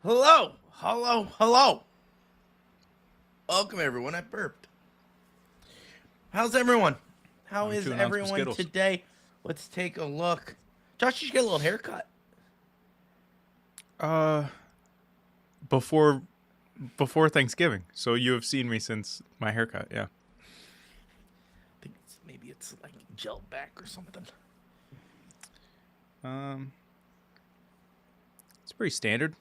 Hello, hello, hello. Welcome, everyone. I burped. How's everyone? How is everyone today? Let's take a look. Josh, you should get a little haircut. Before Thanksgiving. So you have seen me since my haircut, yeah. I think maybe it's like gel back or something. It's pretty standard.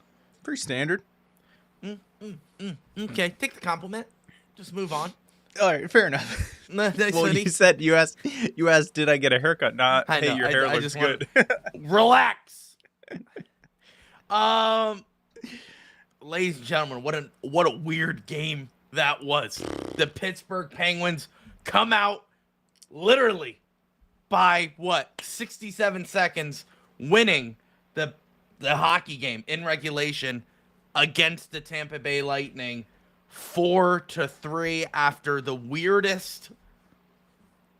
Okay, take the compliment. Just move on. All right, fair enough. Nice, well, buddy. you asked, did I get a haircut? Not, I hey, know, your hair looks good. Relax. Ladies and gentlemen, what a weird game that was. The Pittsburgh Penguins come out literally by 67 seconds, winning the hockey game in regulation against the Tampa Bay Lightning 4-3 after the weirdest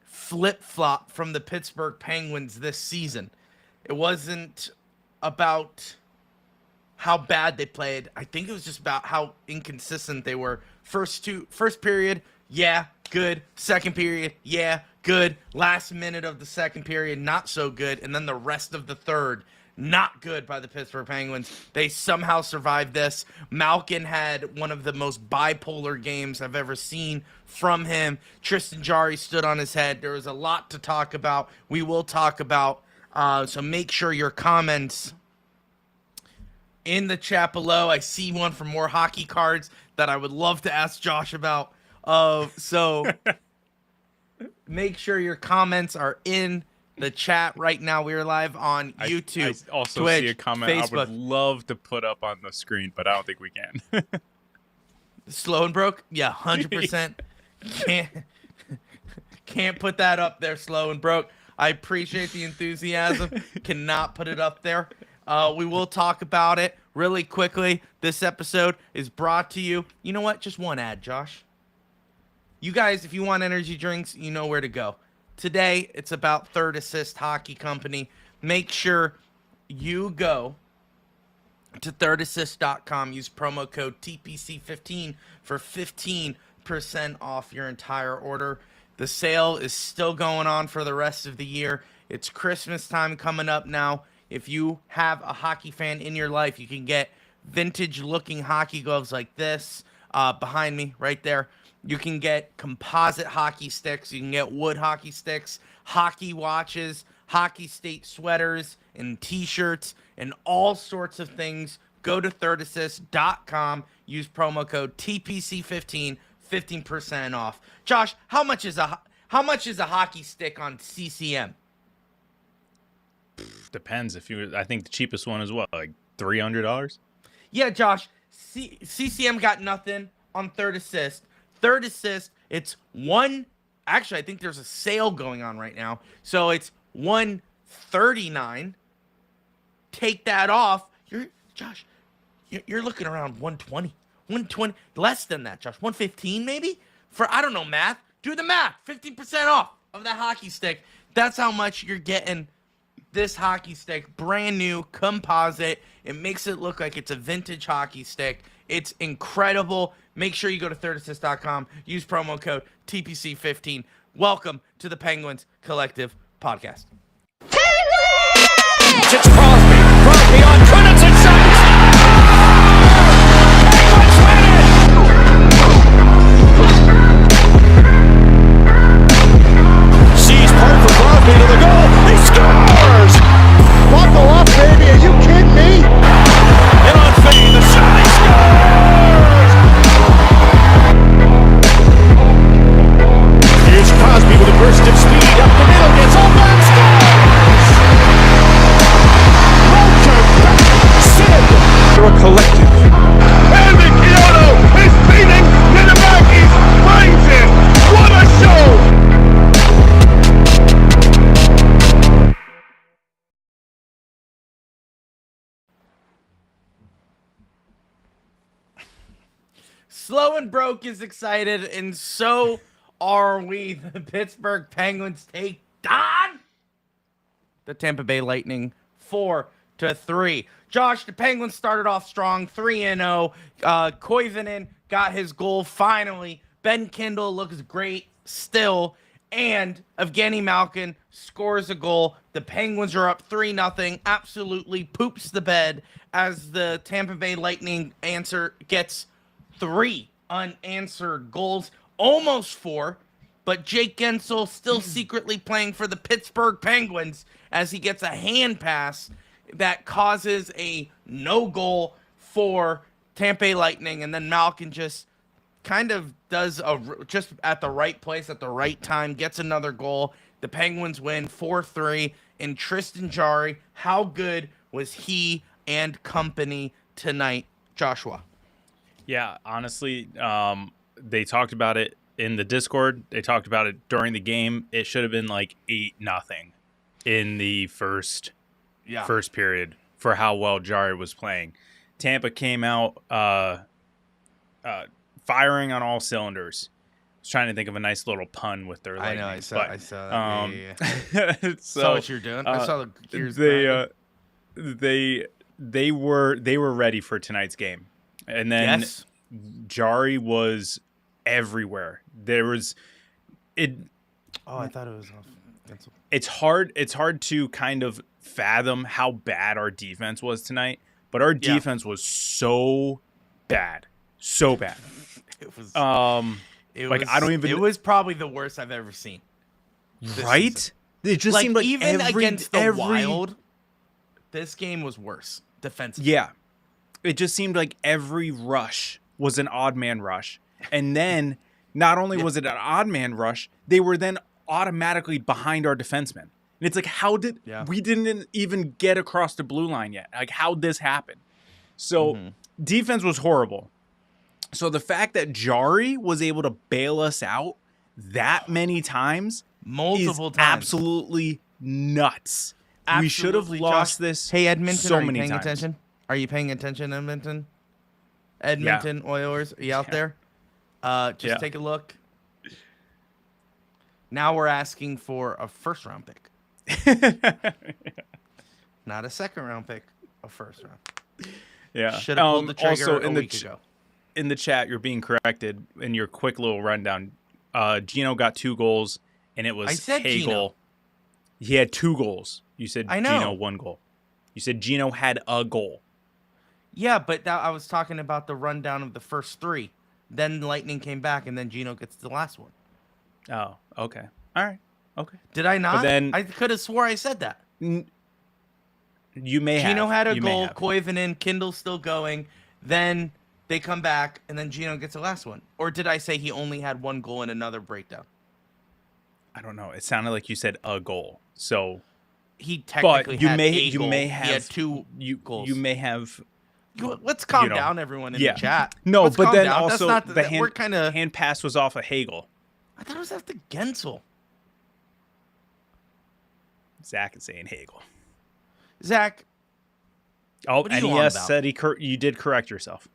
flip-flop from the Pittsburgh Penguins this season. It wasn't about how bad they played. I think it was just about how inconsistent they were. First period, yeah, good. Second period, yeah, good. Last minute of the second period, not so good. And then the rest of the third, not good by the Pittsburgh Penguins. They somehow survived this. Malkin had one of the most bipolar games I've ever seen from him. Tristan Jarry stood on his head. There was a lot to talk about. We will talk about. So make sure your comments in the chat below. I see one for more hockey cards that I would love to ask Josh about. So make sure your comments are in the chat right now. We are live on YouTube, I also Twitch, see a comment Facebook. I would love to put up on the screen, but I don't think we can. Slow and broke? Yeah, 100%. Can't put that up there, slow and broke. I appreciate the enthusiasm. Cannot put it up there. We will talk about it really quickly. This episode is brought to you. You know what? Just one ad, Josh. You guys, if you want energy drinks, you know where to go. Today, it's about Third Assist Hockey Company. Make sure you go to thirdassist.com. Use promo code TPC15 for 15% off your entire order. The sale is still going on for the rest of the year. It's Christmas time coming up now. If you have a hockey fan in your life, you can get vintage-looking hockey gloves like this behind me right there. You can get composite hockey sticks. You can get wood hockey sticks, hockey watches, hockey state sweaters, and T-shirts, and all sorts of things. Go to thirdassist.com. Use promo code TPC15, 15% off. Josh, how much is a hockey stick on CCM? Depends. I think the cheapest one is what, like $300? Yeah, Josh. CCM got nothing on Third Assist. Third Assist, it's one. Actually, I think there's a sale going on right now, so it's $139. Take that off. Josh, you're looking around 120, less than that, Josh. 115 maybe. For I don't know math. Do the math. 15% off of that hockey stick. That's how much you're getting. This hockey stick, brand new, composite. It makes it look like it's a vintage hockey stick. It's incredible. Make sure you go to thirdassist.com. Use promo code TPC15. Welcome to the Penguins Collective Podcast. It's Crosby. Crosby on Kunitz and shots. Penguins win it. Sees part for Crosby to the goal. He scores. Buckle up, baby. Are you kidding me? And on Fane, the shot. He scores. Here's Crosby with a burst of speed up the middle. Gets all that scores. They're a collective. And Kyoto is beating Ninamaki's brains in. What a show! Slow and Broke is excited, and so are we. The Pittsburgh Penguins take on the Tampa Bay Lightning 4 4-3. Josh, the Penguins started off strong, 3-0. Koivunen got his goal finally. Ben Kindle looks great still. And Evgeny Malkin scores a goal. The Penguins are up 3-0. Absolutely poops the bed as the Tampa Bay Lightning gets 3 unanswered goals. Almost 4. But Jake Gensel still secretly playing for the Pittsburgh Penguins as he gets a hand pass that causes a no goal for Tampa Bay Lightning. And then Malkin just kind of does just at the right place at the right time, gets another goal. The Penguins win 4-3. And Tristan Jarry, how good was he and company tonight, Joshua? Yeah, honestly, they talked about it in the Discord. They talked about it during the game. It should have been like 8-0 in the first period for how well Jarry was playing. Tampa came out firing on all cylinders. I was trying to think of a nice little pun with their lightning. I saw that. Yeah. So, saw what you're doing. I saw the gears. They were ready for tonight's game. And then yes. Jarry was everywhere. There was it. Oh, I thought it was off. It's hard to kind of fathom how bad our defense was tonight, but our defense was so bad. So bad. It was It was probably the worst I've ever seen. Right? Season. It just seemed like even against the Wild, this game was worse defensively. Yeah. It just seemed like every rush was an odd man rush. And then not only was it an odd man rush, they were then automatically behind our defensemen. And it's like, how did we didn't even get across the blue line yet? Like, how'd this happen? So defense was horrible. So the fact that Jarry was able to bail us out that many times multiple is times, absolutely nuts. Absolutely, we should have lost this. Hey, Edmonton, so are you many paying times. attention? Are you paying attention, Edmonton? Edmonton Oilers, are you out there? Just take a look. Now we're asking for a first-round pick. Not a second-round pick, a first-round. Yeah. Should have pulled the trigger also a week ago. In the chat, you're being corrected in your quick little rundown. Gino got 2 goals, and it was I said Hagel. Gino. He had 2 goals. You said I know. Gino 1 goal. You said Gino had a goal. Yeah, but I was talking about the rundown of the first 3. Then Lightning came back, and then Gino gets the last one. Oh, okay. All right. Okay. Did I not? But then I could have swore I said that. You may have. Gino had a You may goal, have. Koivunen, Kindle's still going. Then they come back, and then Gino gets the last one. Or did I say he only had 1 goal in another breakdown? I don't know. It sounded like you said a goal. So, He technically but you had may a you goal. may He had have 2 you goals. you may have. Let's calm you know, down, everyone in yeah. the chat. No, Let's but calm then down. also That's not the we're kind of. hand pass was off of Hagel. I thought it was after Gensel. Zach is saying Hagel. Zach. Oh, What are you on NES about? said you did correct yourself.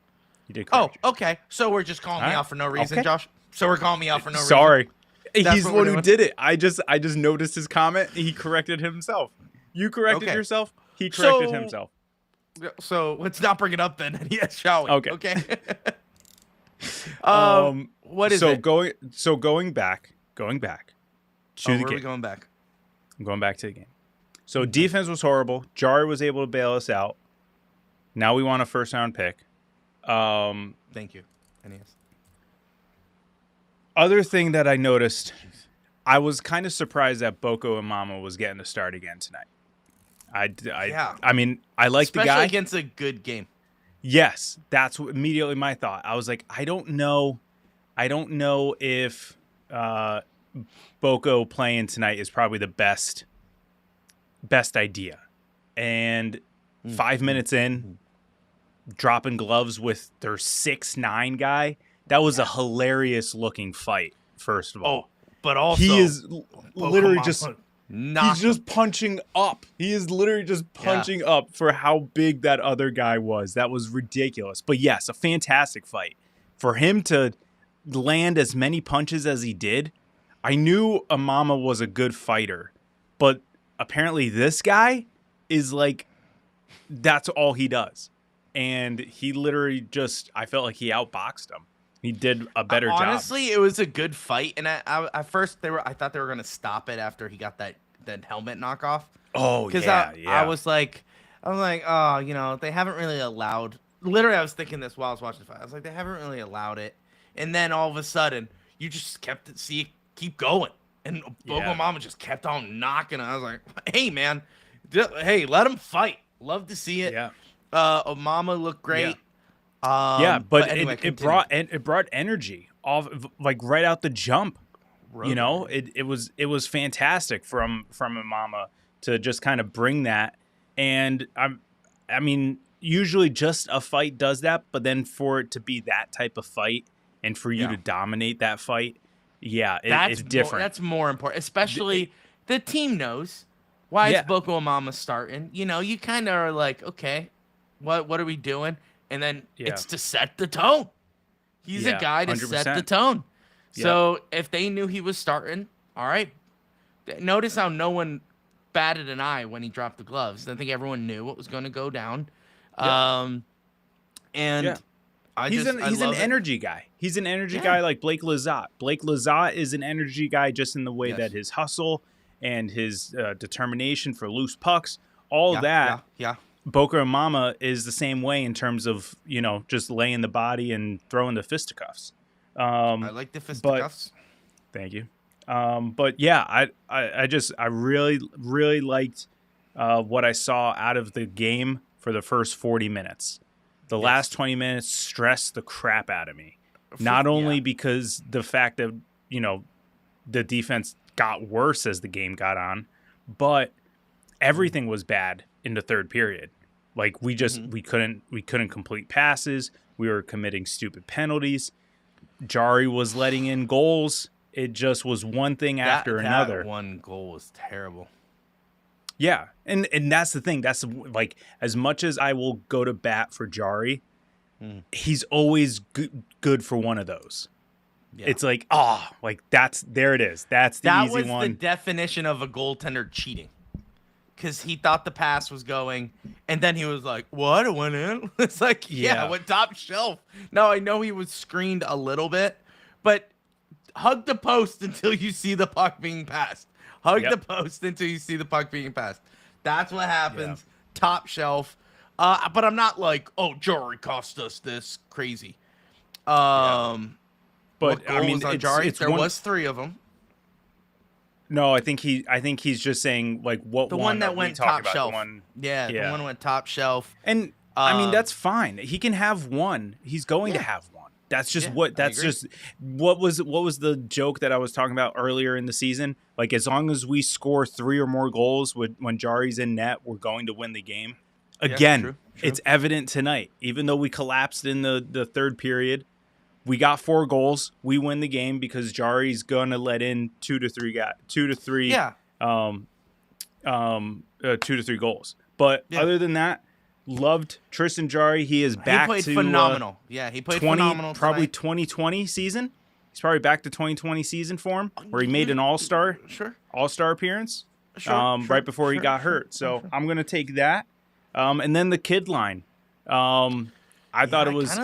You did Oh, correct yourself. okay. So we're just calling me All right. out for no reason, Okay. Josh. So we're calling me out for no reason. Sorry. That's He's what the one we're who doing? did it. I just noticed his comment. He corrected himself. You corrected Okay. yourself. He corrected So- himself. So let's not bring it up then. Yes, shall we? Okay. Okay. What is so it? going back to Where the are we game. going back? I'm going back to the game. So defense was horrible. Jarry was able to bail us out. Now we want a first round pick. Thank you. NES. Other thing that I noticed, I was kind of surprised that Boko and Mama was getting to start again tonight. Yeah. I mean, I like Especially the guy. against a good game. Yes, that's immediately my thought. I was like, I don't know if Boko playing tonight is probably the best idea. And 5 minutes in, dropping gloves with their 6'9" guy, that was a hilarious looking fight. First of all, But also he is literally Pokemon just. knocked He's just punching up. He is literally just punching up for how big that other guy was. That was ridiculous. But yes, a fantastic fight. For him to land as many punches as he did, I knew Amama was a good fighter. But apparently this guy is like, that's all he does. And he literally I felt like he outboxed him. He did a better job. Honestly, it was a good fight, and I at first I thought they were gonna stop it after he got that helmet knockoff. Oh, Because yeah. I was like, oh, you know, they haven't really allowed. Literally, I was thinking this while I was watching the fight. I was like, they haven't really allowed it, and then all of a sudden, you just keep going, and Boko Mama just kept on knocking. I was like, hey man, hey, let him fight. Love to see it. Yeah. Mama looked great. But anyway, it brought energy off, like right out the jump. You know, it was fantastic from Mama to just kind of bring that. And I mean, usually just a fight does that, but then for it to be that type of fight and for you to dominate that fight, it's different. That's more important, especially the team knows why is Boko Mama starting. You know, you kind of are like, okay, what are we doing? And then it's to set the tone. He's a guy to 100%. Set the tone. So if they knew he was starting, all right. Notice how no one batted an eye when he dropped the gloves. I think everyone knew what was going to go down. He's an energy guy. He's an energy guy like Blake Lizotte. Blake Lizotte is an energy guy just in the way that his hustle and his determination for loose pucks, all of that. Boko Mama is the same way in terms of, you know, just laying the body and throwing the fisticuffs. I like the fisticuffs. Thank you. But yeah, I really liked what I saw out of the game for the first 40 minutes. The last 20 minutes stressed the crap out of me. Not only because the fact that, you know, the defense got worse as the game got on, but everything was bad in the third period. Like we couldn't complete passes. We were committing stupid penalties. Jari was letting in goals. It just was one thing after another. That one goal was terrible. Yeah, and that's the thing. That's like, as much as I will go to bat for Jari, he's always good for one of those. Yeah. It's like, there it is. That's the easy one. That was the definition of a goaltender cheating. Because he thought the pass was going, and then he was like, what? It went in? It's like, it went top shelf. Now, I know he was screened a little bit, but hug the post until you see the puck being passed. Hug the post until you see the puck being passed. That's what happens. Top shelf. But I'm not like, oh, Jari cost us this crazy. But I mean, on Jari? There was 3 of them. No, I think he's just saying like the one that went top shelf. The one went top shelf. And I mean, that's fine. He can have one. He's going to have one. That's just what was the joke that I was talking about earlier in the season? Like, as long as we score 3 or more goals when Jari's in net, we're going to win the game. Again, true. It's evident tonight. Even though we collapsed in the third period, we got 4 goals. We win the game because Jari's gonna let in 2 to 3 goals. But other than that, loved Tristan Jari. He is back to phenomenal. He played phenomenal. Probably 2020 season. He's probably back to 2020 season form where he made an all-star appearance right before he got hurt. So I'm gonna take that. And then the kid line. I thought it was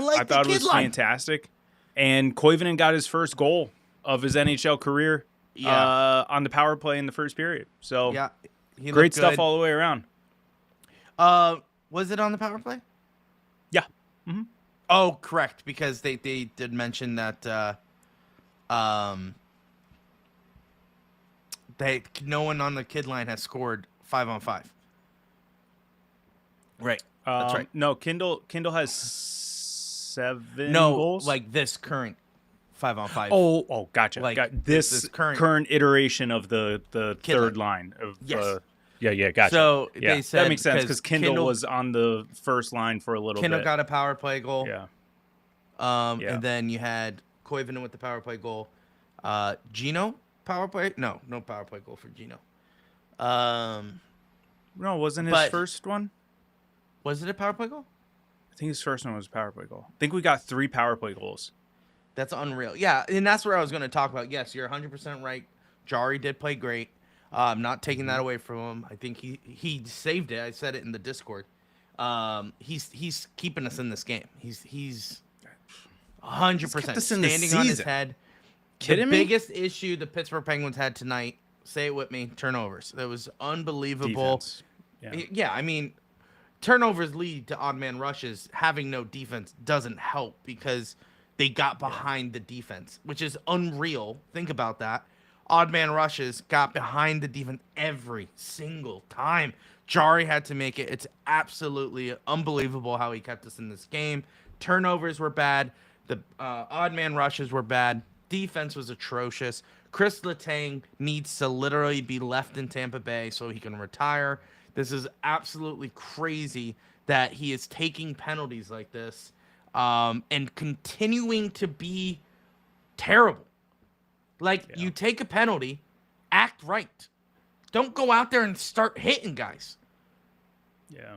fantastic. And Koivunen got his first goal of his NHL career on the power play in the first period. So great stuff all the way around. Was it on the power play? Yeah. Mm-hmm. Oh, correct. Because they did mention that no one on the kid line has scored 5-on-5. Right. That's right. No, Kindle has 7 goals. Like this current 5-on-5. Oh, gotcha. Like this current iteration of the third line of gotcha. So they said that makes sense because Kindle was on the first line for a little bit. Kindle got a power play goal. Yeah. And then you had Koivunen with the power play goal. Gino power play? No power play goal for Gino. No, wasn't his first one? Was it a power play goal? I think his first one was a power play goal. I think we got 3 power play goals. That's unreal. Yeah, and that's where I was going to talk about. Yes, you're 100% right. Jari did play great. I'm not taking that away from him. I think he saved it. I said it in the Discord. He's keeping us in this game. He's 100% us in the standing on his season. head. Kidding The me? biggest issue the Pittsburgh Penguins had tonight, say it with me, turnovers. That was unbelievable. Defense. Yeah, I mean, turnovers lead to odd man rushes. Having no defense doesn't help because they got behind the defense, which is unreal. Think about that. Odd man rushes got behind the defense every single time. Jari had to make it. It's absolutely unbelievable how he kept us in this game. Turnovers were bad. The odd man rushes were bad. Defense was atrocious. Chris Letang needs to literally be left in Tampa Bay so he can retire. This is absolutely crazy that he is taking penalties like this and continuing to be terrible. Like, you take a penalty, act right. Don't go out there and start hitting guys. Yeah.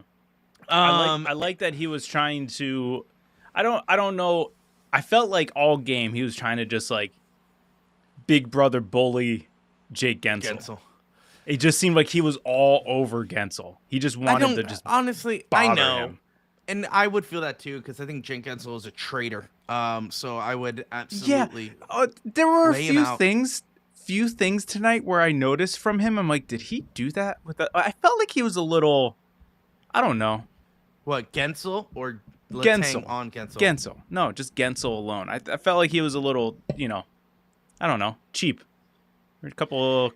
I like that he was trying to. I don't know. I felt like all game he was trying to just like big brother bully Jake Gensel. It just seemed like he was all over Gensel. He just wanted to just honestly. bother I know, him. and I would feel that too because I think Jake Gensel is a traitor. So I would absolutely. Yeah. There were a lay him few things tonight where I noticed from him. I'm like, did he do that with that? I felt like he was a little. I don't know. What, Gensel or Gensel on Gensel? Gensel. No, just Gensel alone. I felt like he was a little, I don't know, cheap. A couple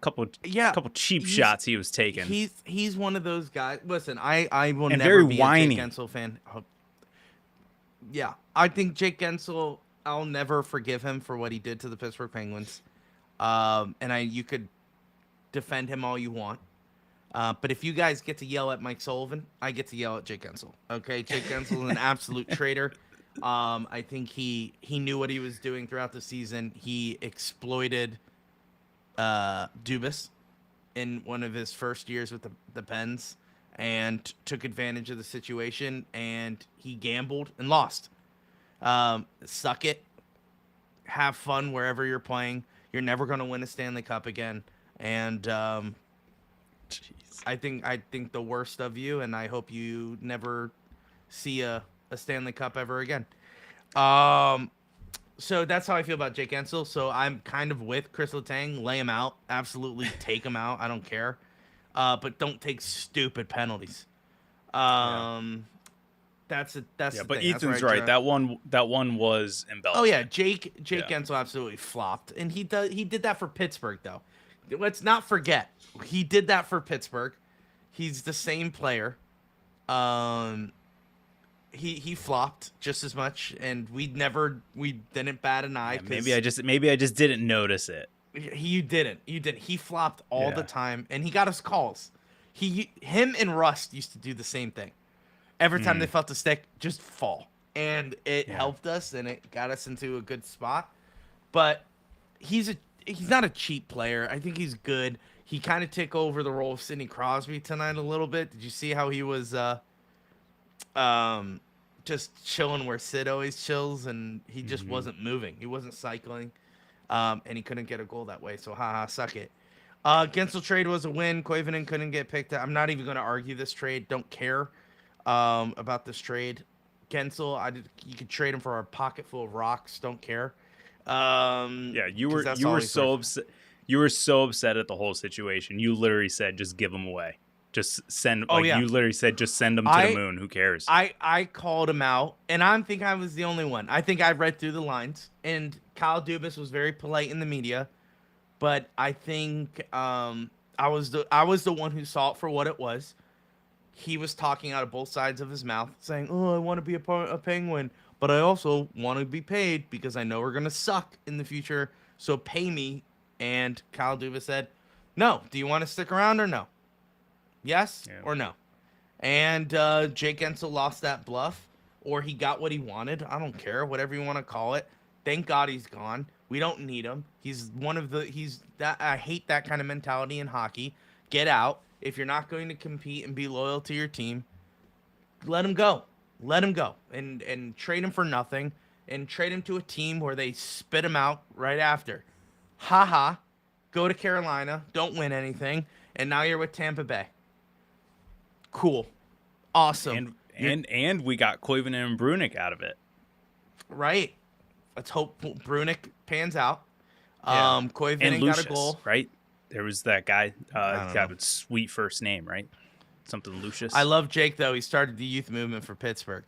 cheap shots he was taking. He's one of those guys. Listen, I will And never very be whiny. a Jake Gensel fan. Yeah, I think Jake Gensel. I'll never forgive him for what he did to the Pittsburgh Penguins. You could defend him all you want. But if you guys get to yell at Mike Sullivan, I get to yell at Jake Gensel. Okay, Jake Gensel is an absolute traitor. I think he knew what he was doing throughout the season. He exploited Dubas in one of his first years with the Pens and took advantage of the situation, and he gambled and lost. Suck it. Have fun wherever you're playing. You're never going to win a Stanley Cup again. And I think the worst of you, and I hope you never see a Stanley Cup ever again. So that's how I feel about Jake Gensel. So I'm kind of with Chris Letang. Lay him out. Absolutely take him out. I don't care. But don't take stupid penalties. That's the But thing. Ethan's right. That one was embellished. Oh yeah, Jake Gensel absolutely flopped, and he did that for Pittsburgh though. Let's not forget he did that for Pittsburgh. He's the same player. He flopped just as much, and we didn't bat an eye. Maybe I just didn't notice it. You didn't. He flopped all the time, and he got us calls. Him and Rust used to do the same thing. Every time they felt the stick, just fall. And it helped us, and it got us into a good spot. But he's not a cheap player. I think he's good. He kind of took over the role of Sidney Crosby tonight a little bit. Did you see how he was just chilling where Sid always chills, and he just wasn't moving. He wasn't cycling, and he couldn't get a goal that way. So, suck it. Gensel trade was a win. Koivunen couldn't get picked up. I'm not even going to argue this trade. Don't care about this trade. Gensel, you could trade him for a pocket full of rocks. Don't care. You were so upset. You were so upset at the whole situation. You literally said, "Just give him away. Just send." You literally said, "Just send him to the moon. Who cares?" I called him out, and I think I was the only one. I think I read through the lines, and Kyle Dubas was very polite in the media, but I think I was the one who saw it for what it was. He was talking out of both sides of his mouth, saying, "Oh, I want to be a Penguin, but I also want to be paid because I know we're gonna suck in the future. So pay me." And Kyle Dubas said, "No. Do you want to stick around or no? Yes or no?" And Jake Gensel lost that bluff, or he got what he wanted. I don't care, whatever you want to call it. Thank God he's gone. We don't need him. I hate that kind of mentality in hockey. Get out. If you're not going to compete and be loyal to your team, let him go. Let him go. And trade him for nothing. And trade him to a team where they spit him out right after. Go to Carolina. Don't win anything. And now you're with Tampa Bay. Cool. Awesome. And we got Koivunen and Brunick out of it. Right. Let's hope Brunick pans out. Yeah. Koivunen And Lucius, got a goal. right? There was that guy. don't Got know. a sweet first name, right? Something Lucius. I love Jake though. He started the youth movement for Pittsburgh.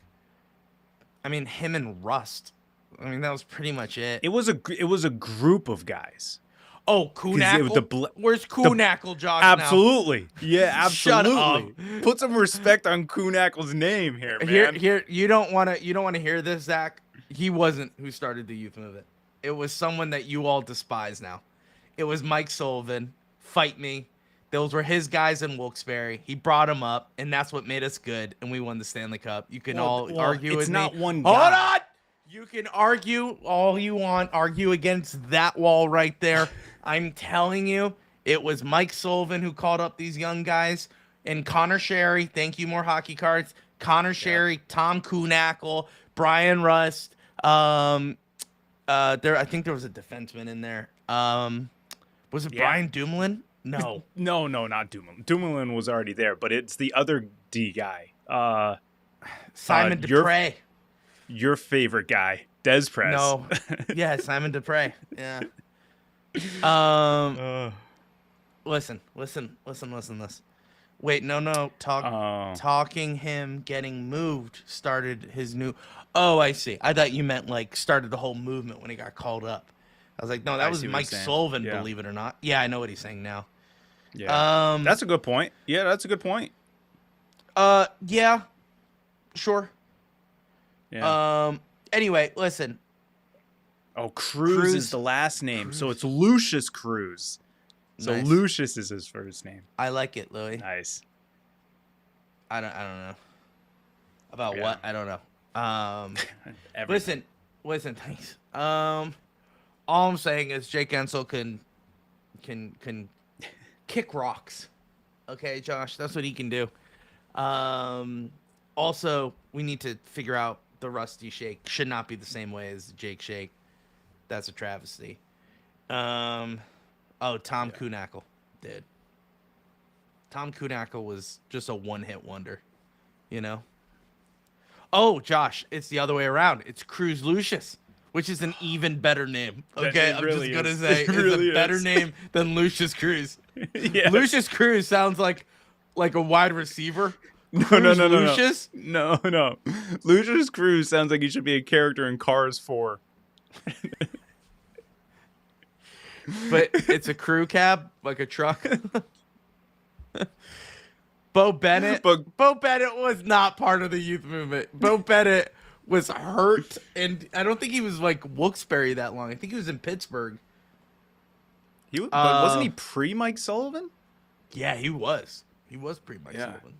I mean, him and Rust. I mean, that was pretty much it. It was a group of guys. Oh, Kunackle. Where's Kunackle, Josh? Absolutely. Yeah, Shut absolutely. up. Put some respect on Kunackle's name here, man. Here. You don't want to hear this, Zach. He wasn't who started the youth movement. It was someone that you all despise now. It was Mike Sullivan. Fight me. Those were his guys in Wilkes-Barre. He brought them up, and that's what made us good, and we won the Stanley Cup. You can all argue with it's me. not one Hold guy. on. You can argue all you want. Argue against that wall right there. I'm telling you, it was Mike Sullivan who called up these young guys, and Connor Sherry. Thank you, more hockey cards. Connor Sherry, Tom Kunackle, Brian Rust. I think there was a defenseman in there. Was it Brian Dumoulin? No. No, not Dumoulin. Dumoulin was already there, but it's the other D guy. Simon Dupre. Your favorite guy, Des Press. No. Yeah, Simon Dupre. Yeah. Listen. Wait, no. Talking him getting moved started his new. Oh, I see. I thought you meant like started the whole movement when he got called up. I was like, no, that was see what Mike you're saying. Sullivan, Yeah. believe it or not. Yeah, I know what he's saying now. Yeah. That's a good point. Yeah, that's a good point. Yeah. Sure. Yeah. Anyway, listen. Oh, Cruz is the last name, so it's Lucius Cruz. So Nice. Lucius is his first name. I like it, Louis. Nice. I don't know. About Yeah. what? I don't know. Everything. Listen, thanks. All I'm saying is Jake Ensel can kick rocks. Okay, Josh, that's what he can do. Also, we need to figure out the Rusty Shake should not be the same way as the Jake Shake. That's a travesty. Tom Kunackle, dude. Tom Kunackle was just a one-hit wonder, you know? Oh, Josh, it's the other way around. It's Cruz Lucius, which is an even better name. Okay, It I'm really just going to is. say It it's really a better is. name than Lucius Cruz. Yeah. Lucius Cruz sounds like a wide receiver. No. Lucius? No. Lucius Cruz sounds like he should be a character in Cars 4. But it's a crew cab, like a truck. Bo Bennett. Bo Bennett was not part of the youth movement. Bo Bennett was hurt, and I don't think he was like Wilkes-Barre that long. I think he was in Pittsburgh. But wasn't he pre-Mike Sullivan? Yeah, he was. He was pre-Mike Yeah. Sullivan.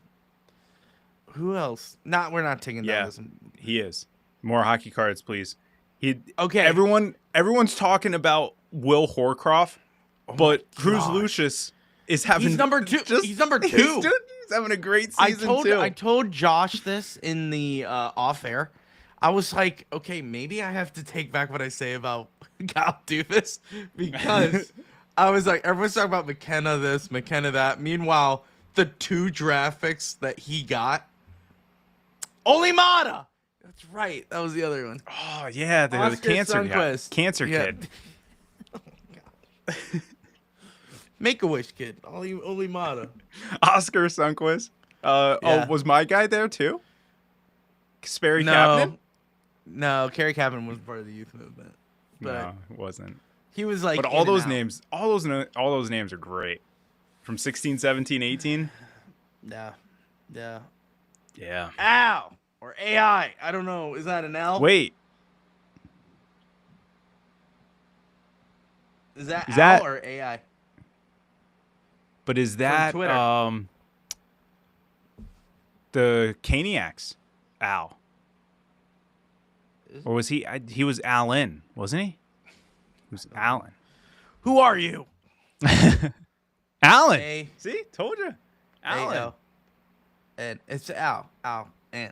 Who else? We're not taking Yeah, down this. he is. More hockey cards, please. Okay. Everyone's talking about Will Horcroft, but Cruz God. Lucius is having. He's number two. He's number two. He's having a great season too. I told Josh this in the off air. I was like, okay, maybe I have to take back what I say about Kyle Dubas because I was like, everyone's talking about McKenna this, McKenna that. Meanwhile, the 2 draft picks that he got, Olimata. That's right. That was the other one. Oh yeah, the Oscar cancer guy. Sundquist. Cancer Yeah. kid. Oh, God. Make-A-Wish kid. Olimata. Oscar Sundquist. Yeah. Oh, was my guy there too? Sperry Kapanen? No, Kerry Kapanen was part of the youth movement. But No, it wasn't. he was like, But in all and those out. names, all those names are great. From 16, 17, 18. Yeah. Yeah. Ow. Or AI. I don't know. Is that an L? Wait, Is that Is Al that- or AI? but is that Twitter. the Caniacs? Al. Or was he? He was Allen, wasn't he? He was Allen. Who are you? Allen. A- See, told you. Allen. A-L. And it's Al. And.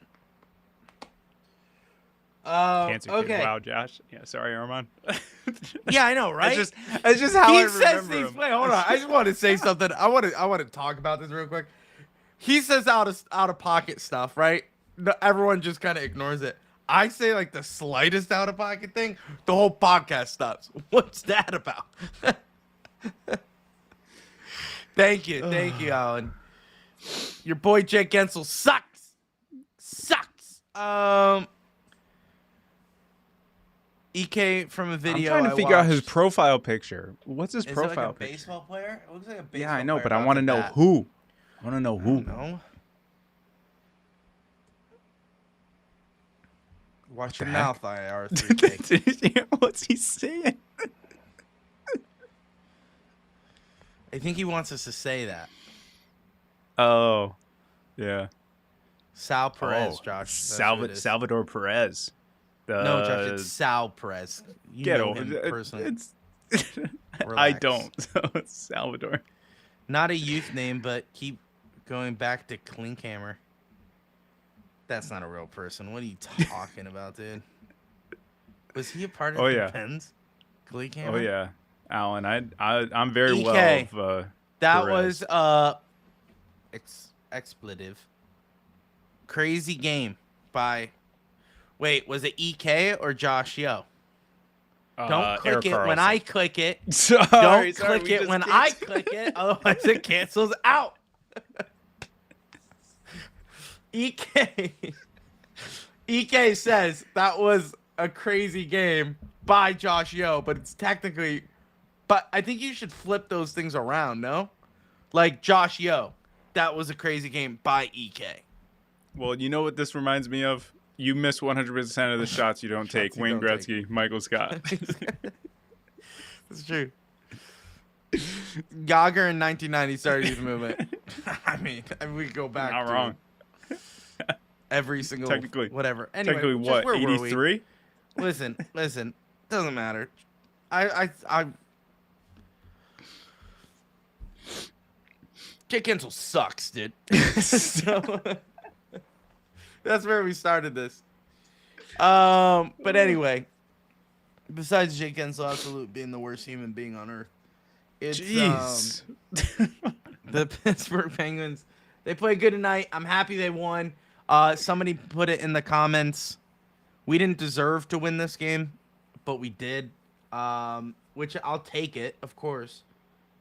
Cancer kid. Okay. Wow, Josh. Yeah, sorry, Armand. Yeah, I know, right? That's just how I He says remember these. him. Wait, hold on. I just want to say something. I want to talk about this real quick. He says out of pocket stuff, right? no, everyone just kind of ignores it. I say like the slightest out of pocket thing, the whole podcast stops. What's that about? Thank you, Alan. Your boy Jake Gensel sucks. EK from a video. I'm trying to figure out his profile picture. What's his Is profile it like a picture? baseball player? It looks like a baseball Yeah, I know, player, but I not want to the know bat. who. I want to know I who. don't know. Watch your the mouth, IR3K. What's he saying? I think he wants us to say that. Oh, yeah. Sal Perez, Josh. That's who it is. Salvador Perez. No, Josh, it's Sal Perez. You Get know over him it. personally. It's I Relax. don't. So it's Salvador. Not a youth name, but keep going back to Klinkhammer. That's not a real person. What are you talking about, dude? Was he a part of Oh, the yeah. Pens? Klinkhammer? Oh yeah, Alan. I'm very EK. well of That Perez. was expletive. Crazy game by. Wait, was it EK or Josh Yo? Don't click it when I click it. Don't click it when I click it, otherwise it cancels out. EK says that was a crazy game by Josh Yo, but it's technically. But I think you should flip those things around, no? Like Josh Yo, that was a crazy game by EK. Well, you know what this reminds me of? You miss 100% of the shots you don't take. you Wayne don't Gretzky, Michael Scott. That's true. Geiger in 1990 started youth movement. I mean, we go back. Not to wrong. Every single Technically, whatever. Anyway, technically, just what? where were we? 83? Listen. Doesn't matter. I Jake Gensel sucks, dude. So that's where we started this. But anyway, besides Jake Gensel absolutely being the worst human being on earth, it's Jeez. the Pittsburgh Penguins. They played good tonight. I'm happy they won. Somebody put it in the comments. We didn't deserve to win this game, but we did. Which I'll take it, of course.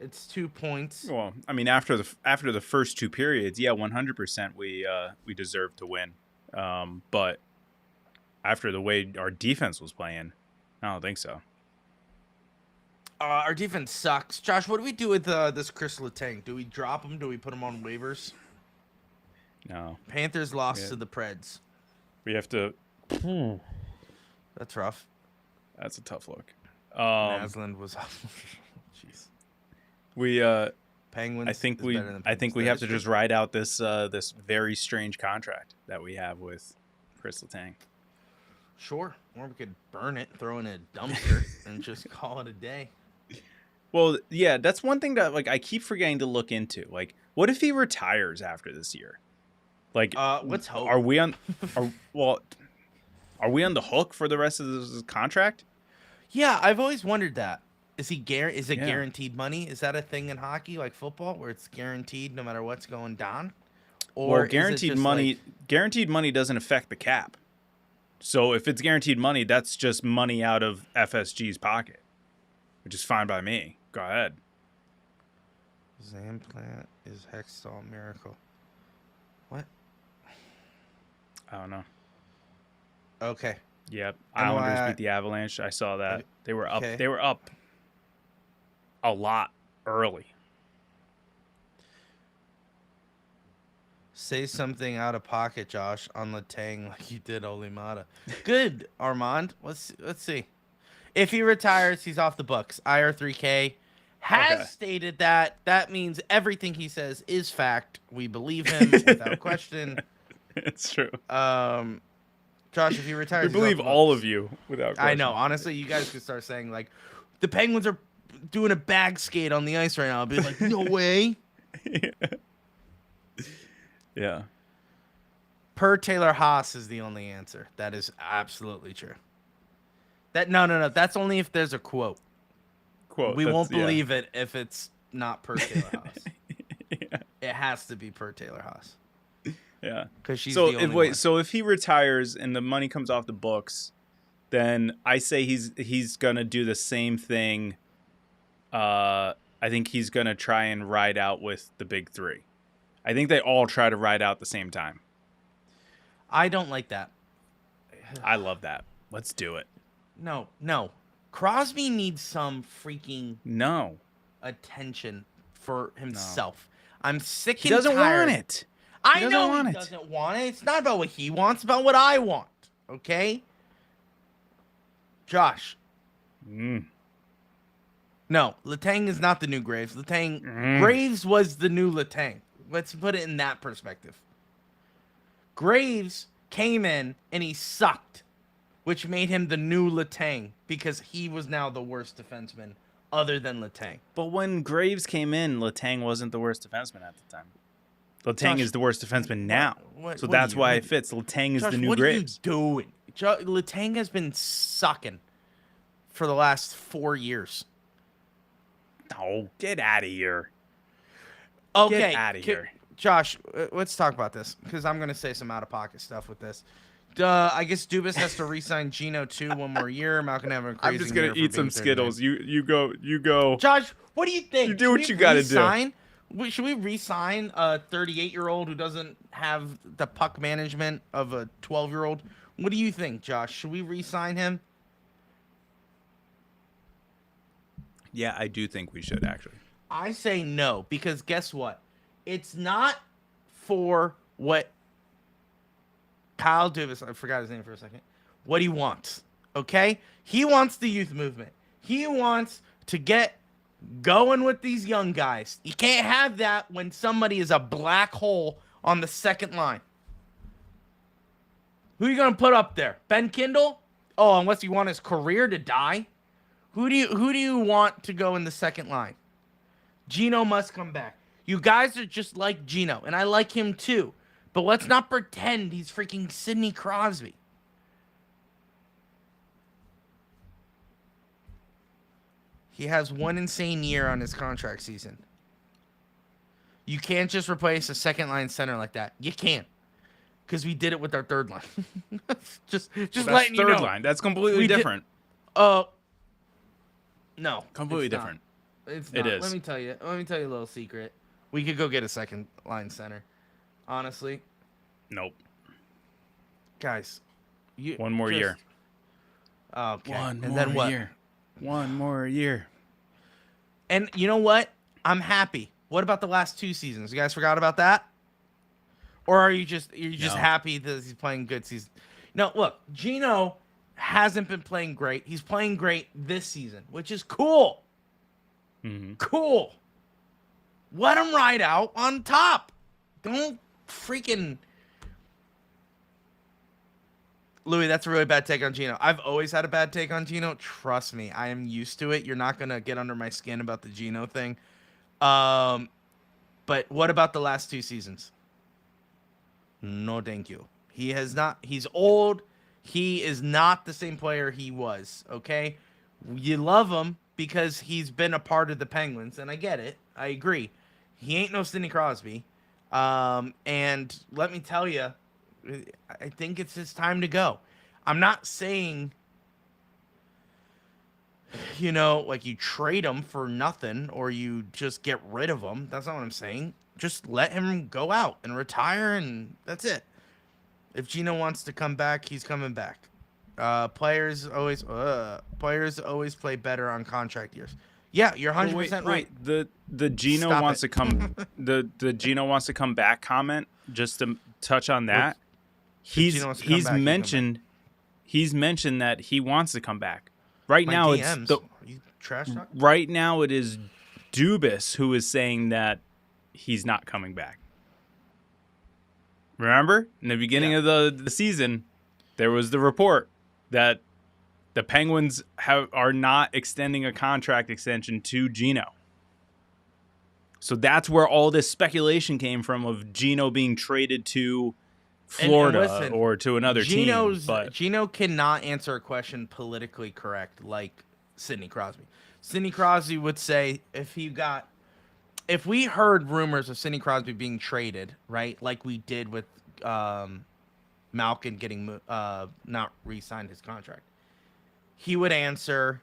It's 2 points. Well, I mean, after the first two periods, yeah, 100% we deserved to win. But after the way our defense was playing, I don't think so. Our defense sucks. Josh, what do we do with this Chris Letang? Do we drop him? Do we put him on waivers? No, Panthers lost to the Preds. we have to. That's rough. That's a tough look. Naslund was. Jeez. We Penguins. I think is we better than I Penguins. think we That have is to true. just ride out this this very strange contract that we have with Chris Letang. Sure. Or we could burn it, throw it in a dumpster, and just call it a day. Well, yeah, that's one thing that like I keep forgetting to look into. Like, what if he retires after this year? Like, Let's hope. are we on the hook for the rest of this contract? Yeah, I've always wondered that. Is it Yeah. guaranteed money? Is that a thing in hockey, like football, where it's guaranteed no matter what's going down? Or is it guaranteed just money like- guaranteed money doesn't affect the cap. So if it's guaranteed money, that's just money out of FSG's pocket, which is fine by me. Go ahead. Zamplant is Hextall Miracle. What? I don't know. Okay. Yep. And Islanders why- beat the Avalanche. I saw that. They were up. Okay. They were up a lot early. Say something out of pocket, Josh, on Letang like you did Olimata. Good, Armand. Let's see. If he retires, he's off the books. IR3K has Okay. stated that. That means everything he says is fact. We believe him without question. It's true. Josh, if he retires, We he's off believe the all books. of you without question. I know. Honestly, you guys could start saying like, the Penguins are doing a bag skate on the ice right now. I'll be like, no way. Yeah. Per Taylor Haas is the only answer. That is absolutely true. That no. That's only if there's a quote. Quote. We won't yeah. believe it if it's not per Taylor Haas. It has to be per Taylor Haas. Yeah. Because she's the only one. So if he retires and the money comes off the books, then I say he's gonna do the same thing. I think he's gonna try and ride out with the big three. I think they all try to ride out at the same time. I don't like that. I love that. Let's do it. No. Crosby needs some freaking attention for himself. I'm sick and He doesn't tired. want it. I know he doesn't want it. It's not about what he wants, it's about what I want. Okay? Josh. No, Letang is not the new Graves. Graves was the new Letang. Let's put it in that perspective. Graves came in and he sucked, which made him the new Letang because he was now the worst defenseman other than Letang. But when Graves came in, Letang wasn't the worst defenseman at the time. Letang is the worst defenseman now. So that's why it fits. Letang is the new Graves. What are you doing? Letang has been sucking for the last 4 years. Oh, get out of here. Okay. Get out of here. Josh, let's talk about this because I'm going to say some out-of-pocket stuff with this. I guess Dubas has to re-sign Gino too one more year. Malcolm having a crazy I'm just going to eat some Skittles. You go. Josh, what do you think? You do what you got to do. Should we re-sign a 38-year-old who doesn't have the puck management of a 12-year-old? What do you think, Josh? Should we re-sign him? Yeah, I do think we should, actually. I say no, because guess what? It's not for what Kyle Dubas, I forgot his name for a second, what he wants, okay? He wants the youth movement. He wants to get going with these young guys. You can't have that when somebody is a black hole on the second line. Who are you going to put up there? Ben Kindle? Oh, unless you want his career to die. Who do you want to go in the second line? Gino must come back. You guys are just like Gino, and I like him too. But let's not pretend he's freaking Sidney Crosby. He has one insane year on his contract season. You can't just replace a second line center like that. You can't. Because we did it with our third line. just letting you know. Third line. That's completely different. No. Completely different. It's not. It is. Let me tell you a little secret. We could go get a second line center. Honestly. Nope. Guys. One more year. Okay. One more year. And you know what? I'm happy. What about the last 2 seasons? You guys forgot about that? Or are you just happy that he's playing good season? No, look, Gino hasn't been playing great. He's playing great this season, which is cool. Mm-hmm. Cool. Let him ride out on top. Don't freaking... Louis, that's a really bad take on Gino. I've always had a bad take on Gino. Trust me, I am used to it. You're not going to get under my skin about the Gino thing. But what about the last 2 seasons? No, thank you. He's old. He is not the same player he was, okay? You love him because he's been a part of the Penguins, and I get it. I agree. He ain't no Sidney Crosby. And let me tell you, I think it's his time to go. I'm not saying, like you trade him for nothing or you just get rid of him. That's not what I'm saying. Just let him go out and retire, and that's it. If Gino wants to come back, he's coming back. Players always play better on contract years. Yeah, you're 100% right. The Gino Stop wants it. to come the Gino wants to come back comment, just to touch on that. He's mentioned that he wants to come back. Right My now DMs. Are you trash talking? Right now it is Dubas who is saying that he's not coming back. Remember? In the beginning of the season, there was the report that the Penguins are not extending a contract extension to Gino. So that's where all this speculation came from of Gino being traded to Florida or to another team. But Gino cannot answer a question politically correct like Sidney Crosby. Sidney Crosby would say if we heard rumors of Sidney Crosby being traded, right, like we did with Malkin getting not re-signed his contract, he would answer,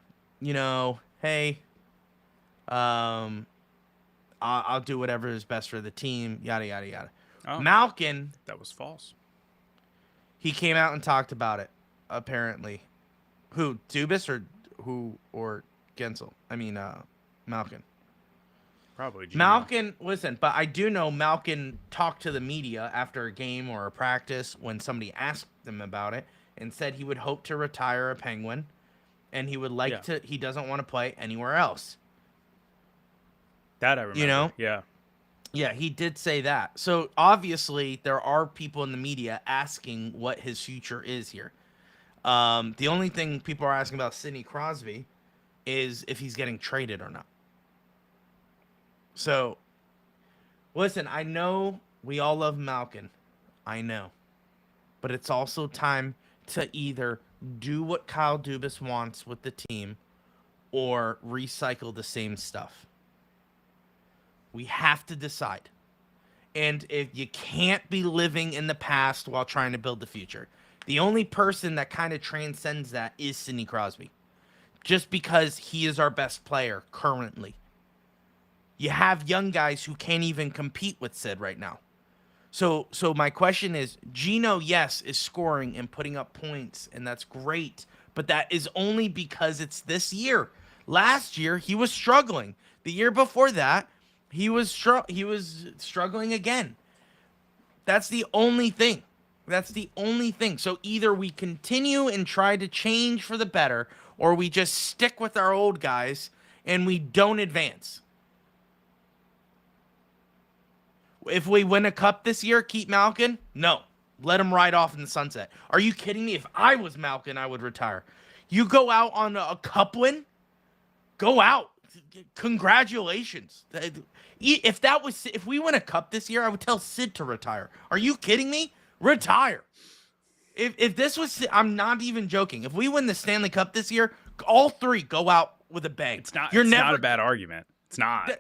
hey, I'll do whatever is best for the team, yada yada yada. Oh, Malkin, that was false. he came out and talked about it. Apparently, who, Dubas or Gensel? I mean, Malkin. Probably Gino. Malkin, listen, but I do know Malkin talked to the media after a game or a practice when somebody asked him about it and said he would hope to retire a Penguin, and he would like to. He doesn't want to play anywhere else. That I remember. Yeah. Yeah, he did say that. So obviously there are people in the media asking what his future is here. The only thing people are asking about Sidney Crosby is if he's getting traded or not. So, listen, I know we all love Malkin. I know. But it's also time to either do what Kyle Dubas wants with the team or recycle the same stuff. We have to decide. And if you can't be living in the past while trying to build the future. The only person that kind of transcends that is Sidney Crosby. Just because he is our best player currently. You have young guys who can't even compete with Sid right now. So my question is, Gino, yes, is scoring and putting up points, and that's great. But that is only because it's this year. Last year, he was struggling. The year before that, he was struggling again. That's the only thing. So either we continue and try to change for the better, or we just stick with our old guys and we don't advance. If we win a cup this year, keep Malkin? No. Let him ride off in the sunset. Are you kidding me? If I was Malkin, I would retire. You go out on a cup win? Go out. Congratulations. If we win a cup this year, I would tell Sid to retire. Are you kidding me? Retire. If this was, I'm not even joking. If we win the Stanley Cup this year, all three go out with a bang. It's not a bad argument. It's not.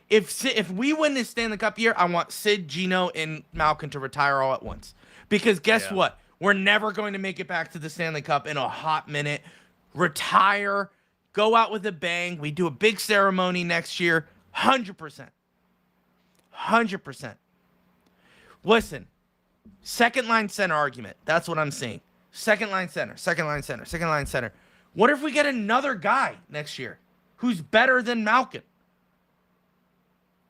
If we win this Stanley Cup year, I want Sid, Gino, and Malkin to retire all at once. Because guess what? We're never going to make it back to the Stanley Cup in a hot minute. Retire. Go out with a bang. We do a big ceremony next year. 100%. 100%. Listen. Second line center argument. That's what I'm saying. Second line center. What if we get another guy next year who's better than Malkin?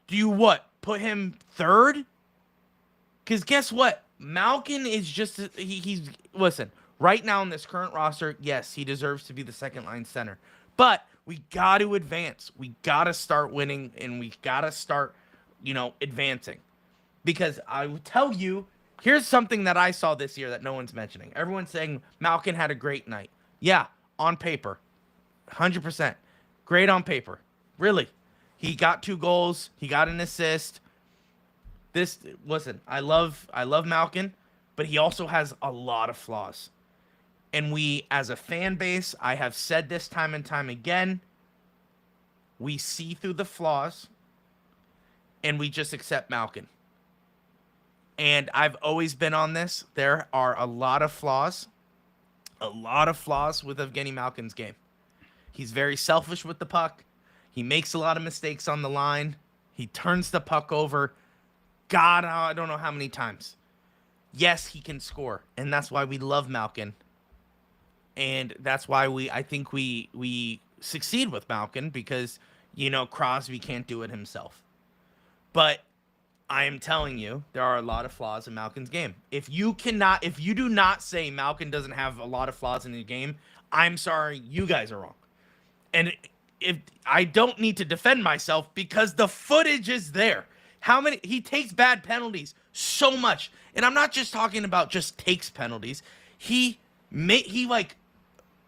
Do you put him third? Because guess what? Malkin is just he's listen, right now in this current roster, yes, he deserves to be the second line center. But we got to advance. We got to start winning, and we got to start, advancing. Because I will tell you, here's something that I saw this year that no one's mentioning. Everyone's saying Malkin had a great night. Yeah, on paper. 100%. Great on paper. Really. He got 2 goals. He got an assist. Listen, I love Malkin, but he also has a lot of flaws. And we, as a fan base, I have said this time and time again, we see through the flaws, and we just accept Malkin. And I've always been on this. There are a lot of flaws with Evgeny Malkin's game. He's very selfish with the puck. He makes a lot of mistakes on the line. He turns the puck over. God, I don't know how many times. Yes, he can score, and that's why we love Malkin. And that's why I think we succeed with Malkin, because, Crosby can't do it himself. But I am telling you, there are a lot of flaws in Malkin's game. If you do not say Malkin doesn't have a lot of flaws in the game, I'm sorry, you guys are wrong. And if I don't need to defend myself, because the footage is there. He takes bad penalties so much. And I'm not just talking about just takes penalties. He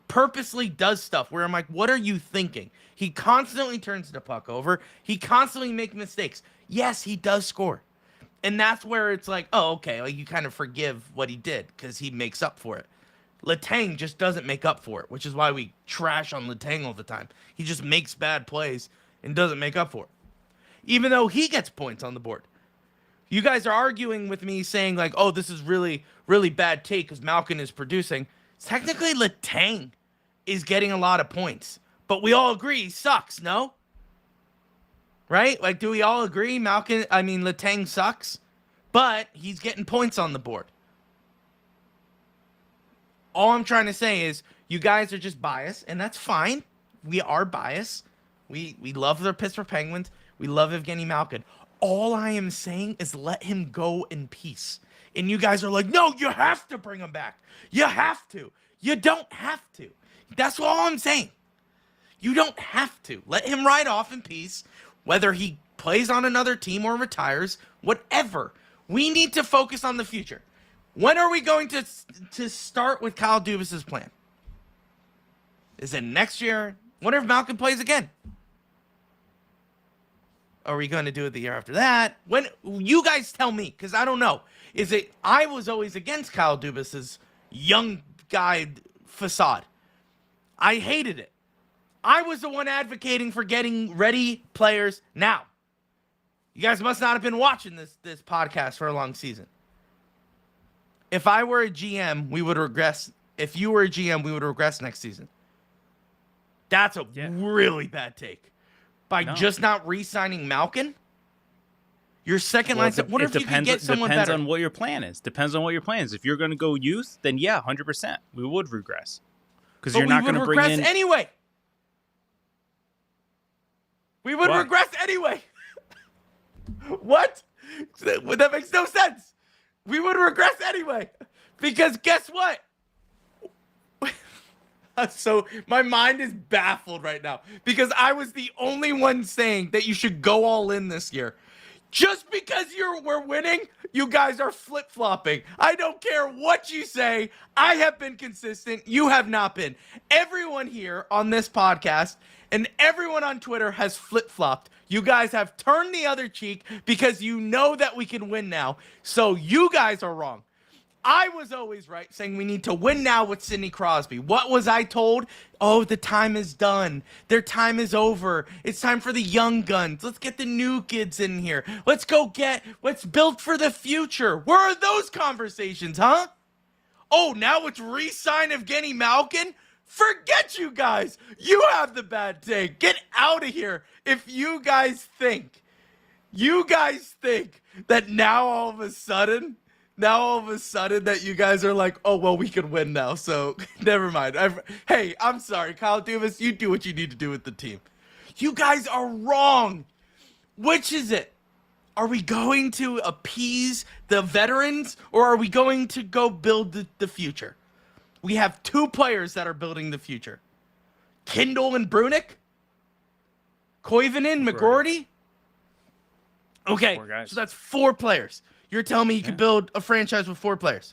purposely does stuff where I'm like, what are you thinking? He constantly turns the puck over. He constantly makes mistakes. Yes, he does score. And that's where it's like, oh, okay, you kind of forgive what he did because he makes up for it. Letang just doesn't make up for it, which is why we trash on Letang all the time. He just makes bad plays and doesn't make up for it, even though he gets points on the board. You guys are arguing with me saying like, oh, this is really, really bad take because Malkin is producing. Technically, Letang is getting a lot of points. But we all agree he sucks, no? Right? Like, do we all agree Letang sucks? But he's getting points on the board. All I'm trying to say is you guys are just biased, and that's fine. We are biased. We love the Pittsburgh Penguins. We love Evgeny Malkin. All I am saying is let him go in peace. And you guys are like, no, you have to bring him back. You have to. You don't have to. That's all I'm saying. You don't have to. Let him ride off in peace, whether he plays on another team or retires, whatever. We need to focus on the future. When are we going to start with Kyle Dubas's plan? Is it next year? What if Malkin plays again? Are we going to do it the year after that? When you guys tell me, because I don't know. I was always against Kyle Dubas's young guy facade. I hated it. I was the one advocating for getting ready players now. You guys must not have been watching this podcast for a long season. If I were a GM, we would regress. If you were a GM, we would regress next season. That's a really bad take. By just not re-signing Malkin? Your second line. What if you could get someone better? Depends on what your plan is. If you're going to go youth, then yeah, 100%. We would regress. Because you're not going to bring in... anyway. We would regress anyway. What? That makes no sense. We would regress anyway. Because guess what? So my mind is baffled right now. Because I was the only one saying that you should go all in this year. Just because we're winning, you guys are flip-flopping. I don't care what you say. I have been consistent. You have not been. Everyone here on this podcast and everyone on Twitter has flip-flopped. You guys have turned the other cheek because you know that we can win now. So you guys are wrong. I was always right, saying we need to win now with Sidney Crosby. What was I told? Oh, the time is done. Their time is over. It's time for the young guns. Let's get the new kids in here. Let's build for the future. Where are those conversations, huh? Oh, now it's re-sign Evgeny Malkin? Forget you guys. You have the bad take. Get out of here. If you guys think that now all of a sudden that you guys are like, oh, well, we could win now, so never mind. Hey, I'm sorry, Kyle Dubas, you do what you need to do with the team. You guys are wrong. Which is it? Are we going to appease the veterans, or are we going to go build the future? We have two players that are building the future. Kindle and Brunick? Koivunen, McGroarty? Okay, so that's 4 players. You're telling me you could build a franchise with 4 players?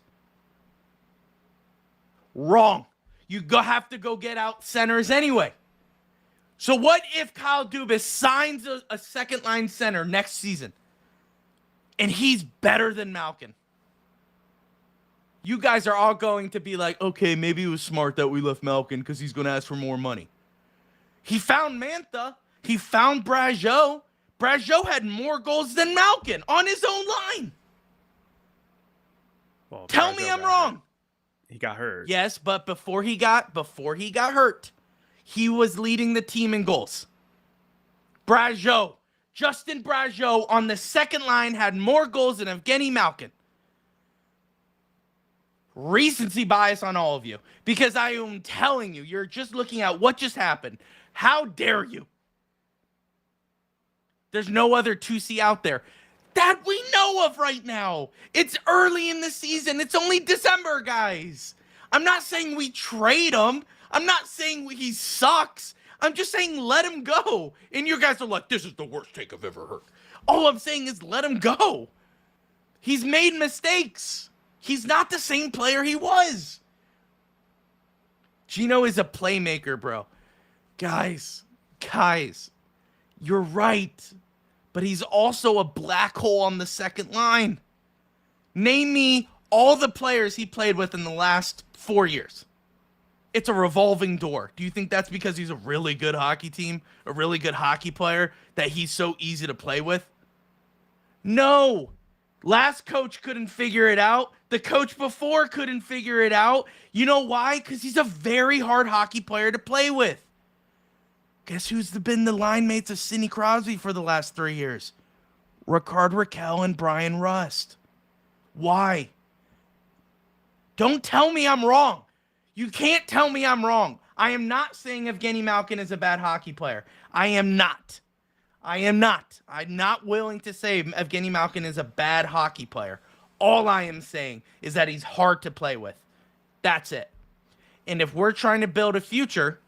Wrong. You have to go get out centers anyway. So what if Kyle Dubas signs a second-line center next season and he's better than Malkin? You guys are all going to be like, okay, maybe it was smart that we left Malkin because he's going to ask for more money. He found Mantha. He found Brazeau. Brazeau had more goals than Malkin on his own line. Well, tell me I'm wrong. He got hurt. Yes, but before he got hurt, he was leading the team in goals. Justin Brazeau on the second line had more goals than Evgeny Malkin. Recency bias on all of you, because I am telling you, you're just looking at what just happened. How dare you? There's no other 2C out there that we know of right now. It's early in the season. It's only December, guys. I'm not saying we trade him. I'm not saying he sucks. I'm just saying let him go. And you guys are like, this is the worst take I've ever heard. All I'm saying is let him go. He's made mistakes. He's not the same player he was. Gino is a playmaker, bro. Guys, you're right. But he's also a black hole on the second line. Name me all the players he played with in the last 4 years. It's a revolving door. Do you think that's because he's a really good hockey team, a really good hockey player, that he's so easy to play with? No. Last coach couldn't figure it out. The coach before couldn't figure it out. You know why? Because he's a very hard hockey player to play with. Guess who's been the line mates of Sidney Crosby for the last 3 years? Rickard Rakell and Brian Rust. Why? Don't tell me I'm wrong. You can't tell me I'm wrong. I am not saying Evgeny Malkin is a bad hockey player. I am not. I'm not willing to say Evgeny Malkin is a bad hockey player. All I am saying is that he's hard to play with. That's it. And if we're trying to build a future,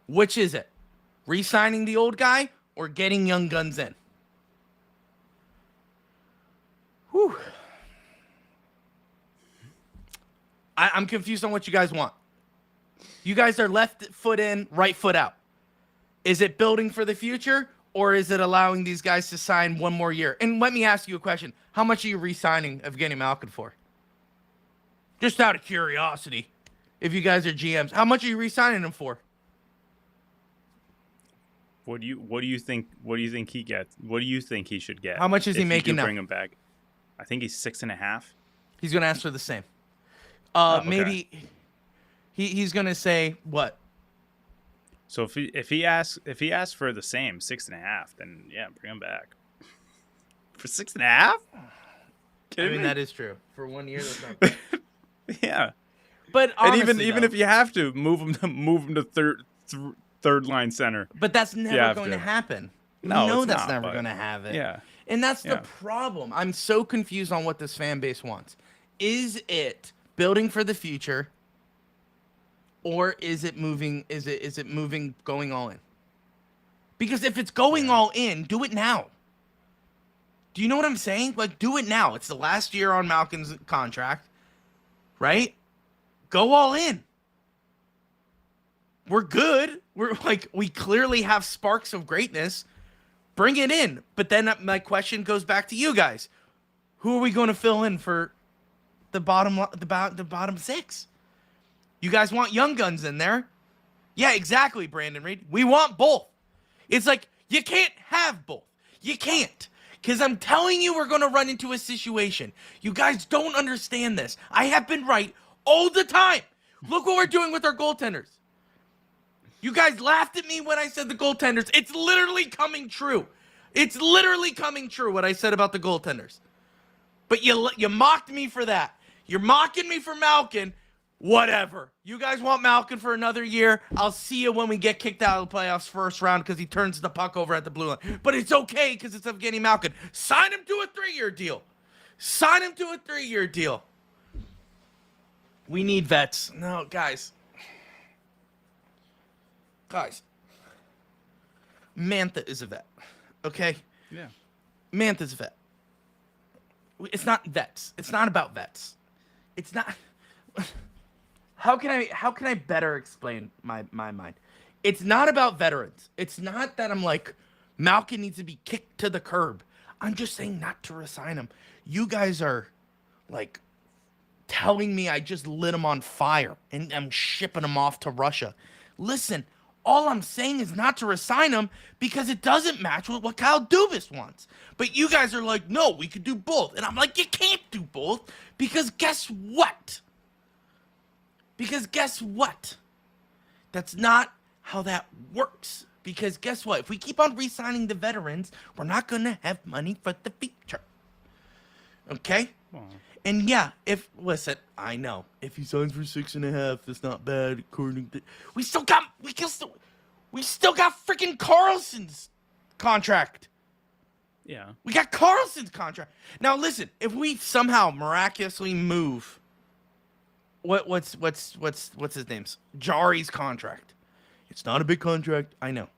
which is it? Re-signing the old guy or getting young guns in? Whew. I'm confused on what you guys want. You guys are left foot in, right foot out. Is it building for the future, or is it allowing these guys to sign one more year? And let me ask you a question. How much are you re-signing Evgeny Malkin for? Just out of curiosity. If you guys are GMs, how much are you re-signing him for? What do you think he gets? What do you think he should get? How much is he making now? Bring him back. I think he's 6.5. He's gonna ask for the same. Okay. Maybe he's gonna say what? So if he asks for the same 6.5, then yeah, bring him back. For 6.5? I mean, that is true. For 1 year, that's not bad. Yeah. But honestly, and even if you have to move him to third line center. But that's never going to happen. No, we know it's that's not, never going to happen. Yeah. And that's the problem. I'm so confused on what this fan base wants. Is it building for the future, or is it moving? Is it moving, going all in? Because if it's going all in, do it now. Do you know what I'm saying? Like, do it now. It's the last year on Malkin's contract, right? Go all in. We're good. We clearly have sparks of greatness. Bring it in. But then my question goes back to you guys. Who are we going to fill in for the bottom six? You guys want young guns in there? Yeah, exactly, Brandon Reed. We want both. It's like, you can't have both. You can't. Because I'm telling you, we're going to run into a situation. You guys don't understand this. I have been right all the time. Look what we're doing with our goaltenders. You guys laughed at me when I said the goaltenders. It's literally coming true. It's literally coming true what I said about the goaltenders. But you mocked me for that. You're mocking me for Malkin. Whatever. You guys want Malkin for another year? I'll see you when we get kicked out of the playoffs first round because he turns the puck over at the blue line. But it's okay because it's Evgeny Malkin. Sign him to a 3-year deal. Sign him to a 3-year deal. We need vets. No, guys. Mantha is a vet. Okay? Yeah. Mantha's a vet. It's not vets. It's not about vets. It's not... How can I better explain my mind? It's not about veterans. It's not that I'm like, Malkin needs to be kicked to the curb. I'm just saying not to resign him. You guys are like telling me I just lit him on fire and I'm shipping him off to Russia. Listen, all I'm saying is not to resign him because it doesn't match with what Kyle Dubas wants. But you guys are like, no, we could do both. And I'm like, you can't do both because guess what? That's not how that works. Because guess what? If we keep on re-signing the veterans, we're not going to have money for the future. Okay? Aww. And yeah, listen, I know. If he signs for 6.5, that's not bad according to... We still got freaking Carlson's contract. Yeah. We got Carlson's contract. Now listen, if we somehow miraculously move... What's his name's? Jari's contract. It's not a big contract. I know.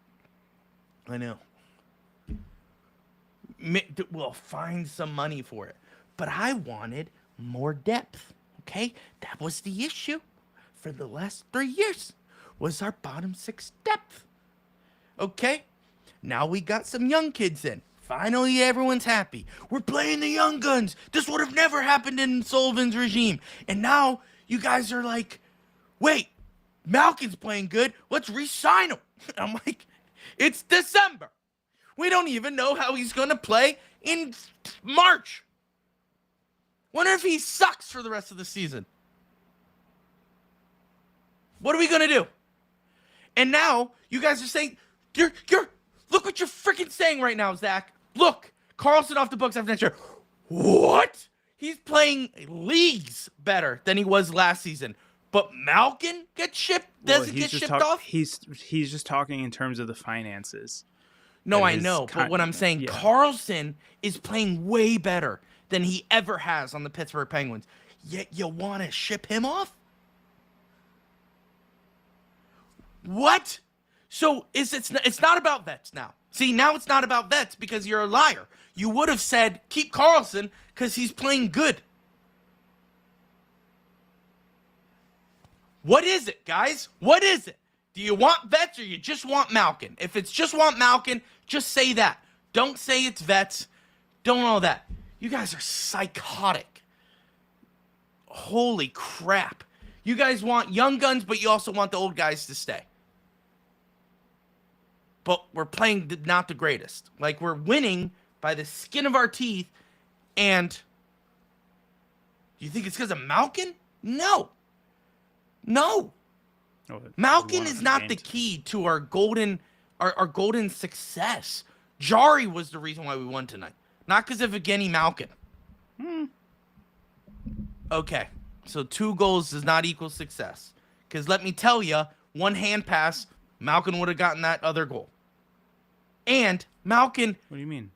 We'll find some money for it. But I wanted more depth. Okay? That was the issue for the last 3 years. Was our bottom six depth. Okay? Now we got some young kids in. Finally, everyone's happy. We're playing the young guns. This would have never happened in Sullivan's regime. And now... you guys are like, wait, Malkin's playing good. Let's re-sign him. I'm like, it's December. We don't even know how he's going to play in March. Wonder if he sucks for the rest of the season. What are we gonna do? And now you guys are saying you're look what you're freaking saying right now, Zach. Look, Carlson off the books after next year. What? He's playing leagues better than he was last season. But Malkin gets shipped? Doesn't get shipped off? He's just talking in terms of the finances. No, I know. But what I'm saying, Carlson is playing way better than he ever has on the Pittsburgh Penguins. Yet you want to ship him off? What? So it's not about vets now. See, now it's not about vets because you're a liar. You would have said keep Carlson because he's playing good. What is it, guys? What is it? Do you want vets or you just want Malkin? If it's just want Malkin, just say that. Don't say it's vets. Don't all that. You guys are psychotic. Holy crap. You guys want young guns, but you also want the old guys to stay. But we're playing not the greatest. Like, we're winning by the skin of our teeth, and you think it's because of Malkin? No. No. Oh, Malkin is not the key to our golden success. Jari was the reason why we won tonight. Not because of Evgeny Malkin. Okay. So 2 goals does not equal success. Because let me tell you, 1 hand pass, Malkin would have gotten that other goal. And Malkin... What do you mean?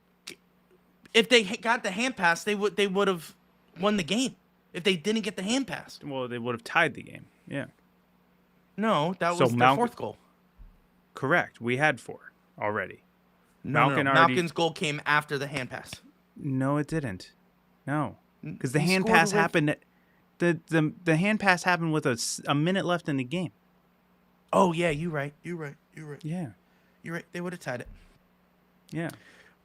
If they got the hand pass, they would have won the game. If they didn't get the hand pass. Well, they would have tied the game. Yeah. No, that was the 4th goal. Correct. We had 4 already. Malkin's goal came after the hand pass. No, it didn't. No. Because the hand pass happened... The hand pass happened with a minute left in the game. Oh, yeah, you're right. Yeah. You're right. They would have tied it. Yeah.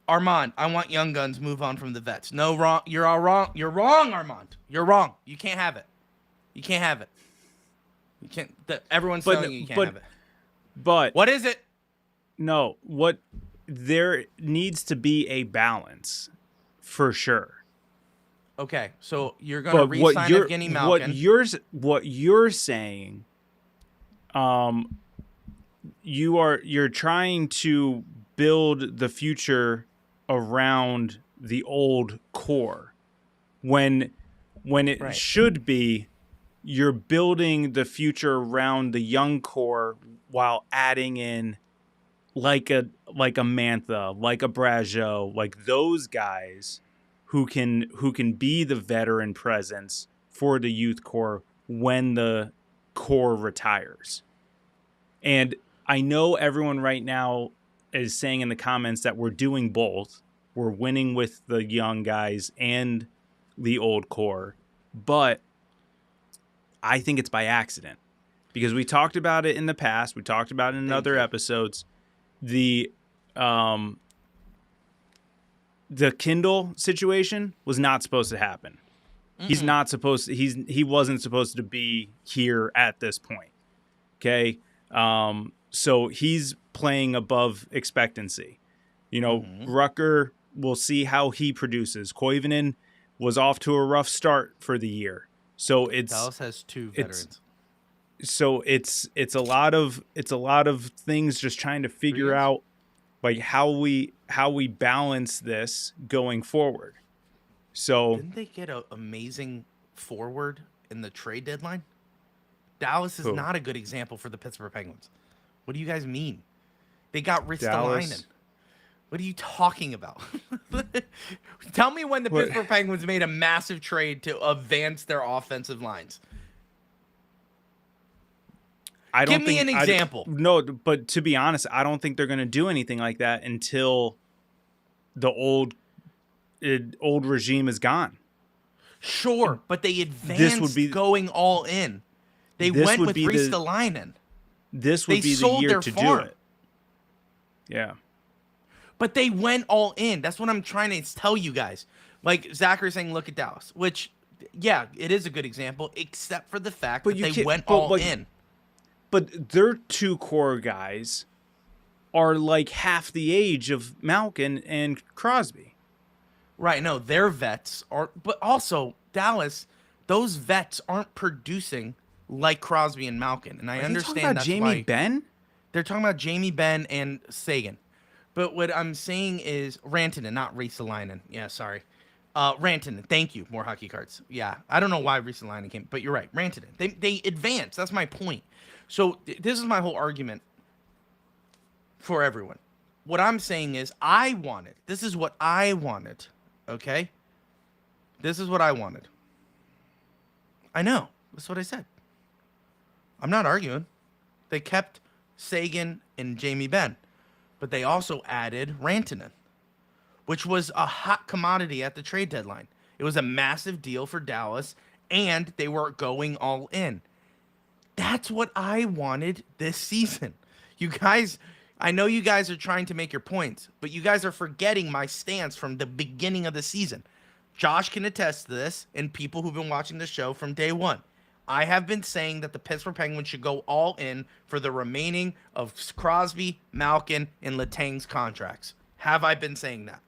Armand, I want young guns. Move on from the vets. No, wrong. You're all wrong. You're wrong, Armand. You're wrong. You can't have it. You can't have it. You can't. Everyone's telling you can't have it. But what is it? No. There needs to be a balance, for sure. Okay, so you're gonna re-sign Evgeny Malkin. What you're saying, you're trying to build the future around the old core, when it should be you're building the future around the young core while adding in like a Mantha, like a Brazeau, like those guys who can be the veteran presence for the youth core when the core retires. And I know everyone right now is saying in the comments that we're doing both. We're winning with the young guys and the old core, but I think it's by accident because we talked about it in the past. We talked about it in other episodes. The Kindle situation was not supposed to happen. He's not supposed to, he wasn't supposed to be here at this point. Okay. So he's playing above expectancy. You know, Rucker, we'll see how he produces. Koivunen was off to a rough start for the year. So Dallas has 2 veterans. So it's a lot of things just trying to figure out like how we balance this going forward. So didn't they get an amazing forward in the trade deadline? Dallas is not a good example for the Pittsburgh Penguins. What do you guys mean? They got Ristolainen. What are you talking about? Tell me when the Pittsburgh Penguins made a massive trade to advance their offensive lines. Give me an example. No, but to be honest, I don't think they're going to do anything like that until the old regime is gone. Sure, but they advanced going all in. They went with Ristolainen. This would be the year to do it. Yeah. But they went all in. That's what I'm trying to tell you guys. Like Zachary's saying, look at Dallas, which, yeah, it is a good example, except for the fact that they went all in. But their 2 core guys are like half the age of Malkin and Crosby. Right, no, their vets are, but also Dallas, those vets aren't producing like Crosby and Malkin, and I Are understand they talking about that's Jamie why Benn? they're talking about Jamie Benn and Sagan. But what I'm saying is Rantanen, not Riistalainen. Yeah, sorry. Rantanen. Thank you. More hockey cards. Yeah, I don't know why Riistalainen came, but you're right. Rantanen. They advance. That's my point. So this is my whole argument for everyone. What I'm saying is I wanted. This is what I wanted. Okay? This is what I wanted. I know. That's what I said. I'm not arguing. They kept Sagan and Jamie Benn, but they also added Rantanen, which was a hot commodity at the trade deadline. It was a massive deal for Dallas, and they were going all in. That's what I wanted this season. You guys, I know you guys are trying to make your points, but you guys are forgetting my stance from the beginning of the season. Josh can attest to this, and people who've been watching the show from day one. I have been saying that the Pittsburgh Penguins should go all in for the remaining of Crosby, Malkin, and Letang's contracts. Have I been saying that?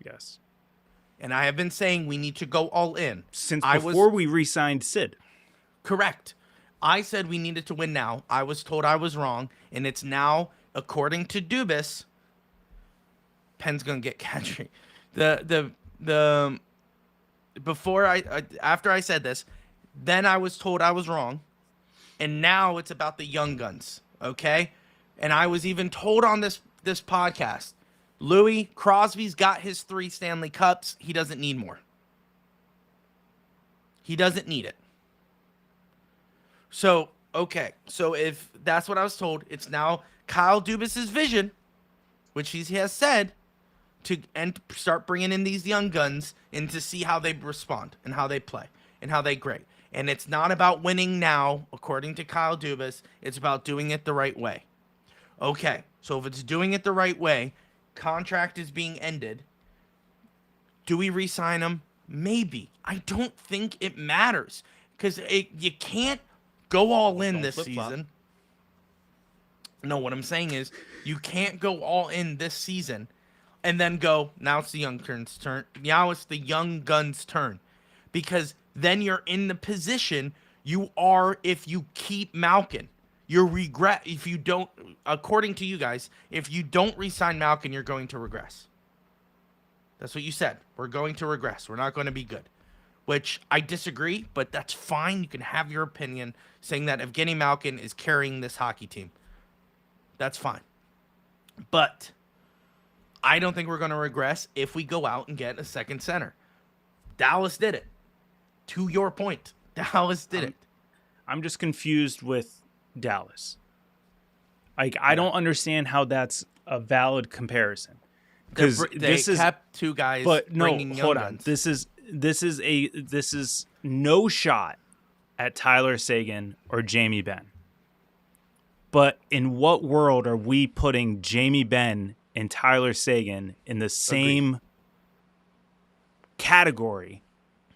Yes. And I have been saying we need to go all in. Since before we re-signed Sid. Correct. I said we needed to win now. I was told I was wrong, and it's now, according to Dubas, Penn's gonna get Kadri. After I said this, then I was told I was wrong, and now it's about the young guns, okay? And I was even told on this podcast, Louis Crosby's got his 3 Stanley Cups. He doesn't need more. He doesn't need it. So, okay. So if that's what I was told, it's now Kyle Dubas's vision, which he has said, to start bringing in these young guns and to see how they respond and how they play and how they grade. And it's not about winning now, according to Kyle Dubas. It's about doing it the right way. Okay, so if it's doing it the right way, contract is being ended. Do we re-sign him? Maybe. I don't think it matters because you can't go all in this season. No, what I'm saying is you can't go all in this season and then go, now it's the young guns' turn. Now it's the young guns' turn. Because then you're in the position you are if you keep Malkin. You'll regret if you don't, according to you guys, if you don't re-sign Malkin, you're going to regress. That's what you said. We're going to regress. We're not going to be good. Which I disagree, but that's fine. You can have your opinion saying that Evgeny Malkin is carrying this hockey team. That's fine. But I don't think we're going to regress if we go out and get a second center. Dallas did it. To your point, Dallas did it. I'm just confused with Dallas. Like, I don't understand how that's a valid comparison. Because this is kept 2 guys. But no, bringing young hold on. guns. This is no shot at Tyler Sagan or Jamie Benn. But in what world are we putting Jamie Benn and Tyler Sagan in the same category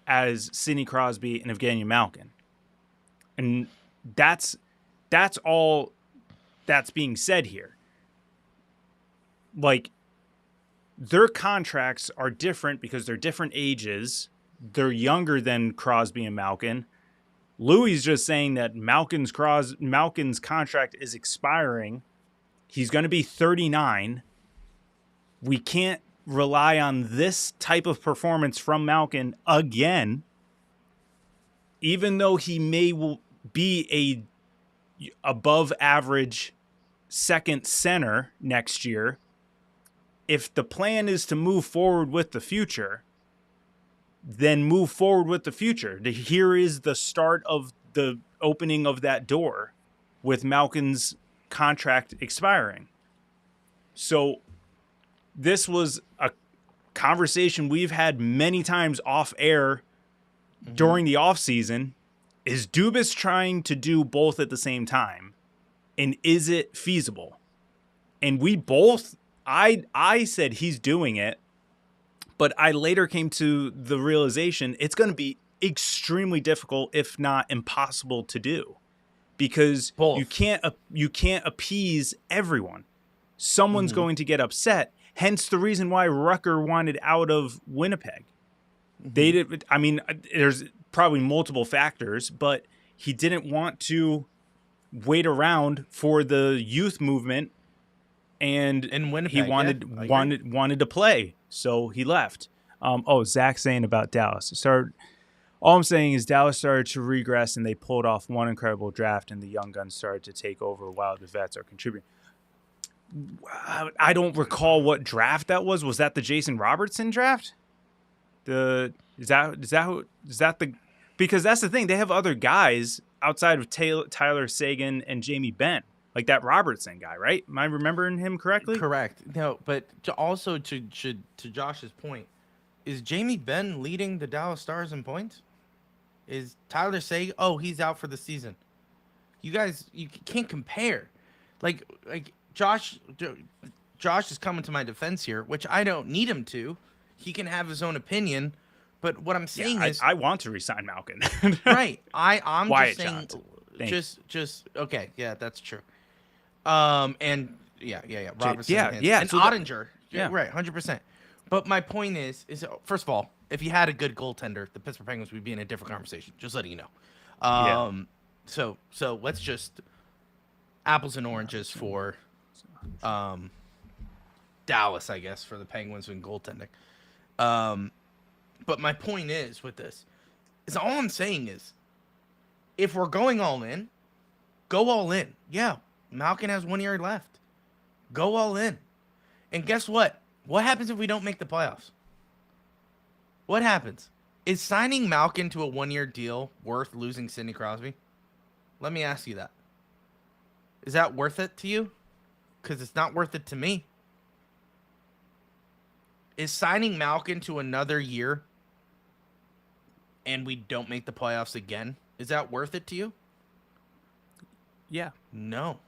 as Sidney Crosby and Evgeny Malkin? And that's all that's being said here. Like, their contracts are different because they're different ages. They're younger than Crosby and Malkin. Louis is just saying that Malkin's contract is expiring. He's going to be 39. We can't rely on this type of performance from Malkin again, even though he may be a above average second center next year. If the plan is to move forward with the future, then move forward with the future. Here is the start of the opening of that door with Malkin's contract expiring. So this was a conversation we've had many times off air during the off season. Is Dubas trying to do both at the same time? And is it feasible? And we both, I said he's doing it, but I later came to the realization it's going to be extremely difficult, if not impossible to do, because you can't appease everyone. Someone's going to get upset. Hence the reason why Rucker wanted out of Winnipeg. They did. I mean, there's probably multiple factors, but he didn't want to wait around for the youth movement, and In Winnipeg, he yeah, wanted to play, so he left. Zach saying about Dallas. All I'm saying is Dallas started to regress, and they pulled off one incredible draft, and the young guns started to take over while the vets are contributing. I don't recall what draft that was. Was that the Jason Robertson draft? Because that's the thing. They have other guys outside of Tyler Sagan and Jamie Benn, like that Robertson guy, right? Am I remembering him correctly? Correct. No, but to Josh's point, is Jamie Benn leading the Dallas Stars in points? Is Tyler Sagan? Oh, he's out for the season. You guys, you can't compare. Like Josh is coming to my defense here, which I don't need him to. He can have his own opinion, but what I'm saying is, I want to resign Malkin. right. I'm Wyatt just saying, Johnson. just okay. Yeah, that's true. And yeah. Robertson, and so Ottinger. yeah. Right, 100%. But my point is first of all, if you had a good goaltender, the Pittsburgh Penguins would be in a different conversation. Just letting you know. So let's just apples and oranges for Dallas, I guess, for the Penguins and goaltending. But my point is with this is all I'm saying is if we're going all in, go all in. Yeah, Malkin has 1 year left. Go all in. And guess what? What happens if we don't make the playoffs? What happens? Is signing Malkin to a 1 year deal worth losing Sidney Crosby? Let me ask you that. Is that worth it to you? Because it's not worth it to me. Is signing Malkin to another year and we don't make the playoffs again, is that worth it to you? Yeah. No,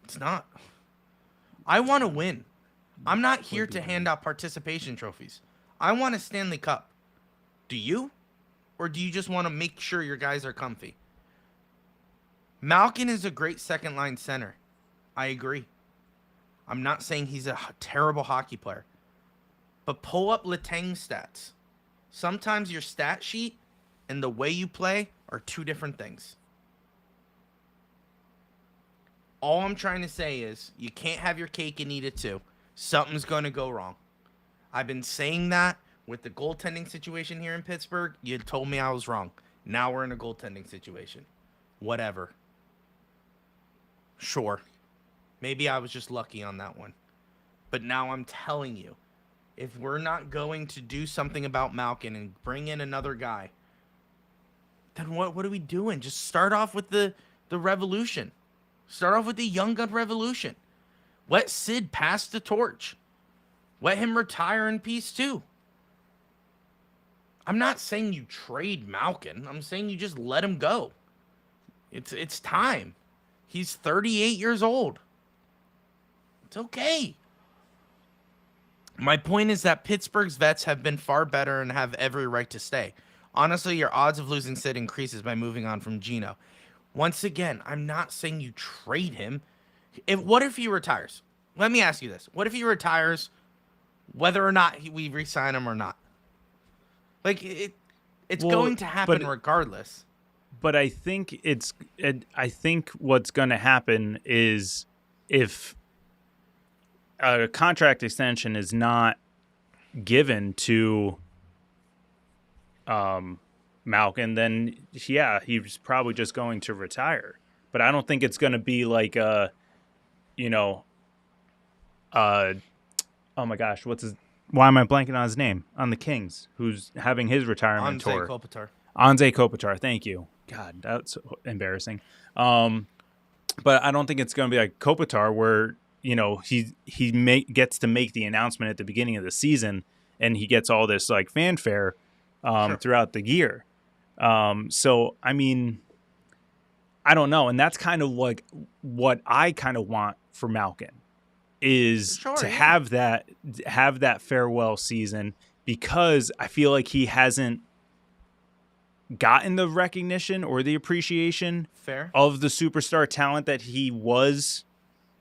it's not. I want to win. I'm not here to hand out participation trophies. I want a Stanley Cup. Do you? Or do you just want to make sure your guys are comfy? Malkin is a great second line center. I agree. I'm not saying he's a terrible hockey player. But pull up Letang's stats. Sometimes your stat sheet and the way you play are two different things. All I'm trying to say is you can't have your cake and eat it too. Something's going to go wrong. I've been saying that with the goaltending situation here in Pittsburgh. You told me I was wrong. Now we're in a goaltending situation. Whatever. Sure. Maybe I was just lucky on that one. But now I'm telling you, if we're not going to do something about Malkin and bring in another guy, then what are we doing? Just start off with the revolution. Start off with the young gun revolution. Let Sid pass the torch. Let him retire in peace too. I'm not saying you trade Malkin. I'm saying you just let him go. It's time. He's 38 years old. It's okay. My point is that Pittsburgh's vets have been far better and have every right to stay. Honestly, your odds of losing Sid increases by moving on from Gino. Once again, I'm not saying you trade him. What if he retires? Let me ask you this. What if he retires, whether or not we re-sign him or not? Like, it's going to happen regardless. But I think I think what's going to happen is if a contract extension is not given to Malkin, then yeah, he's probably just going to retire. But I don't think it's going to be like oh my gosh, why am I blanking on his name? On the Kings, who's having his retirement tour. Anze Kopitar, thank you. God, that's embarrassing. But I don't think it's going to be like Kopitar where, he gets to make the announcement at the beginning of the season and he gets all this like fanfare throughout the year. So, I mean, I don't know. And that's kind of like what I kind of want for Malkin is have that farewell season, because I feel like he hasn't gotten the recognition or the appreciation of the superstar talent that he was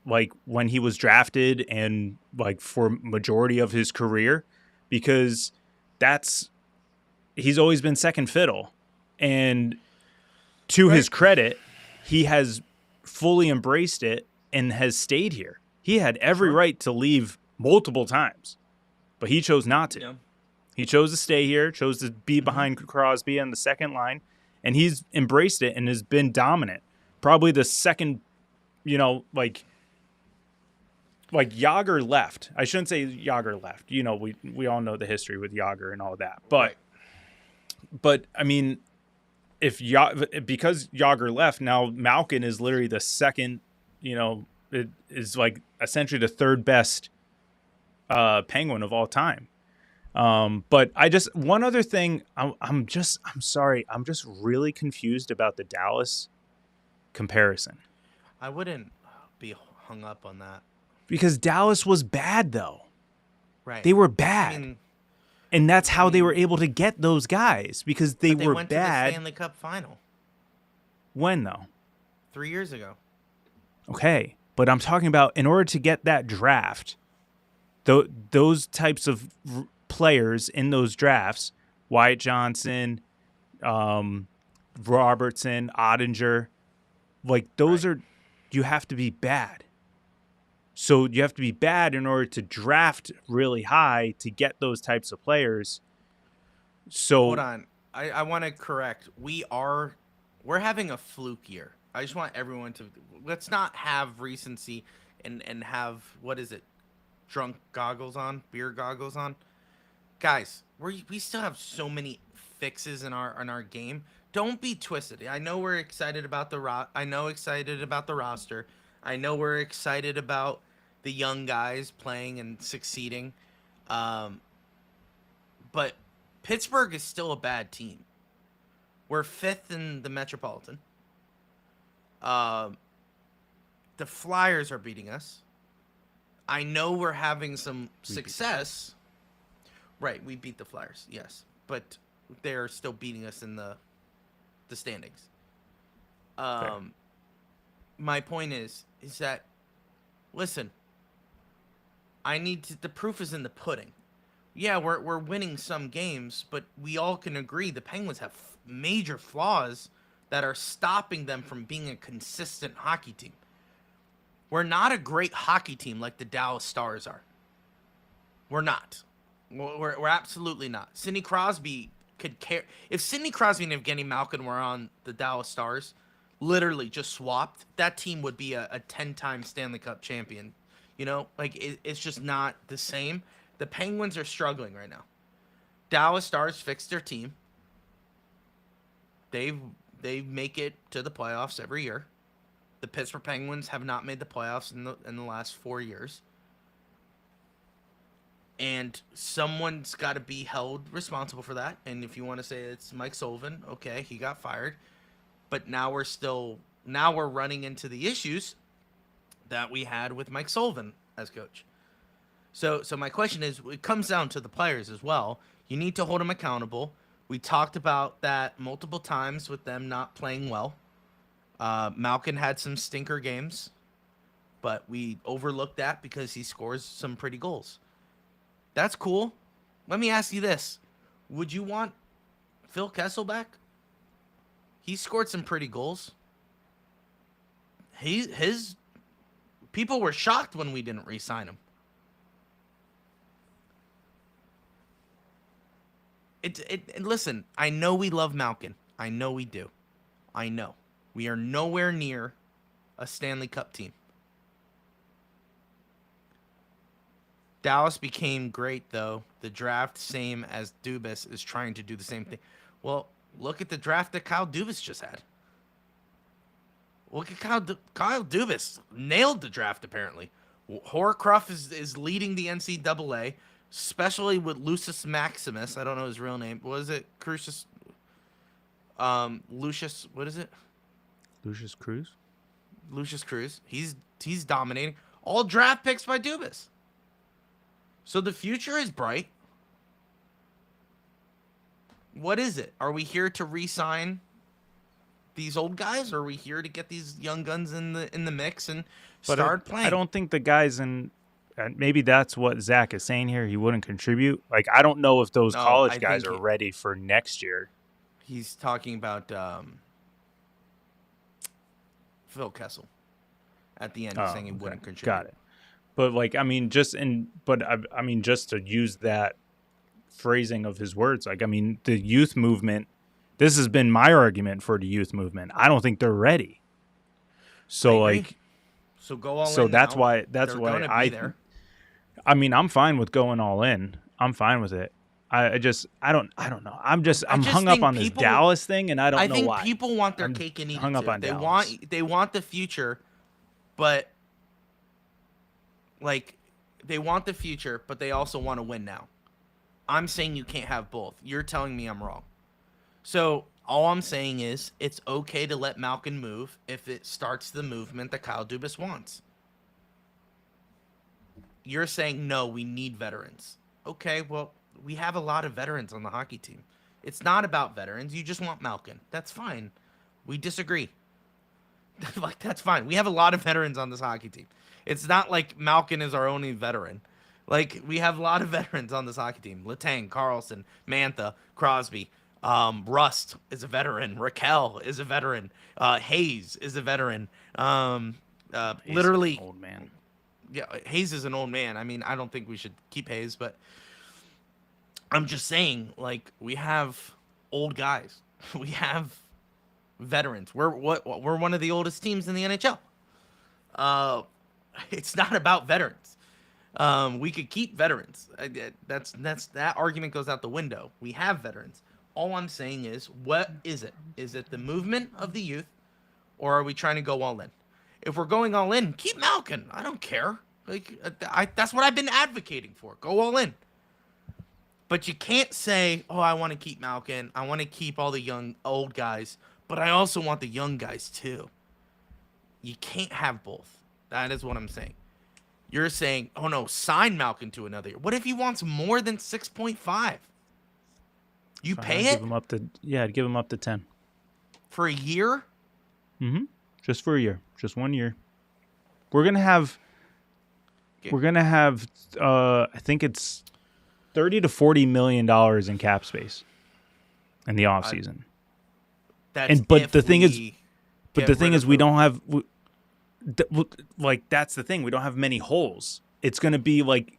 like when he was drafted and like for majority of his career, because that's he's always been second fiddle. And to his credit, he has fully embraced it and has stayed here. He had every right to leave multiple times, but he chose not to. Yeah. He chose to stay here, chose to be behind Crosby on the second line, and he's embraced it and has been dominant. Probably the second, like Jágr left. I shouldn't say Jágr left. We all know the history with Jágr and all that. But I mean, because Jágr left, now Malkin is literally the second, it is like essentially the third best Penguin of all time. But one other thing, I'm sorry, I'm just really confused about the Dallas comparison. I wouldn't be hung up on that. Because Dallas was bad, though. Right. They were bad. And that's how they were able to get those guys, because they were went bad. To the Stanley Cup final. When, though? 3 years ago. Okay. But I'm talking about, in order to get that draft, those types of players in those drafts, Wyatt Johnson, Robertson, Ottinger, like those are, you have to be bad. So you have to be bad in order to draft really high to get those types of players. So hold on. I want to correct. We're having a fluke year. I just want everyone to, let's not have recency and have, what is it? Drunk goggles on, beer goggles on. Guys, we still have so many fixes in our game. Don't be twisted. I know we're excited about the roster. I know we're excited about the young guys playing and succeeding. But Pittsburgh is still a bad team. We're 5th in the Metropolitan. The Flyers are beating us. I know we're having some success. Right, we beat the Flyers, yes. But they're still beating us in the standings. My point is that, listen, the proof is in the pudding. Yeah, we're winning some games, but we all can agree the Penguins have major flaws that are stopping them from being a consistent hockey team. We're not a great hockey team like the Dallas Stars are. We're not. We're absolutely not. Sidney Crosby could care. If Sidney Crosby and Evgeny Malkin were on the Dallas Stars, literally just swapped, that team would be a 10-time Stanley Cup champion. It's just not the same. The Penguins are struggling right now. Dallas Stars fixed their team. They make it to the playoffs every year. The Pittsburgh Penguins have not made the playoffs in the last 4 years. And someone's got to be held responsible for that. And if you want to say it's Mike Sullivan, okay, he got fired. But now we're running into the issues that we had with Mike Sullivan as coach. So my question is, it comes down to the players as well. You need to hold them accountable. We talked about that multiple times with them not playing well. Malkin had some stinker games, but we overlooked that because he scores some pretty goals. That's cool. Let me ask you this. Would you want Phil Kessel back? He scored some pretty goals. His people were shocked when we didn't re-sign him. Listen, I know we love Malkin. I know we do. I know. We are nowhere near a Stanley Cup team. Dallas became great, though. The draft, same as Dubas, is trying to do the same thing. Well, look at the draft that Kyle Dubas just had. Look at Kyle Dubas. Nailed the draft, apparently. Horcrux is leading the NCAA, especially with Lucius Maximus. I don't know his real name. What is it? Crucius. Lucius, what is it? Lucius Cruz? Lucius Cruz. He's dominating. All draft picks by Dubas. So the future is bright. What is it? Are we here to re-sign these old guys, or are we here to get these young guns in the mix and start playing? I don't think the guys in maybe that's what Zach is saying here. He wouldn't contribute. Like, I don't know if those No, college I guys think are ready for next year. He's talking about Phil Kessel. At the end, he's saying he wouldn't contribute. Got it. But like, I mean, just to use that phrasing of his words, like, I mean, the youth movement. This has been my argument for the youth movement. I don't think they're ready. So like, so go all in. So that's now. why They're gonna be there. I mean, I'm fine with going all in. I'm fine with it. I don't know. I'm hung up on this Dallas thing, and I don't know why. I think people want their cake and eat hung it up too. on Dallas. They want the future, but like they want the future, but they also want to win now. I'm saying you can't have both. You're telling me I'm wrong. So all I'm saying is it's okay to let Malkin move if it starts the movement that Kyle Dubas wants. You're saying, no, we need veterans. Okay, well, we have a lot of veterans on the hockey team. It's not about veterans. You just want Malkin. That's fine. We disagree. Like, that's fine. We have a lot of veterans on this hockey team. It's not like Malkin is our only veteran. Like, we have a lot of veterans on this hockey team. Letang, Carlson, Mantha, Crosby. Rust is a veteran. Raquel is a veteran. Hayes is a veteran. Literally, old man. Yeah, Hayes is an old man. I mean, I don't think we should keep Hayes, but I'm just saying, like, we have old guys. We have veterans. We're one of the oldest teams in the NHL. It's not about veterans. We could keep veterans. That argument goes out the window. We have veterans. All I'm saying is, what is it? Is it the movement of the youth, or are we trying to go all in? If we're going all in, keep Malkin. I don't care. Like, that's what I've been advocating for. Go all in. But you can't say, oh, I want to keep Malkin. I want to keep all the old guys, but I also want the young guys too. You can't have both. That is what I'm saying. You're saying, oh no, sign Malkin to another year. What if he wants more than 6.5? You pay it? I'd give him up to 10. For a year? Mm-hmm. Just for a year. Just 1 year. We're gonna have I think it's $30 to $40 million in cap space in the offseason. But the thing is we don't have that's the thing. We don't have many holes. It's gonna be like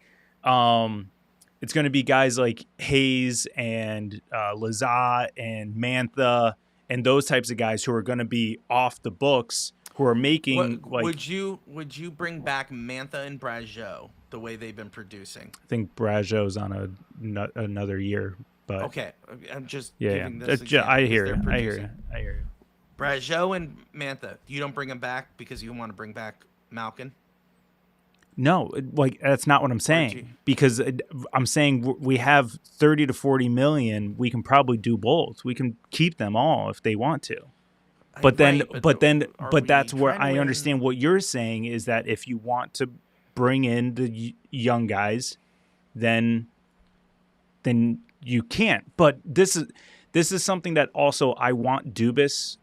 it's going to be guys like Hayes and Lazat and Mantha and those types of guys who are going to be off the books, who are making would you bring back Mantha and Brazeau the way they've been producing? I think Brazeau's on another year, but okay, I'm just giving this example. I hear you. Brazeau and Mantha, you don't bring them back because you want to bring back Malkin? No, like that's not what I'm saying. Because I'm saying we have 30 to 40 million. We can probably do both. We can keep them all if they want to. But that's where I understand what you're saying is that if you want to bring in the young guys, then you can't. But this is something that also I want Dubas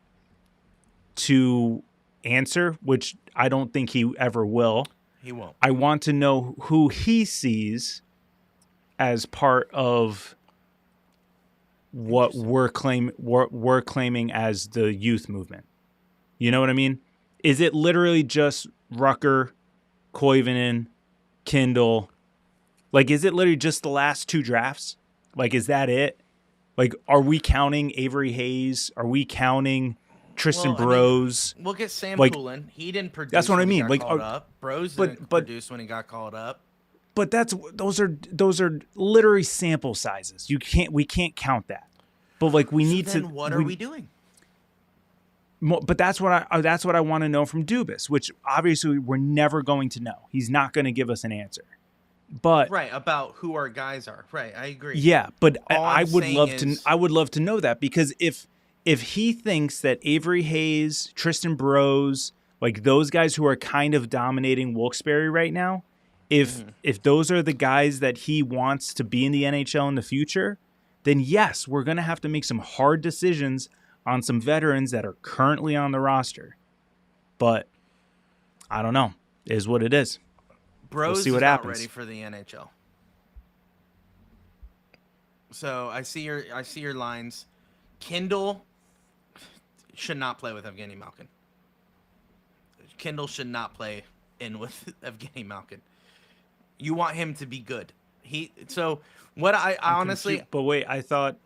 to answer, which I don't think he ever will. He won't. I want to know who he sees as part of what we're claiming as the youth movement. You know what I mean? Is it literally just Rucker, Koivunen, Kindle? Like, is it literally just the last two drafts? Like, is that it? Like, are we counting Avery Hayes? Are we counting Tristan Bros? Look at Sam Poulin. He didn't produce. That's what I mean. Like, Bros didn't produce when he got called up. But those are literally sample sizes. We can't count that. But like we need to. What are we doing? But that's what I want to know from Dubas, which obviously we're never going to know. He's not going to give us an answer. But about who our guys are. Right, I agree. Yeah, but I would love to know that, because if he thinks that Avery Hayes, Tristan Bros, like those guys who are kind of dominating Wilkes-Barre right now, if those are the guys that he wants to be in the NHL in the future, then yes, we're going to have to make some hard decisions on some veterans that are currently on the roster. But I don't know. It is what it is. Bros see what is not happens. ready for the NHL. So I see your lines. Kindle should not play with Evgeny Malkin. Kindle should not play in with Evgeny Malkin. You want him to be good. I honestly confused. But wait, I thought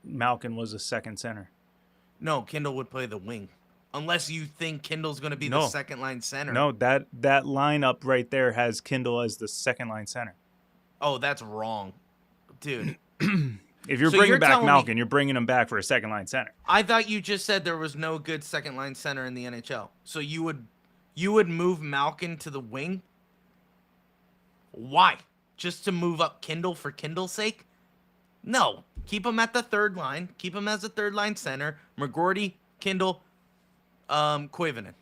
Malkin was a second center. no, Kindle would play the wing. Unless you think Kindle's going to be the second line center. No, that lineup right there has Kindle as the second line center. Oh, that's wrong. Dude. If you're bringing back Malkin, you're bringing him back for a second line center. I thought you just said there was no good second line center in the NHL. So you would move Malkin to the wing? Why? Just to move up Kindle for Kindle's sake? No. Keep him at the third line. Keep him as a third line center. McGroarty, Kindle, Koivunen.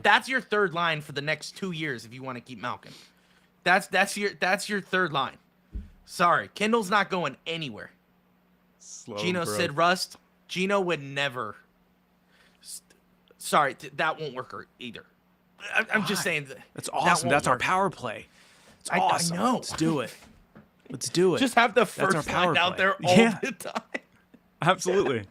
That's your third line for the next 2 years if you want to keep Malkin. That's your third line. Sorry, Kindle's not going anywhere. Gino said Rust. Gino would never. Sorry, that won't work either. I'm just saying. That's awesome. That's our power play. It's awesome. I know. Let's do it. Let's do it. Just have the first line out there all the time. Absolutely.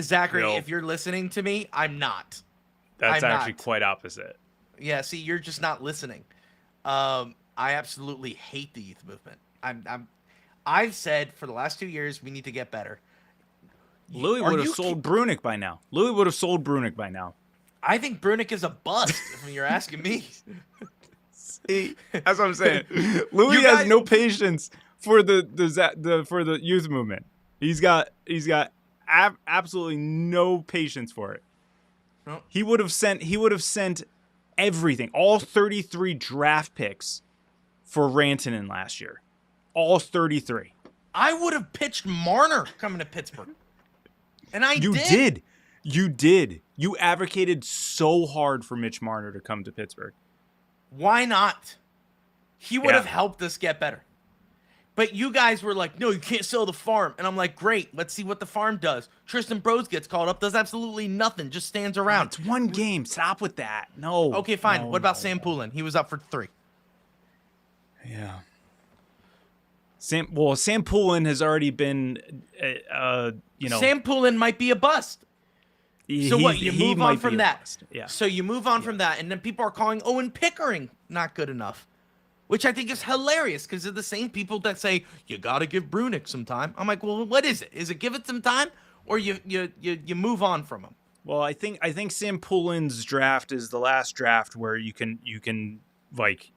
Zachary, if you're listening to me, I'm not. That's actually quite opposite. Yeah, see, you're just not listening. I absolutely hate the youth movement. I've said for the last 2 years we need to get better. Louis would have sold Brunick by now. I think Brunick is a bust. If you're asking me. See, that's what I'm saying. Louis has no patience for the youth movement. He's got absolutely no patience for it. No. He would have sent everything, all 33 draft picks for Rantanen last year. All 33. I would have pitched Marner coming to Pittsburgh. And You did. You advocated so hard for Mitch Marner to come to Pittsburgh. Why not? He would have helped us get better. But you guys were like, no, you can't sell the farm. And I'm like, great, let's see what the farm does. Tristan Brose gets called up, does absolutely nothing, just stands around. It's one game. Stop with that. No. Okay, fine. What about Sam Poulin? He was up for 3. Yeah. Sam Poulin has already been, Sam Poulin might be a bust. So what? You move on from that. Yeah. So you move on from that, and then people are calling Owen Pickering not good enough, which I think is hilarious because they're the same people that say you got to give Brunick some time. I'm like, well, what is it? Is it give it some time, or you move on from him? Well, I think Sam Poulin's draft is the last draft where you can like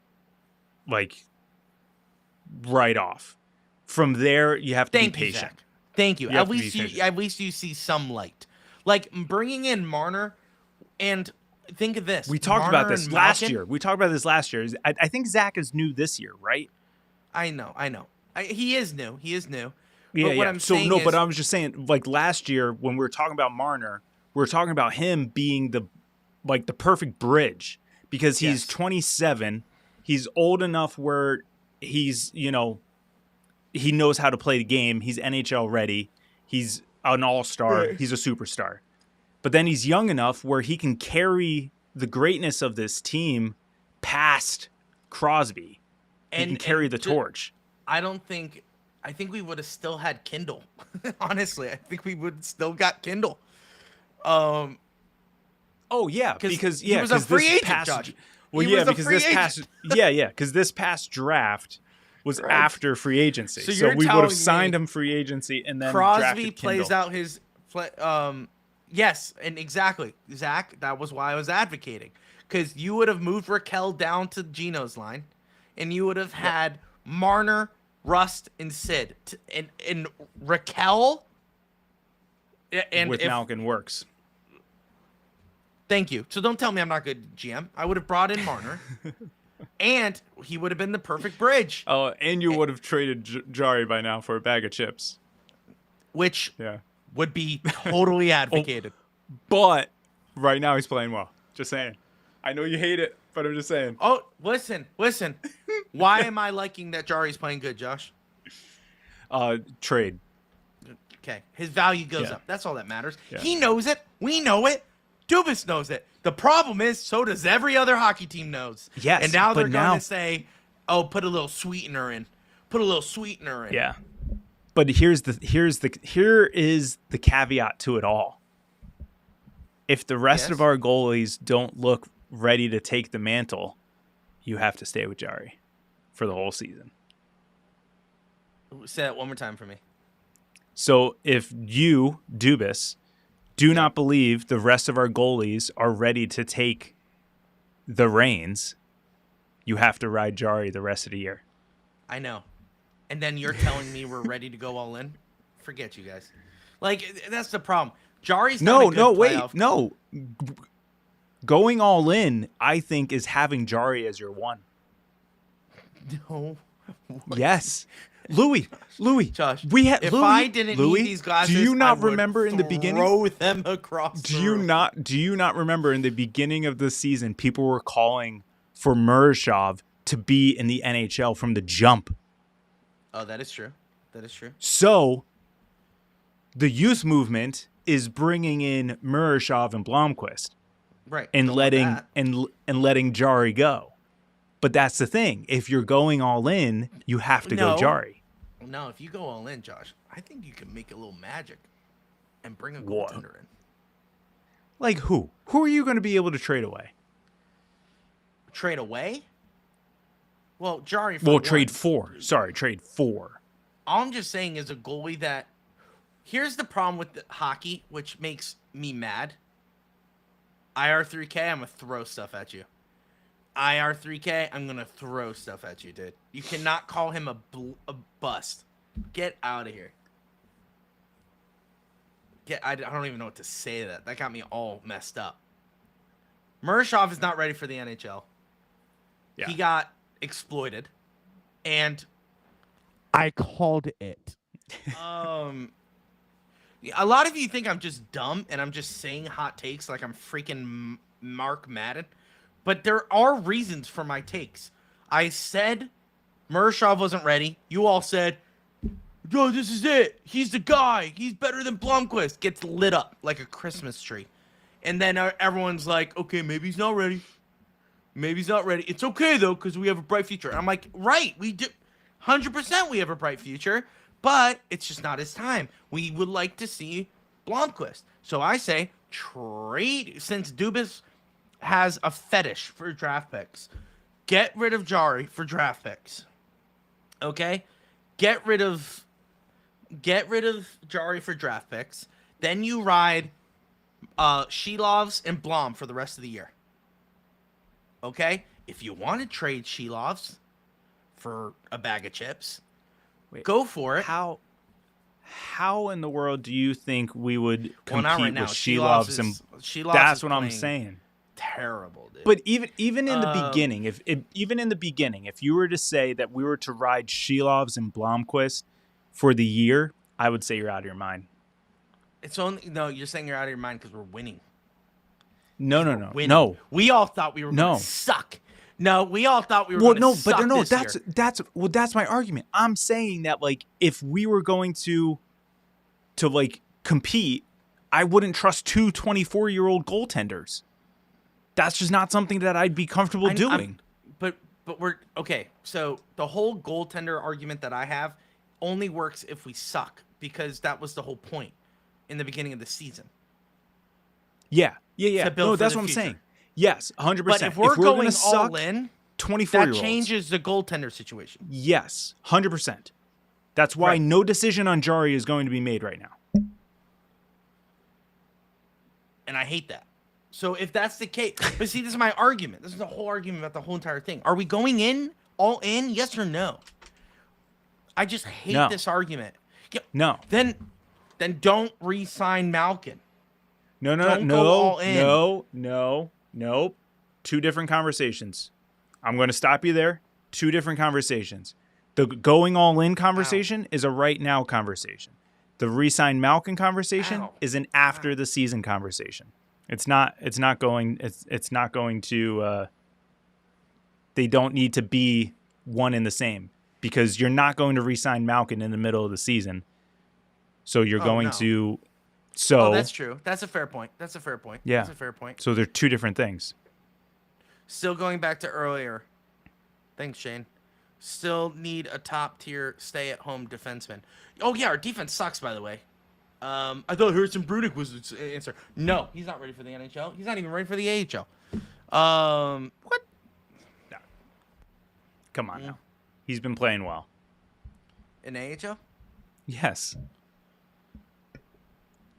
write off. From there, you have to be patient. Zach. Thank you. At least you see some light. Like bringing in Marner, and think of this. We talked about this last year. I think Zach is new this year, right? I know. He is new. Yeah, but what I'm saying but I was just saying, like last year when we were talking about Marner, we were talking about him being the perfect bridge because he's 27. He's old enough where he's, he knows how to play the game. He's NHL ready. He's an all-star. He's a superstar. But then he's young enough where he can carry the greatness of this team past Crosby. He can carry the torch. I think we would have still had Kindle. Honestly, I think we would still got Kindle. Oh yeah, because he was a free agent, Josh. Well, yeah, because this past draft was after free agency, so we would have signed him free agency and then Crosby plays out his. Yes, and exactly, Zach. That was why I was advocating, because you would have moved Raquel down to Gino's line, and you would have had Marner, Rust, and Sid, and Raquel. And with Malkin works. Thank you. So don't tell me I'm not good GM. I would have brought in Marner, and he would have been the perfect bridge. Oh, and you would have traded Jari by now for a bag of chips, which would be totally advocated. But right now he's playing well. Just saying. I know you hate it, but I'm just saying. Oh, listen. Why am I liking that Jari's playing good, Josh? Trade. Okay, his value goes Yeah. up. That's all that matters. Yeah. He knows it. We know it. Dubas knows it. The problem is, so does every other hockey team knows. Yes, And now but they're now- going to say, "Oh, put a little sweetener in. Put a little sweetener in." Yeah. But here is the caveat to it all. If the rest Yes. of our goalies don't look ready to take the mantle, you have to stay with Jari for the whole season. Say that one more time for me. So if you, Dubas, do not believe the rest of our goalies are ready to take the reins, you have to ride Jari the rest of the year. I know. And then you're telling me we're ready to go all in? Forget you guys. Like, that's the problem. Jari's not a good playoff. No. Going all in, I think, is having Jari as your one. No. Yes. Louis, Josh, we had if Louis, I didn't Louis, need these glasses, do you I not would remember in the beginning? throw them across Do the you room. not remember in the beginning of the season, people were calling for Murashov to be in the NHL from the jump. Oh, that is true. That is true. So the youth movement is bringing in Murashov and Blomqvist Right. and Don't want letting that. and letting Jari go. But that's the thing. If you're going all in, you have to No. go Jari. No, if you go all in, Josh, I think you can make a little magic and bring a What? goaltender in. Like who? Who are you going to be able to trade away? Trade away? Well, Jari. For Well, one. trade for. Sorry, trade for. All I'm just saying is a goalie that. Here's the problem with the hockey, which makes me mad. IR3K, I'm gonna throw stuff at you. IR3K, I'm gonna throw stuff at you, dude. You cannot call him a bust. Get out of here. I don't even know what to say to that. That got me all messed up. Murashov is not ready for the NHL. Yeah. He got exploited, and I called it. A lot of you think I'm just dumb and I'm just saying hot takes like I'm freaking Mark Madden, but there are reasons for my takes. I said Murashov wasn't ready. You all said, "Yo, this is it. He's the guy. He's better than Blomqvist." Gets lit up like a Christmas tree, and then everyone's like, "Okay, maybe he's not ready. Maybe he's not ready. It's okay though, because we have a bright future." I'm like, right, we do. 100% we have a bright future, but it's just not his time. We would like to see Blomqvist. So I say trade, since Dubas has a fetish for draft picks, get rid of Jari for draft picks. Okay? Get rid of Jari for draft picks. Then you ride Shelovs and Blom for the rest of the year. Okay? If you want to trade Shelovs for a bag of chips, go for it. How in the world do you think we would compete not right now. with Shelovs and Shelovs that's is what I'm playing saying. Terrible, dude. But even in the beginning, if you were to say that we were to ride Shelovs and Blomqvist for the year, I would say you're out of your mind. It's only you're saying you're out of your mind because we're winning. No. We all thought we were going to suck. No, we all thought we were going to suck this year. That's my argument. I'm saying that like if we were going to like compete, I wouldn't trust two 24-year-old goaltenders. That's just not something that I'd be comfortable doing. But we're okay. So the whole goaltender argument that I have only works if we suck, because that was the whole point in the beginning of the season. Yeah. To build No, for that's the what I'm future. saying. Yes, 100%. But if we're gonna going suck, all in, 24-year-olds. that changes the goaltender situation. Yes, 100%. That's why Right. no decision on Jari is going to be made right now. And I hate that. So if that's the case, but see, this is my argument. This is the whole argument about the whole entire thing. Are we going in, all in, yes or no? I just hate No. this argument. Yeah, No. Then don't re-sign Malkin. No. Don't go all in. Nope. Two different conversations. I'm going to stop you there. Two different conversations. The going all in conversation is a right now conversation. The re-sign Malkin conversation is an after the season conversation. It's not going to they don't need to be one and the same, because you're not going to re-sign Malkin in the middle of the season. So you're going no. to. Oh, that's true. That's a fair point. Yeah. That's a fair point. So they're two different things. Still going back to earlier. Thanks, Shane. Still need a top-tier stay-at-home defenseman. Oh, yeah, our defense sucks, by the way. I thought Harrison Brunick was the answer. No, he's not ready for the NHL. He's not even ready for the AHL. What? No. Come on now. He's been playing well. In AHL? Yes.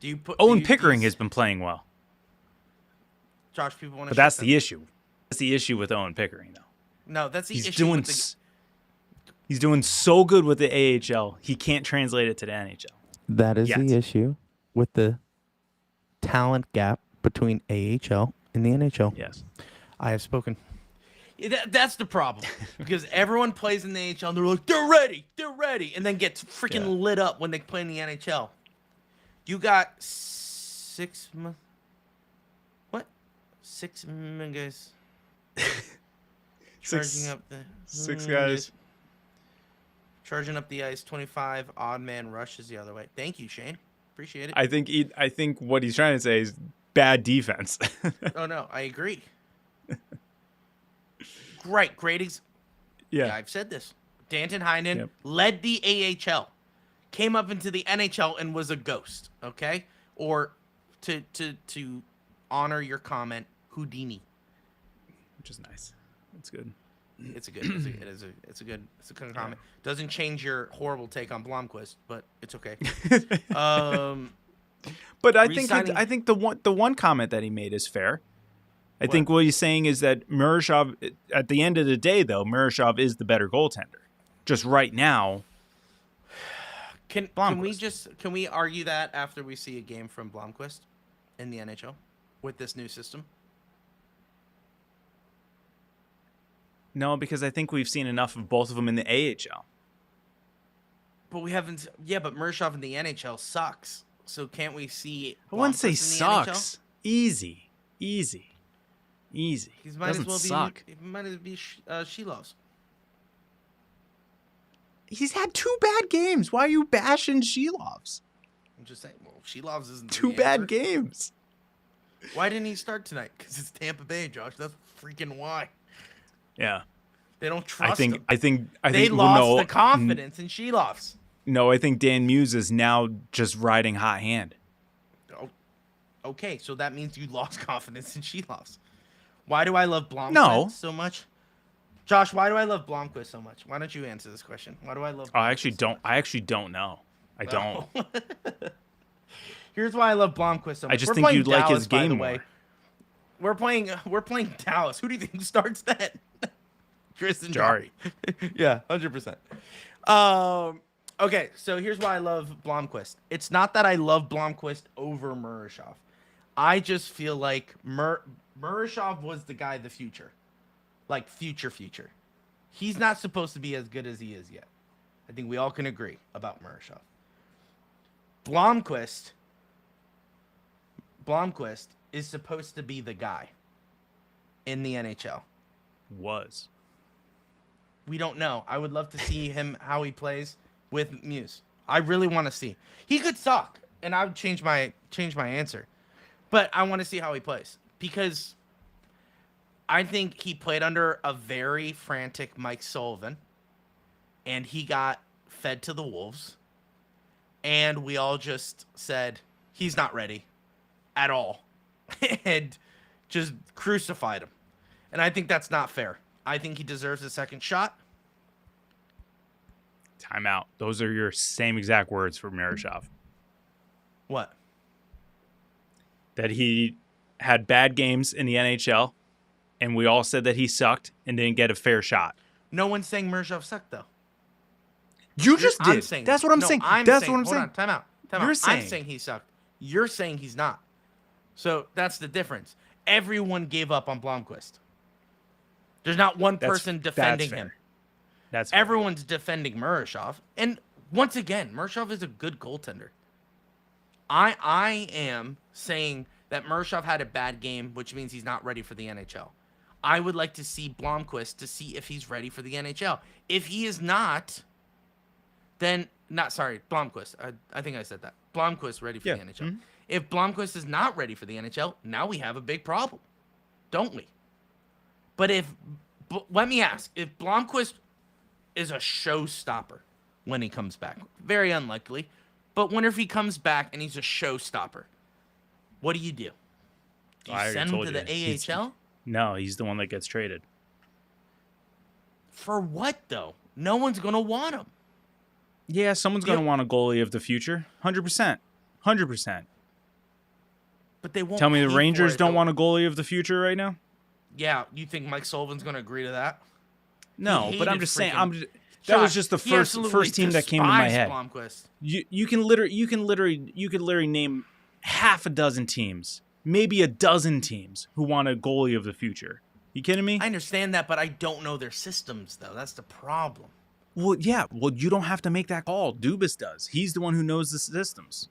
Do you put Owen Pickering has been playing well. Josh, people want to. But that's the issue. That's the issue with Owen Pickering, though. No, that's the He's issue. doing. He's doing so good with the AHL, he can't translate it to the NHL. That is the issue with the talent gap between AHL and the NHL. Yes. I have spoken. That's the problem, because everyone plays in the AHL and they're like, they're ready, and then gets freaking lit up when they play in the NHL. You got 6 months. What? 6 guys. Charging up the 6 guys. Charging up the ice. 25 odd man rushes the other way. Thank you, Shane. Appreciate it. I think what he's trying to say is bad defense. Oh no, I agree. Great. Yeah, I've said this. Danton Heinen led the AHL, came up into the NHL and was a ghost. Okay, or to honor your comment, Houdini. Which is nice. That's good. It's a good comment. Doesn't change your horrible take on Blomqvist, but it's okay. But I think the one comment that he made is fair. I think what he's saying is that Murashov, at the end of the day, though, Murashov is the better goaltender. Just right now. Can we argue that after we see a game from Blomqvist in the NHL with this new system? No, because I think we've seen enough of both of them in the AHL. But we haven't. Yeah, but Murashov in the NHL sucks. So can't we see? I wouldn't say sucks. Easy. He might as well suck. He might as well be Shilovs. He's had 2 bad games. Why are you bashing Shilovs? I'm just saying. Well, Shilovs isn't 2 bad games. Why didn't he start tonight? Because it's Tampa Bay, Josh. That's freaking why. Yeah. They don't trust him. I think they lost the confidence in Shilovs. No, I think Dan Muse is now just riding hot hand. Oh, okay, so that means you lost confidence in Shilovs. Why do I love Blomqvist so much? Josh, why do I love Blomqvist so much? Why don't you answer this question? Why do I love Blomqvist I actually don't know. I don't. Here's why I love Blomqvist so much. I just think you'd like his game more. We're playing Dallas. Who do you think starts that? Tristan Jarry. Yeah, 100%. Okay, so here's why I love Blomqvist. It's not that I love Blomqvist over Murashov. I just feel like Murashov was the guy of the future. Like future. He's not supposed to be as good as he is yet. I think we all can agree about Murashov. Blomqvist is supposed to be the guy in the NHL. Was. We don't know. I would love to see him how he plays with Muse. I really want to see. He could suck, and I would change my answer. But I want to see how he plays because I think he played under a very frantic Mike Sullivan, and he got fed to the wolves, and we all just said he's not ready at all and just crucified him. And I think that's not fair. I think he deserves a second shot. Timeout. Those are your same exact words for Murashov. What? That he had bad games in the NHL, and we all said that he sucked and didn't get a fair shot. No one's saying Murashov sucked, though. You just did. That's what I'm saying. That's what I'm saying. Hold on. Time out. You're saying. I'm saying he sucked. You're saying he's not. So that's the difference. Everyone gave up on Blomqvist. There's not one person defending him. That's everyone's defending Murashov. And once again, Murashov is a good goaltender. I am saying that Murashov had a bad game, which means he's not ready for the NHL. I would like to see Blomqvist to see if he's ready for the NHL. If he is not, then not sorry, Blomqvist. I think I said that. Blomqvist ready for Yeah. the NHL. If Blomqvist is not ready for the NHL, now we have a big problem, don't we? But let me ask, if Blomqvist is a showstopper when he comes back, very unlikely, but wonder if he comes back and he's a showstopper, what do you do? Do you I already send him told to you. the AHL? No, he's the one that gets traded. For what, though? No one's going to want him. Yeah, someone's going to want a goalie of the future. 100%. 100%. But they won't. Tell me the pay for Rangers it, don't though. want a goalie of the future right now? Yeah, you think Mike Sullivan's going to agree to that? No, but I'm hated just saying. freaking- That was Josh, just the he first absolutely team that came to my despised head. Blomqvist. You can literally name half a dozen teams, maybe a dozen teams who want a goalie of the future. You kidding me? I understand that, but I don't know their systems, though. That's the problem. Well, yeah. Well, you don't have to make that call. Dubas does. He's the one who knows the systems.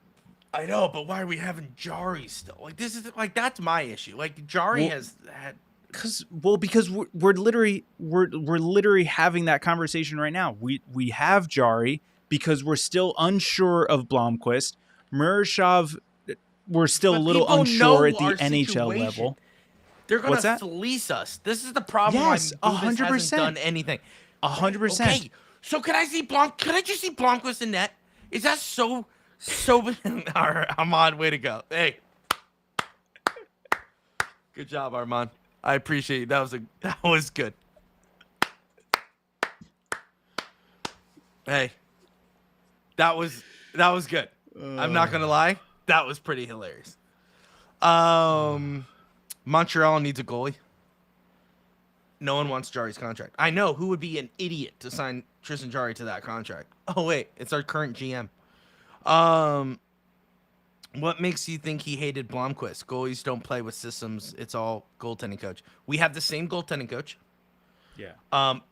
I know, but why are we having Jari still? Like, this is like that's my issue. Like, Jari Well, has had. Because we're literally having that conversation right now. We have Jari because we're still unsure of Blomqvist. Murashov, we're still But a little people unsure know at the our NHL situation. level. They're What's gonna that? fleece us. This is the problem. Yes, why Dubas 100%. hasn't done anything. 100%. Okay, so can I just see Blomqvist in net? Is that so? All right, Armand, way to go. Hey, good job, Armand. I appreciate it. That was good. Hey, that was good. I'm not gonna lie, that was pretty hilarious. Montreal needs a goalie. No one wants Jari's contract. I know who would be an idiot to sign Tristan Jari to that contract. Oh wait, it's our current GM. What makes you think he hated Blomqvist? Goalies don't play with systems. It's all goaltending coach. We have the same goaltending coach. Yeah.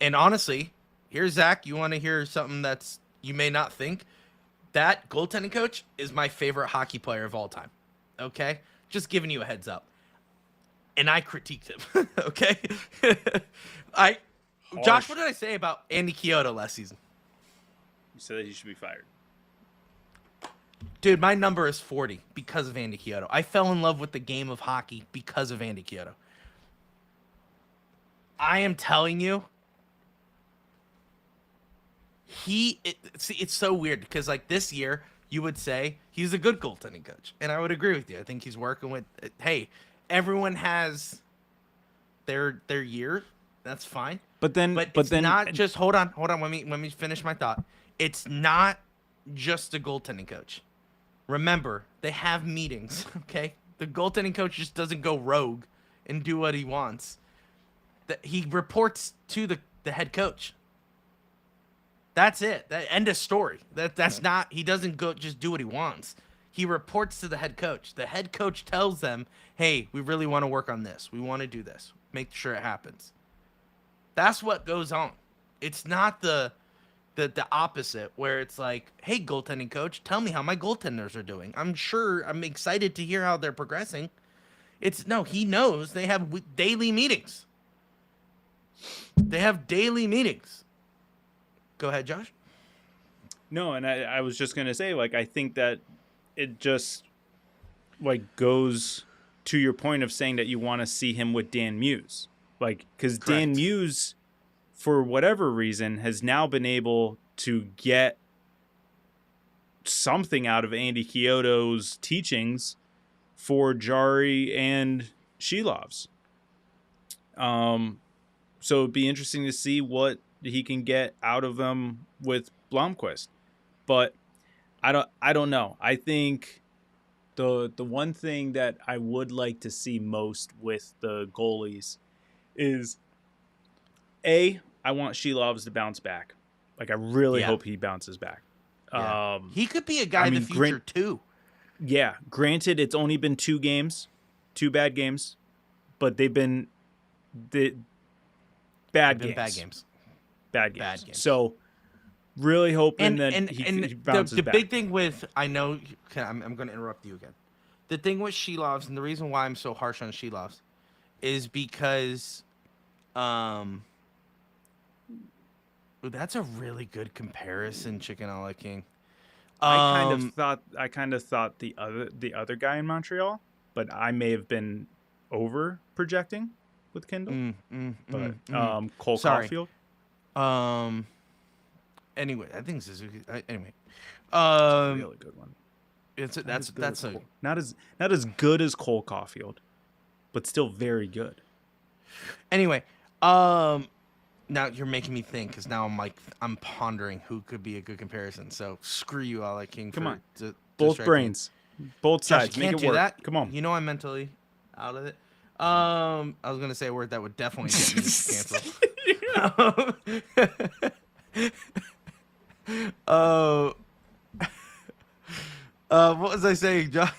And honestly, here's Zach. You want to hear something that's you may not think? That goaltending coach is my favorite hockey player of all time. Okay? Just giving you a heads up. And I critiqued him. Okay? Josh, what did I say about Andy Chiodo last season? You said that he should be fired. Dude, my number is 40 because of Andy Chiodo. I fell in love with the game of hockey because of Andy Chiodo. I am telling you, it's so weird because like this year you would say he's a good goaltending coach, and I would agree with you. I think he's working with. Hey, everyone has their year. That's fine. But then It's not just hold on. Let me finish my thought. It's not just a goaltending coach. Remember, they have meetings. Okay, the goaltending coach just doesn't go rogue and do what he wants. That he reports to the head coach. That's it. That end of story. That's not. He doesn't go just do what he wants. He reports to the head coach. The head coach tells them, "Hey, we really want to work on this. We want to do this. Make sure it happens." That's what goes on. It's not the opposite where it's like, "Hey, goaltending coach, tell me how my goaltenders are doing. I'm excited to hear how they're progressing." No, he knows they have daily meetings. They have daily meetings. Go ahead, Josh. No, and I was just gonna say, like, I think that it just like goes to your point of saying that you want to see him with Dan Muse, like, because Dan Correct. Muse, for whatever reason, has now been able to get something out of Andy Chiodo's teachings for Jari and Shilov's. So it'd be interesting to see what he can get out of them with Blomqvist. But I don't know. I think the one thing that I would like to see most with the goalies is I want Shilovs to bounce back. Like, I really hope he bounces back. Yeah. He could be a guy in the future too. Yeah, granted, it's only been 2 bad games, but they've been bad games. Bad games. So, really hoping that he bounces the back. big thing with I'm going to interrupt you again. The thing with Shilovs, and the reason why I'm so harsh on Shilovs, is because, that's a really good comparison, Chicken a la King. I kind of thought the other guy in Montreal, but I may have been over projecting with Kindle. Cole Sorry. Caulfield. Anyway, I think Suzuki. Anyway, Really good one. That's a Not as good as Cole Caulfield, but still very good. anyway. Now you're making me think because now I'm pondering who could be a good comparison. So screw you, I'll let King. Come on. to Both distract me. brains, both Josh, sides. you Make can't it do work. that. Come on. You know I'm mentally out of it. I was gonna say a word that would definitely get me canceled. What was I saying, Josh?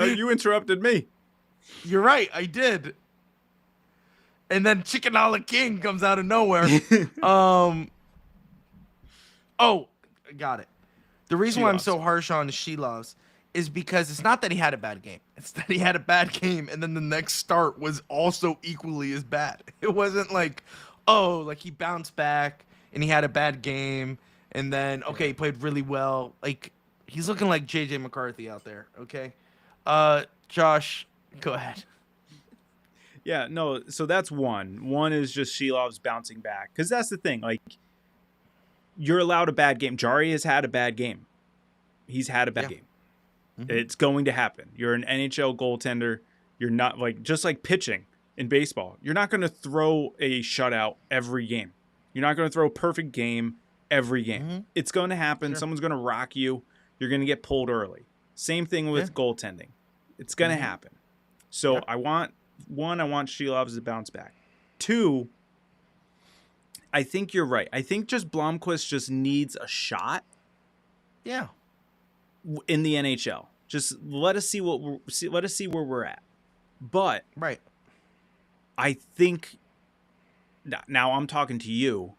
You interrupted me. You're right, I did. And then Chicken a la King comes out of nowhere. Oh, got it. The reason why I'm so harsh on Shelovs is because it's not that he had a bad game. It's that he had a bad game, and then the next start was also equally as bad. It wasn't like, oh, like he bounced back and he had a bad game, and then, okay, he played really well. Like, he's looking like J.J. McCarthy out there, okay? Josh, go ahead. Yeah, no, so that's one. One is just Shelov's bouncing back. Because that's the thing. Like, you're allowed a bad game. Jari has had a bad game. He's had a bad game. Mm-hmm. It's going to happen. You're an NHL goaltender. You're not, like, just like pitching in baseball. You're not going to throw a shutout every game. You're not going to throw a perfect game every game. Mm-hmm. It's going to happen. Sure. Someone's going to rock you. You're going to get pulled early. Same thing with goaltending. It's going to happen. So I want Shelovs to bounce back. Two, I think you're right. I think just Blomqvist just needs a shot. Yeah. In the NHL. Just let us see let us see where we're at. But right. I think now I'm talking to you.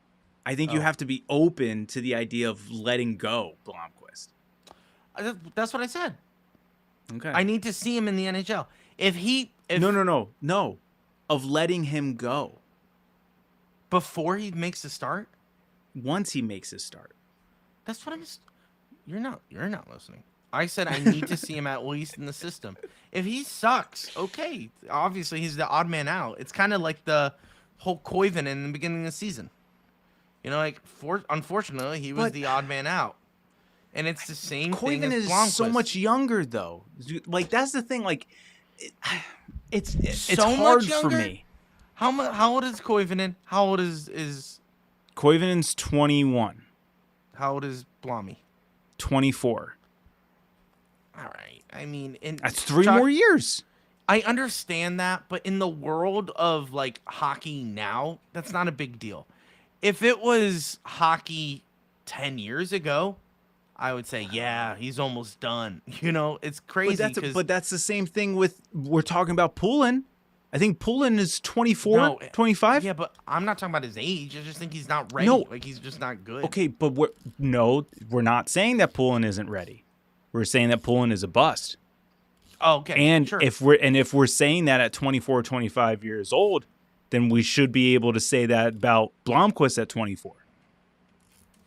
I think you have to be open to the idea of letting go Blomqvist. That's what I said. Okay. I need to see him in the NHL. No. Of letting him go. Before he makes the start? Once he makes his start. That's what you're not listening. I said I need to see him at least in the system. If he sucks, okay. Obviously he's the odd man out. It's kind of like the whole Koivunen in the beginning of the season. You know, like unfortunately he was the odd man out. And it's the same thing as Blomqvist. Koivunen is so much younger though. Like that's the thing, like it's so hard for me. How old is Koivunen? How old is Koivunen's 21. How old is Blommy? 24. All right. I mean, that's 3 more years. I understand that, but in the world of like hockey now, that's not a big deal. If it was hockey 10 years ago, I would say, yeah, he's almost done. You know, it's crazy. But that's the same thing with, we're talking about Poulin. I think Poulin is 24, 25. Yeah, but I'm not talking about his age. I just think he's not ready. No. Like, he's just not good. Okay, but we're not saying that Poulin isn't ready. We're saying that Poulin is a bust. Oh, okay. And sure. if we're saying that at 24, 25 years old, then we should be able to say that about Blomqvist at 24.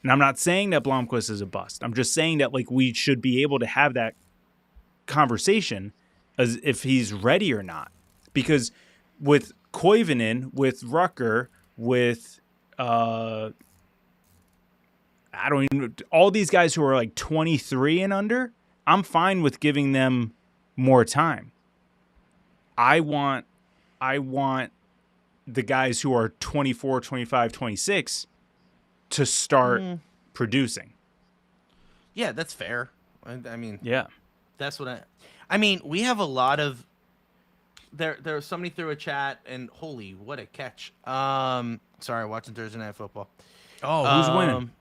And I'm not saying that Blomqvist is a bust. I'm just saying that like we should be able to have that conversation as if he's ready or not. Because with Koivunen, with Rucker, with all these guys who are like 23 and under, I'm fine with giving them more time. I want the guys who are 24, 25, 26 to start producing. Yeah, that's fair. I mean, yeah, that's what I mean, we have a lot of there's somebody threw a chat and holy, what a catch. Sorry, watching Thursday Night Football. Oh, who's winning?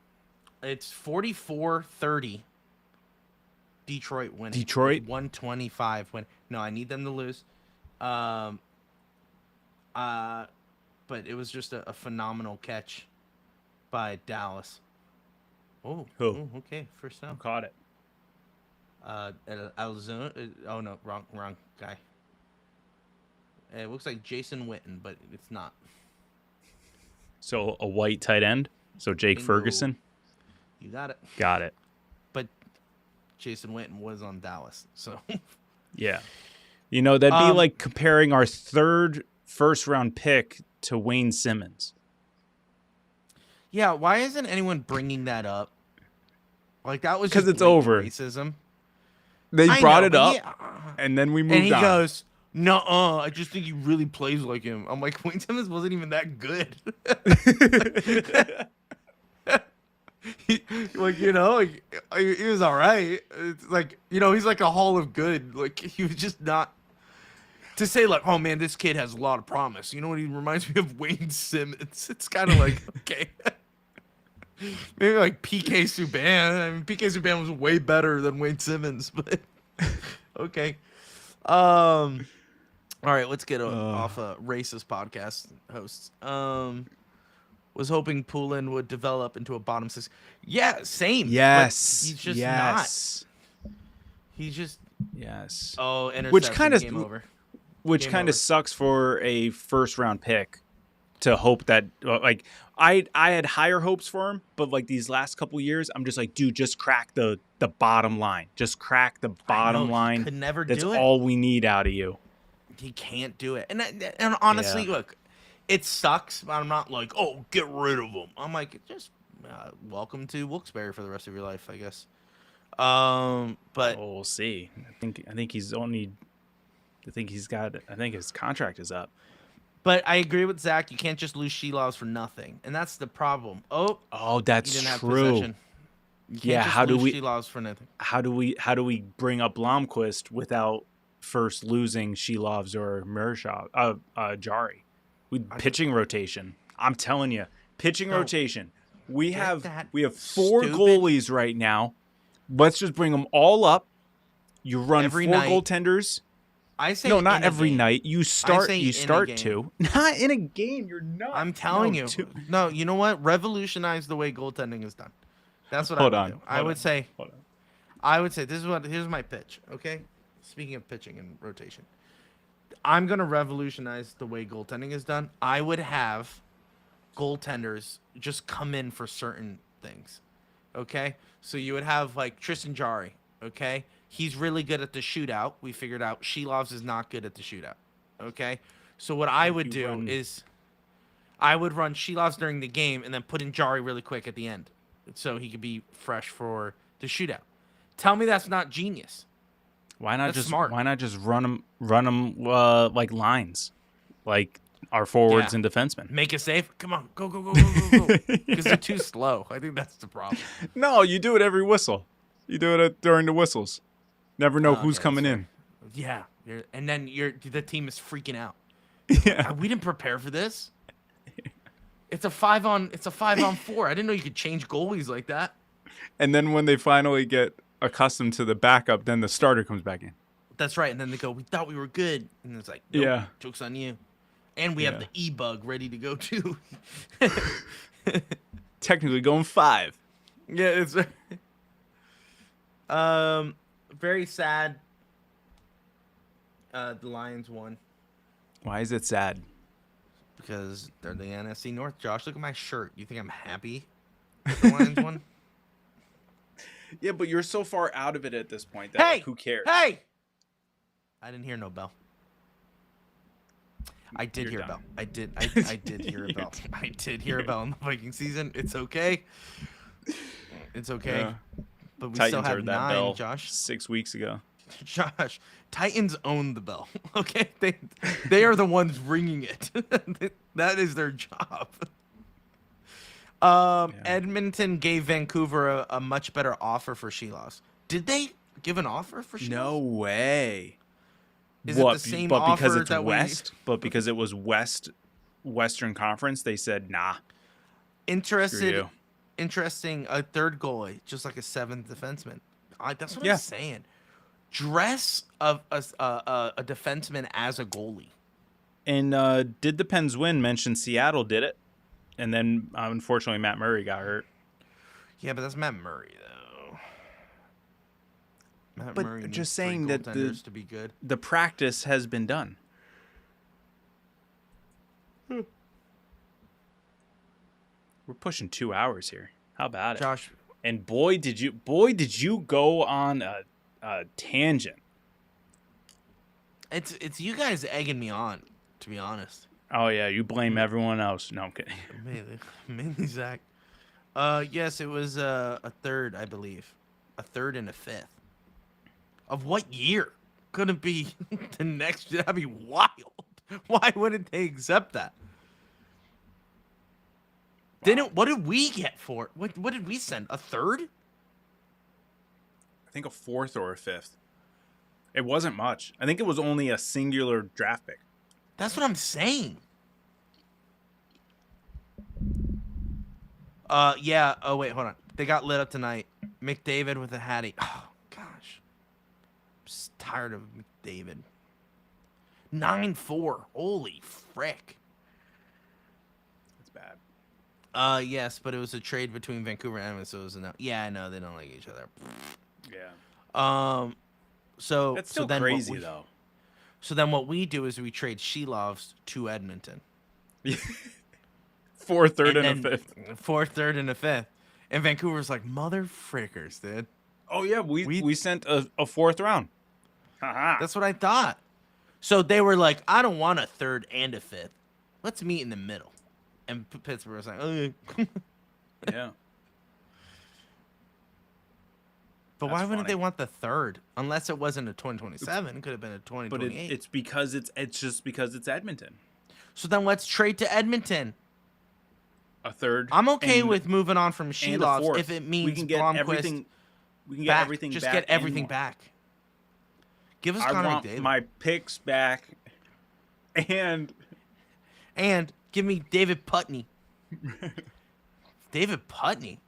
It's 44-30. Detroit winning. Detroit 125 win. No, I need them to lose. But it was just a phenomenal catch by Dallas. Oh, okay, first down. Caught it. Arizona. Oh no, wrong guy. It looks like Jason Witten, but it's not. So a white tight end. So Jake Ferguson. You got it. Got it. But Jason Witten was on Dallas, so Yeah. You know, that'd be like comparing our third first-round pick to Wayne Simmons. yeah. Why isn't anyone bringing that up? Like that was 'Cause just it's blatant over. racism. They I brought know, it but up, and then we moved and he on. goes, "No, I just think he really plays like him." I'm like, Wayne Simmons wasn't even that good. Like he was all right. It's like he's like a Hall of Good. Like he was just not to say like, oh man, this kid has a lot of promise. You know what? He reminds me of Wayne Simmons. It's kind of like okay, maybe like PK Subban. I mean, PK Subban was way better than Wayne Simmons, but okay. All right, let's get off a racist podcast hosts. Was hoping Poulin would develop into a bottom six. Yeah, same. Yes. But he's just yes. not. He's just Yes. interception. Which kind of game over. Which Game kind of over. sucks for a first-round pick to hope that like I had higher hopes for him, but like these last couple years, I'm just like, dude, just crack the bottom line. Just crack the bottom line. Could never That's do it. all we need out of you. He can't do it. And honestly, Yeah. look, it sucks, but I'm not like, oh, get rid of him. I'm like, just welcome to Wilkes-Barre for the rest of your life, I guess. But We'll see. I think he's only. I think his contract is up. But I agree with Zach. You can't just lose Shelovs for nothing, and that's the problem. Oh, Oh, you that's didn't have true. possession. You can't Yeah, just how do lose we- Shelovs for nothing? How do we bring up Blomqvist without first losing Shelovs or Jari? Pitching rotation. I'm telling you, pitching No. rotation. We Get have that 4 stupid- goalies right now. Let's just bring them all up. You run Every 4 night. goaltenders. I say No, not in a every game. night. You start. say You in a start game. 2. Not in a game. You're not. I'm telling No, you. 2. No, you know what? Revolutionize the way goaltending is done. That's what Hold I would on, do. I hold would on, say. Hold on. I would say here's my pitch, okay? Speaking of pitching and rotation. I'm going to revolutionize the way goaltending is done. I would have goaltenders just come in for certain things. Okay? So you would have like Tristan Jari, okay? He's really good at the shootout. We figured out Shelovs is not good at the shootout. Okay? So what I would you do run- is I would run Shelovs during the game and then put in Jari really quick at the end so he could be fresh for the shootout. Tell me that's not genius. Why not That's just smart. Why not just run them like lines, like our forwards Yeah. and defensemen? Make it safe. Come on, go, go, go, go, go, go. Because they're too slow. I think that's the problem. No, you do it every whistle. You do it during the whistles. Never know Oh, who's okay, coming that's in. Yeah, and then the team is freaking out. Yeah. We didn't prepare for this. It's a 5-on-4. I didn't know you could change goalies like that. And then when they finally get accustomed to the backup, then the starter comes back in. That's right. And then they go, "We thought we were good," and it's like, nope, Yeah. joke's on you. And we have Yeah. the e-bug ready to go too. Technically going 5. Yeah, it's very sad. The Lions won Why is it sad? because they're the NFC North. Josh, look at my shirt. You think I'm happy that the Lions won? Yeah, but you're so far out of it at this point that Hey, like, who cares? Hey, I didn't hear no bell. I did You're hear a done. bell. I did hear a You're bell. done. I did hear a bell in the Viking season. It's okay. It's okay. Yeah. But we Titans still have heard that 9, bell Josh. 6 weeks ago. Josh, Titans own the bell. Okay, they are the ones ringing it. That is their job. Edmonton gave Vancouver a much better offer for Shelovs. Did they give an offer for Shelovs? No way. Is it the same but because offer it's that we- West, but because it was Western Conference, they said nah. Interesting. A third goalie, just like a 7th defenseman. That's what Yeah. I'm saying. Dress a defenseman as a goalie. And did the Pens win? Mentioned Seattle did it, and then unfortunately Matt Murray got hurt. Yeah, but that's Matt Murray though. Matt But Murray needs just 3 saying that the- goaltenders to be good. The practice has been done. We're pushing 2 hours here. How about it? Josh, And boy, did you go on a tangent. It's you guys egging me on, to be honest. Oh yeah, you blame everyone else. No, I'm kidding. Mainly Zach. Yes, it was a third, I believe. A third and a fifth. Of what year? Could it be the next? That'd be wild. Why wouldn't they accept that? What did we get for it? What did we send? A third? I think a fourth or a fifth. It wasn't much. I think it was only a singular draft pick. That's what I'm saying. Yeah. Oh wait, hold on. They got lit up tonight. McDavid with a Hattie. Oh gosh, I'm just tired of McDavid. 9-4. Holy frick. That's bad. Yes, but it was a trade between Vancouver and Edmonton, so it was no. Yeah, I know they don't like each other. Yeah. So That's still then crazy though. So then what we do is we trade Shelovs to Edmonton. Fourth, third, and a fifth. Fourth, third, and a fifth. And Vancouver's like, mother frickers, dude. Oh yeah, we sent a fourth round. Haha. That's what I thought. So they were like, I don't want a third and a fifth. Let's meet in the middle. And Pittsburgh was like, oh. Yeah. But That's why wouldn't funny. they want the third? Unless it wasn't a 2027. It could have been a 2028. But it's because it's just because it's Edmonton. So then let's trade to Edmonton. A third. I'm okay and- with moving on from and a Shelovs fourth. if it means we can get Blomqvist everything. We can get back. everything Just back. get and everything more. back. Give us I Connor want McDavid. my picks back, and And give me David Putney. David Putney?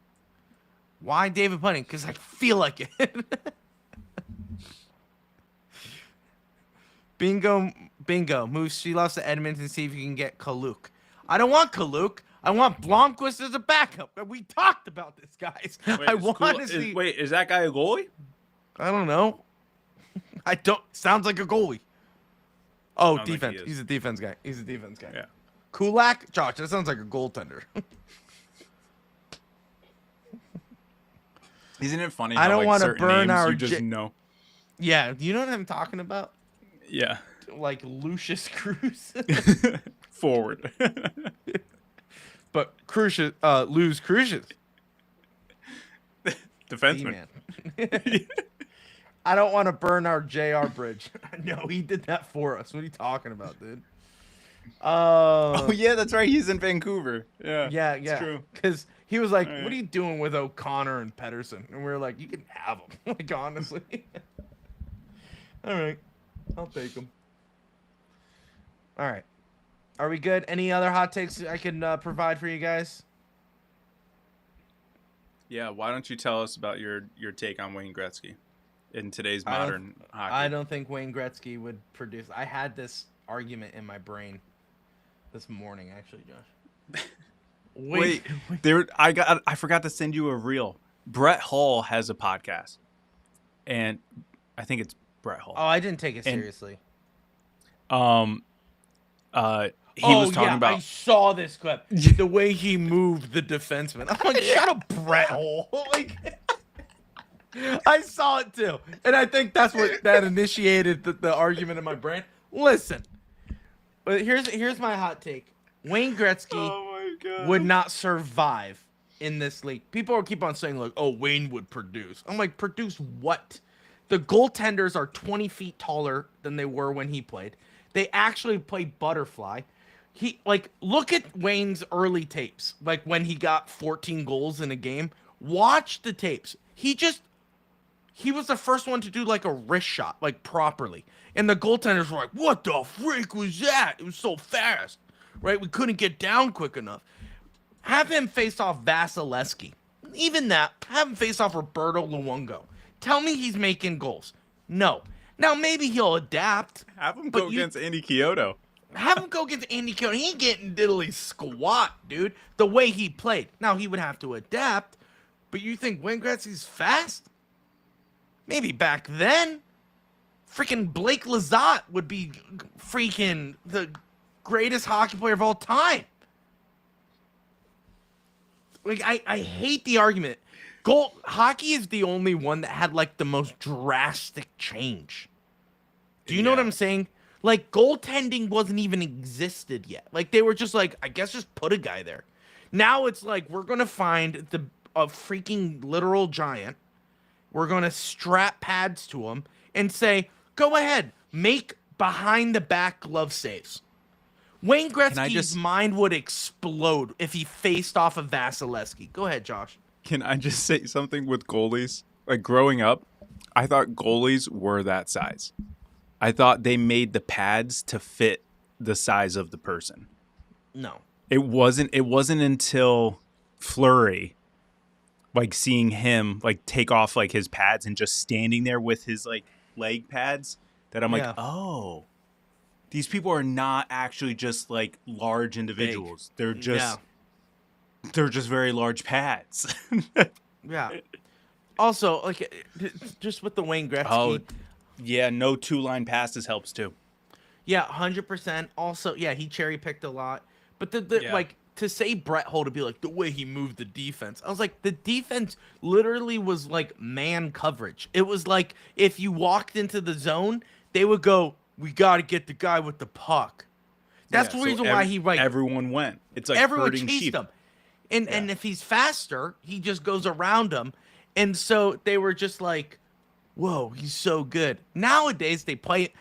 Why David Putney? Because I feel like it. Bingo. Move Shelovs to Edmonton and see if you can get Kaluk. I don't want Kaluk. I want Blomqvist as a backup. We talked about this, guys. I want to see. Wait, is that guy a goalie? I don't know. I don't. Sounds like a goalie. Oh, Sounds like defense. he is. He's a defense guy. Yeah. Kulak? Josh, that sounds like a goaltender. Isn't it funny? I how, don't like, wanna certain burn names our You just J- know. Yeah, you know what I'm talking about? Yeah. Like Lucius Cruz. Forward. But Crucius, lose Crucius. Defenseman. Man. I don't want to burn our JR bridge. No, he did that for us. What are you talking about, dude? Oh yeah, that's right. He's in Vancouver. Yeah. Yeah, it's yeah. true. Because he was like, All right. "What are you doing with O'Connor and Pedersen?" And we were like, "You can have them." Like honestly. All right, I'll take them. All right, are we good? Any other hot takes I can provide for you guys? Yeah. Why don't you tell us about your take on Wayne Gretzky in today's I don't- modern hockey? I don't think Wayne Gretzky would produce. I had this argument in my brain this morning, actually, Josh. Wait, I forgot to send you a reel. Brett Hull has a podcast, and I think it's Brett Hull. Oh, I didn't take it And- seriously. He was talking I about saw this clip. The way he moved the defenseman. I'm like, shut up, Brett Hull. Like, I saw it too, and I think that's what that initiated the argument in my brain. Listen, but here's my hot take. Wayne Gretzky my god, would not survive in this league. People keep on saying like, "Oh, Wayne would produce." I'm like, produce what? The goaltenders are 20 feet taller than they were when he played. They actually play butterfly. Look at Wayne's early tapes, like when he got 14 goals in a game. Watch the tapes. He was the first one to do like a wrist shot, like properly. And the goaltenders were like, "What the freak was that? It was so fast." Right? We couldn't get down quick enough. Have him face off Vasilevsky. Even that, have him face off Roberto Luongo. Tell me he's making goals. No. Now maybe he'll adapt. have him but go against Andy Kyoto. Have him go against Andy Keown. He ain't getting diddly squat, dude. The way he played. Now he would have to adapt. But you think Wayne Gretzky's fast? Maybe back then. Freaking Blake Lizotte would be freaking the greatest hockey player of all time. Like I hate the argument. Hockey is the only one that had like the most drastic change. Do you know what I'm saying? Like goaltending wasn't even existed yet. Like they were just like, I guess just put a guy there. Now it's like we're gonna find a freaking literal giant. We're gonna strap pads to him and say, go ahead, make behind the back glove saves. Wayne Gretzky's mind would explode if he faced off of Vasilevsky. Go ahead, Josh. Can I just say something with goalies? Like growing up, I thought goalies were that size. I thought they made the pads to fit the size of the person. No. It wasn't until Fleury, like seeing him like take off like his pads and just standing there with his like leg pads that I'm like, oh, these people are not actually just like large individuals. They're just very large pads. Yeah. Also, like just with the Wayne Gretzky. Oh, yeah, no 2-line passes helps too. Yeah, 100%. Also, yeah, he cherry picked a lot. But like to say Brett Hull to be like the way he moved the defense, I was like, the defense literally was like man coverage. It was like if you walked into the zone, they would go, "We got to get the guy with the puck." That's the reason why he everyone went. It's like everyone herding chased sheep. him, and if he's faster, he just goes around him, and so they were just like, "Whoa, he's so good." Nowadays they play.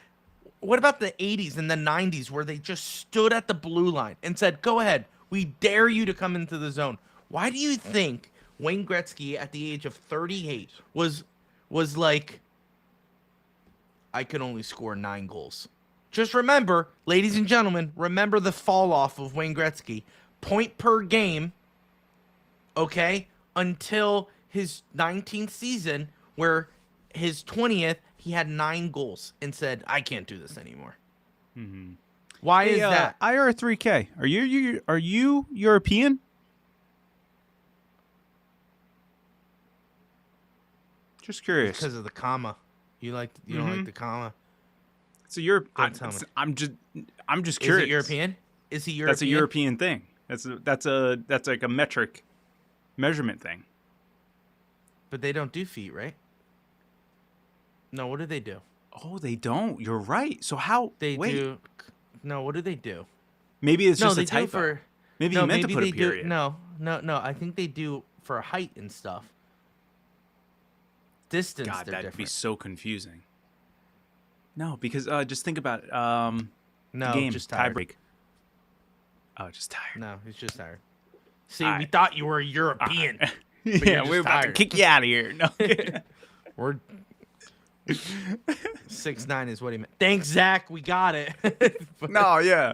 What about the 80s and the 90s where they just stood at the blue line and said, go ahead, we dare you to come into the zone? Why do you think Wayne Gretzky at the age of 38 was like, I can only score 9 goals? Just remember, ladies and gentlemen, remember the fall off of Wayne Gretzky. Point per game, okay, until his 19th season where his 20th, he had 9 goals and said, I can't do this anymore. Mm-hmm. Why is that? IR3K, are you European? Just curious. Because of the comma. You don't like the comma. So I'm just curious. Is it European? Is he European? That's a European thing. That's like a measurement thing. But they don't do feet, right? No, what do they do? Oh, they don't. You're right. So how do? No, what do they do? Maybe it's just a typo. Maybe you meant to put a period. No. I think they do for height and stuff. Distance. God, that'd different. be so confusing. No, because just think about it. No, game, just tired. Tiebreak. Oh, just tired. No, he's just tired. See, we thought you were European. Yeah, we're about to kick you out of here. No, we're 6'9" is what he meant. Thanks, Zach. We got it. No, yeah.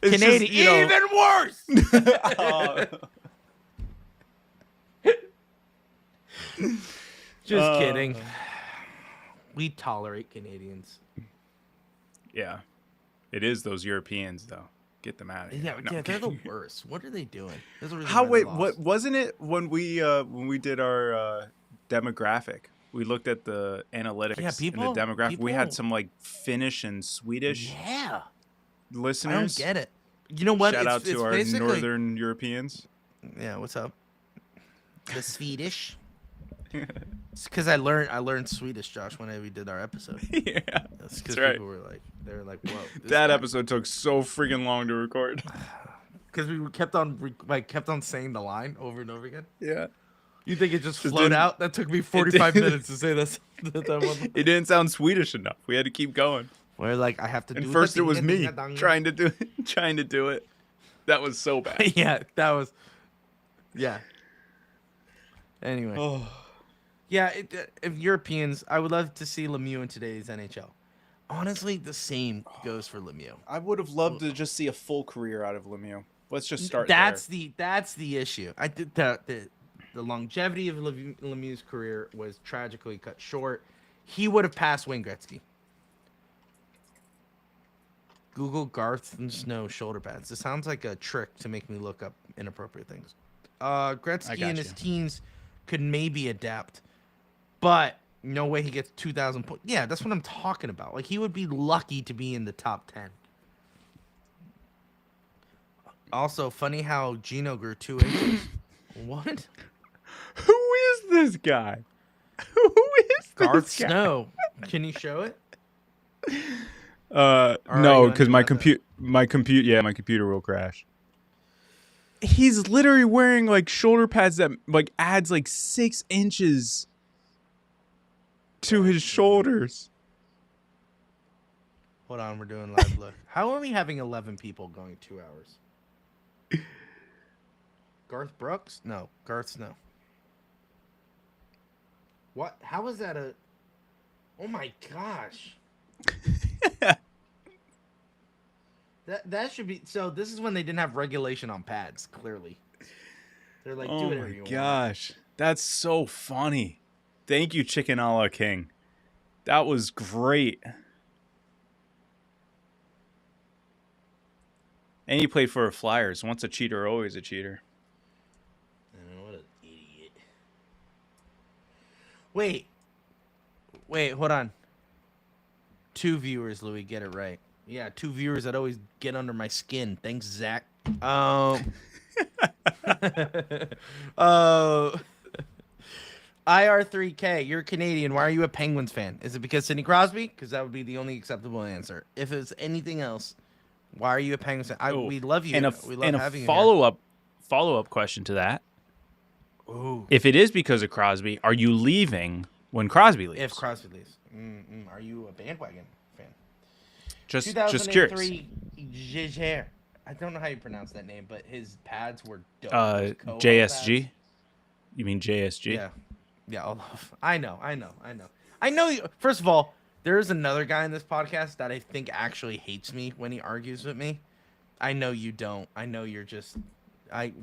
It's Canadian, just, even worse. Just kidding. We tolerate Canadians. Yeah, it is those Europeans though. Get them out of here. Yeah, they're the worst. What are they doing? What wasn't it when we did our demographic? We looked at the analytics in the demographic. We had some like Finnish and Swedish listeners. I don't get it. You know what? Shout out to our Northern Europeans. Yeah, what's up? The Swedish. It's because I learned Swedish, Josh, when we did our episode. Yeah, that's right. People were like, whoa. That episode took so freaking long to record. Because we kept on saying the line over and over again. Yeah. You think it just flowed out? That took me 45 minutes to say this. It didn't sound Swedish enough. We had to keep going. We're like, I have to do it. And first it was me trying to do it. That was so bad. Yeah, that was. Yeah. Anyway. Oh. Yeah, if Europeans, I would love to see Lemieux in today's NHL. Honestly, the same goes for Lemieux. I would have loved to just see a full career out of Lemieux. Let's just start that's the issue. I did the longevity of Lemieux's career was tragically cut short. He would have passed Wayne Gretzky. Google Garth and Snow shoulder pads. This sounds like a trick to make me look up inappropriate things. Gretzky and his teams could maybe adapt, but no way he gets 2,000 points. Yeah, that's what I'm talking about. Like, he would be lucky to be in the top 10. Also, funny how Gino grew 2 inches. What? Who is this guy? Who is Garth this guy? Snow. Can you show it? No, you because my undoing my computer will crash. He's literally wearing like shoulder pads that like adds like 6 inches to his shoulders. Hold on, we're doing live look. How are we having 11 people going 2 hours? Garth Brooks? No, Garth Snow. What? How is that a... Oh my gosh. That should be... So this is when they didn't have regulation on pads, clearly. They're like, do Oh whatever my you want. gosh. That's so funny. Thank you, Chicken a la King. That was great. And he played for Flyers. Once a cheater, always a cheater. What an idiot. Wait, hold on. 2 viewers, Louis, get it right. Yeah, 2 viewers that always get under my skin. Thanks, Zach. IR3K, you're Canadian. Why are you a Penguins fan? Is it because Sidney Crosby? Because that would be the only acceptable answer. If it's anything else, why are you a Penguins fan? We love you. We love having you here. follow-up question to that. Ooh. If it is because of Crosby, are you leaving when Crosby leaves? If Crosby leaves. Are you a bandwagon fan? Just curious. 2003, I don't know how you pronounce that name, but his pads were dope. JSG? Pads. You mean JSG? Yeah. Yeah, I know. First of all, there's another guy in this podcast that I think actually hates me when he argues with me. I know you don't. I know you're just...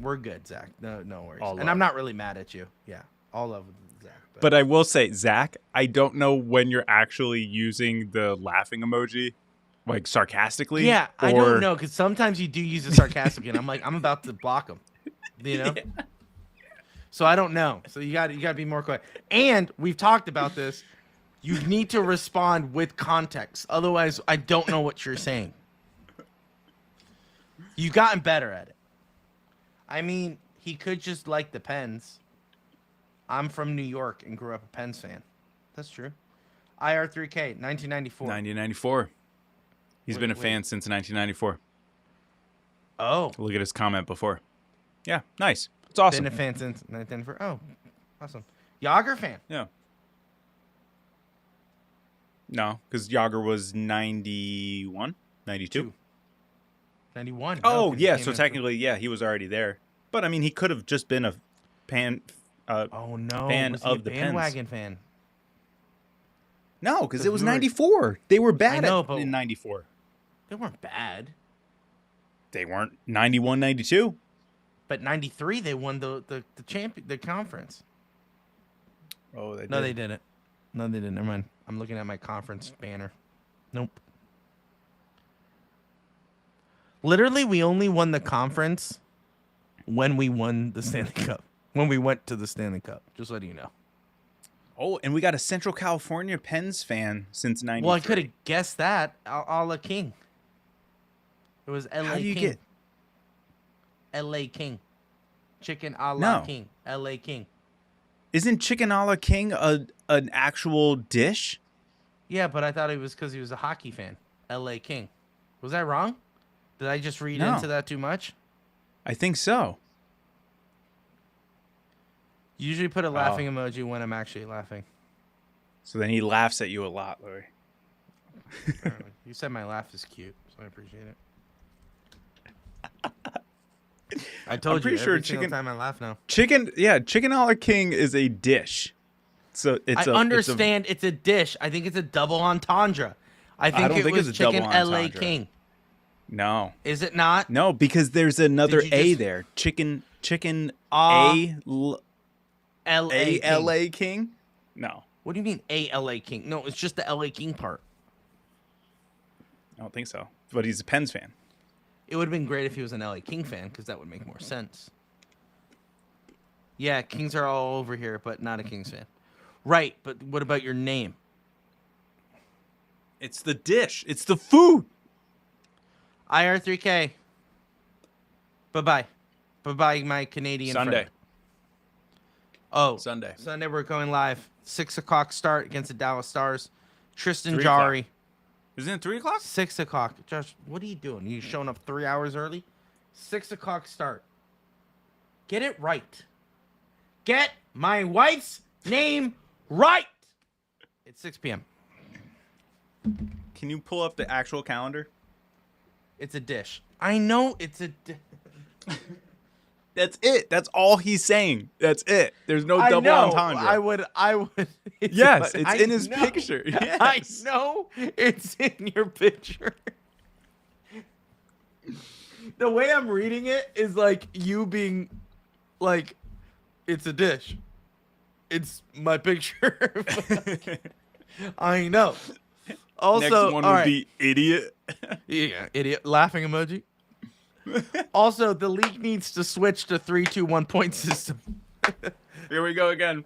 We're good, Zach. No worries. And I'm not really mad at you. Yeah, all love with Zach. But I will say, Zach, I don't know when you're actually using the laughing emoji, like sarcastically. Yeah, I don't know, because sometimes you do use it sarcastically, and I'm like, I'm about to block him. You know? Yeah. So I don't know. So you got to be more quiet. And we've talked about this. You need to respond with context. Otherwise, I don't know what you're saying. You've gotten better at it. I mean, he could just like the Pens. I'm from New York and grew up a Pens fan. That's true. IR3K, 1994. 1994. He's been a fan since 1994. Oh. Look at his comment before. Yeah, nice. It's awesome. Been a fan since 1994. Oh, awesome. Yager fan. Yeah. No, because Yager was 91, 92. 91. Oh, no, yeah. So technically, yeah, he was already there. But I mean, he could have just been a fan of the bandwagon fan. No, because it was 94. They were bad in 94. They weren't bad. They weren't 91, 92. But 93, they won the conference. Oh, they did. No, they didn't. No, they didn't. Never mind. I'm looking at my conference banner. Nope. Literally, we only won the conference when we won the Stanley Cup. When we went to the Stanley Cup. Just letting you know. Oh, and we got a Central California Pens fan since 93. Well, I could have guessed that. A la King. It was L.A. How do you King. get... L.A. King. Chicken a la King. L.A. King. Isn't chicken a la King an actual dish? Yeah, but I thought it was because he was a hockey fan. L.A. King. Was I wrong? Did I just read into that too much? I think so. Usually put a laughing emoji when I'm actually laughing. So then he laughs at you a lot, Louis. You said my laugh is cute, so I appreciate it. I told you every single time I laugh now. Chicken a la King is a dish. So I understand it's a dish. I think it's a double entendre. I don't think it was chicken L.A. King. No. Is it not? No, because there's another A there. Chicken L.A. King? No. What do you mean A.L.A. King? No, it's just the L.A. King part. I don't think so. But he's a Pens fan. It would have been great if he was an L.A. King fan, because that would make more sense. Yeah, Kings are all over here, but not a Kings fan. Right, but what about your name? It's the dish. It's the food. IR3K. Bye-bye. Bye-bye, my Canadian Sunday. friend. Oh, Sunday. Sunday we're going live. 6 o'clock start against the Dallas Stars. Tristan 3 o'clock. Jari. Isn't it 3 o'clock? 6 o'clock. Josh, what are you doing? You showing up 3 hours early? 6 o'clock start. Get it right. Get my wife's name right. It's 6 p.m. Can you pull up the actual calendar? It's a dish. I know it's a dish. That's it. That's all he's saying. That's it. There's no I double know. entendre. I would. Yes, it's I in his know. picture. Yes. I know it's in your picture. The way I'm reading it is like you being like, it's a dish. It's my picture. I know. Also, Next one all would right. be idiot. Yeah, idiot. Laughing emoji. Also, the league needs to switch to 3-2-1 point system. Here we go again.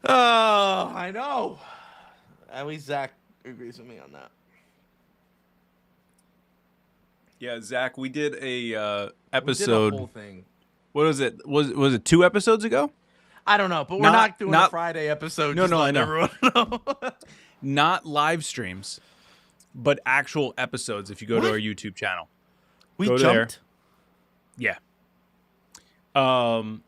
Oh, I know. At least Zach agrees with me on that. Yeah, Zach, we did a We did a episode. whole thing. What was it? Was it 2 episodes ago? I don't know, but we're not doing a not- Friday episode. No, just no, I letting know. everyone know. Not live streams, but actual episodes. If you go to What? our YouTube channel, We Go there. jumped. yeah. Oh,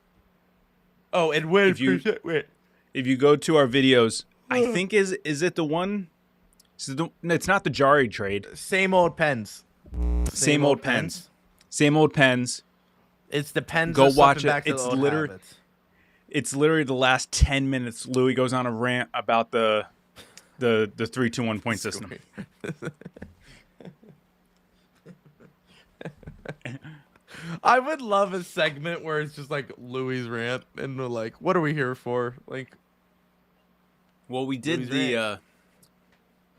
and wait, If you- wait. If you go to our videos, I think is it the one? No, it's not the Jari trade. Same old pens. Same old pens. Same old pens. It's the pens. Go are slipping watch it. back to the It's old literally- habits. It's literally the last 10 minutes. Louis goes on a rant about the 3-2-1 point system. I would love a segment where it's just like Louis' rant, and we're like, "What are we here for?" Like, Well, we did Louis' the rant.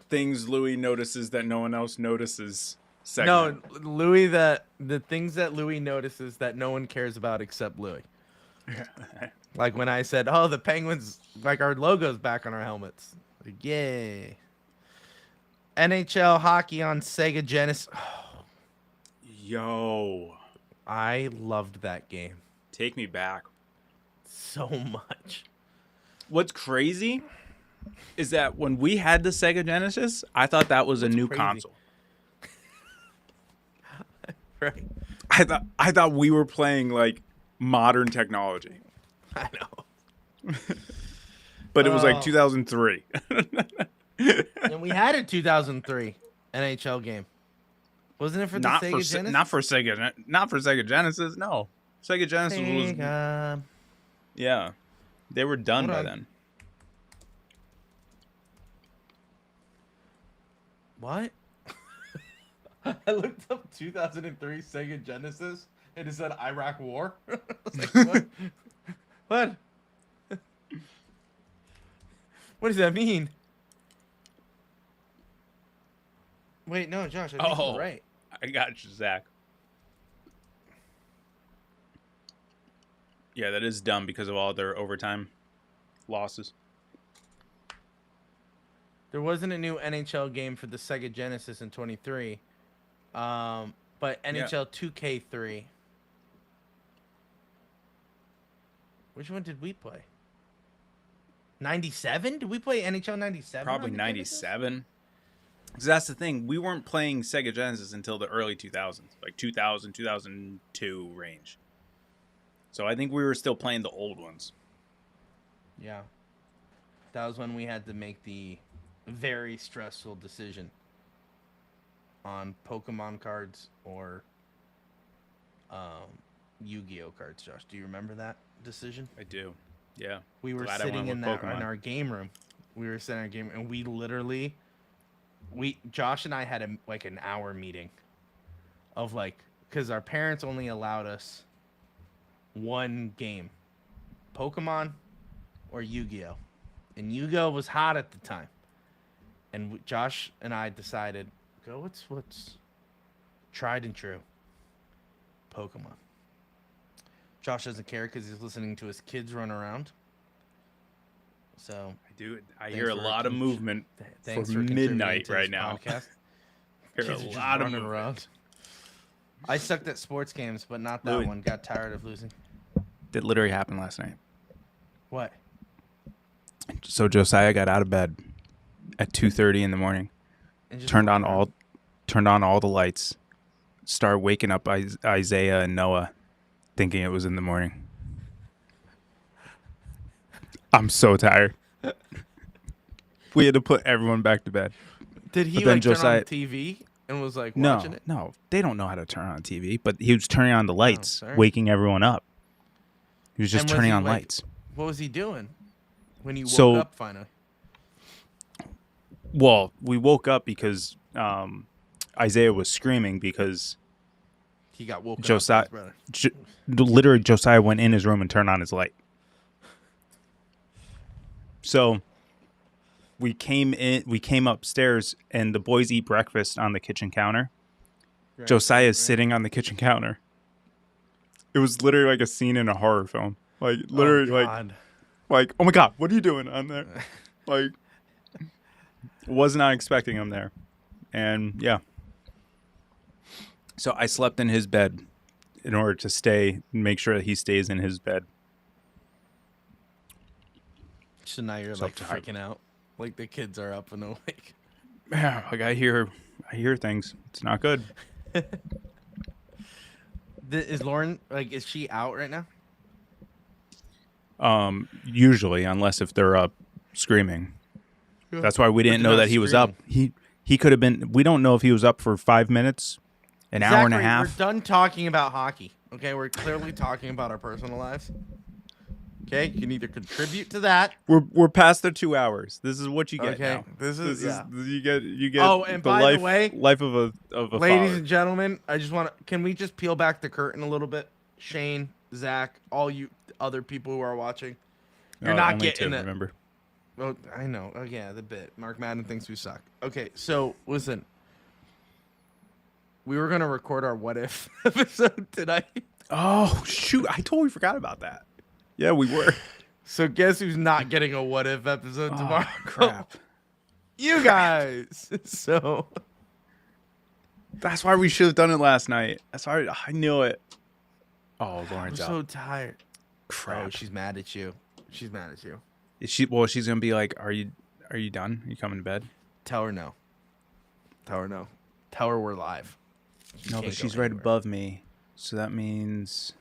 things Louis notices that no one else notices segment. no, Louis. The things that Louis notices that no one cares about except Louis. Like when I said, "Oh, the Penguins, like our logo's back on our helmets." Like, yay. NHL hockey on Sega Genesis. Yo, I loved that game take me back. so much. What's crazy is that when we had the Sega Genesis, I thought that was a new crazy? console. Right? I thought we were playing like modern technology, I know. but it was like Oh. 2003. And we had a 2003 NHL game. Wasn't it for the not Sega for Genesis? not for Sega Genesis. No, Sega Genesis was Sega. yeah, they were done Hold by on. then. What? I looked up 2003 Sega Genesis and it said Iraq War. I was like, what? What? What does that mean? Wait, no, Josh, I think Oh. you're right. I got you, Zach. Yeah, that is dumb because of all their overtime losses. There wasn't a new NHL game for the Sega Genesis in 23, but NHL 2K3. Which one did we play? 97? Did we play NHL 97? Probably on the Genesis? 97. Because that's the thing. We weren't playing Sega Genesis until the early 2000s, like 2000, 2002 range. So I think we were still playing the old ones. Yeah. That was when we had to make the very stressful decision on Pokemon cards or Yu-Gi-Oh cards, Josh. Do you remember that decision? I do. Yeah. We were Glad I sitting went in with that in Pokemon. our game room. We were sitting in our game and we literally Josh and I had an hour meeting of like, because our parents only allowed us one game, Pokemon or Yu-Gi-Oh, and Yu-Gi-Oh was hot at the time, and Josh and I decided, go what's tried and true, Pokemon. Josh doesn't care because he's listening to his kids run around. So I do. I Thanks hear a for lot of con- movement thanks for for contributing midnight to right this now. podcast. I hear Kids are a just lot of running movement. around. I sucked at sports games, but not that Louis. one. Got tired of losing. that literally happened last night. What? So Josiah got out of bed at 2:30 in the morning, And just turned on all the lights, started waking up Isaiah and Noah, thinking it was in the morning. I'm so tired. We had to put everyone back to bed. Did he But then like turn on Josiah- the TV and was like watching it? No, they don't know how to turn on TV, but he was turning on the lights, sorry. waking everyone up. He was just And was turning he, on like- lights. What was he doing when you woke So- up finally? Well, we woke up because Isaiah was screaming because He got woken Josiah- up by his brother. literally Josiah went in his room and turned on his light. So we came upstairs and the boys eat breakfast on the kitchen counter. Right, Josiah is right. sitting on the kitchen counter. It was literally like a scene in a horror film. Like literally God. like oh my God, what are you doing on there? Like was not expecting him there. And yeah. So I slept in his bed in order to make sure that he stays in his bed. So now you're So like tired. freaking out, like the kids are up and awake. Yeah, like I hear things. It's not good. Is Lauren is she out right now? Usually, unless if they're up screaming. That's why we didn't they're know not that he was up. He could have been. We don't know if he was up for 5 minutes, an hour and a Zachary, half. We're done talking about hockey. Okay, we're clearly talking about our personal lives. Okay, you can either contribute to that. We're past the 2 hours. This is what you get Okay, now. this is you get. Oh, and by the way, life of a ladies father. and gentlemen, I just want to. Can we just peel back the curtain a little bit? Shane, Zach, all you other people who are watching, you're not only getting two, it. Remember. Oh, I know. Oh, yeah, the bit. Mark Madden thinks we suck. Okay, so listen. We were gonna record our what if episode tonight. Oh shoot! I totally forgot about that. Yeah, we were. So guess who's not getting a what if episode tomorrow? Oh, crap. You guys. So That's why we should have done it last night. That's why I knew it. Oh, I'm Lauren's so out. tired. Crap. Oh, she's mad at you. She's mad at you. Is she? Well, she's gonna be like, "Are you done? Are you coming to bed?" Tell her no. Tell her no. Tell her we're live. She No, can't but go she's right anywhere. above me, so that means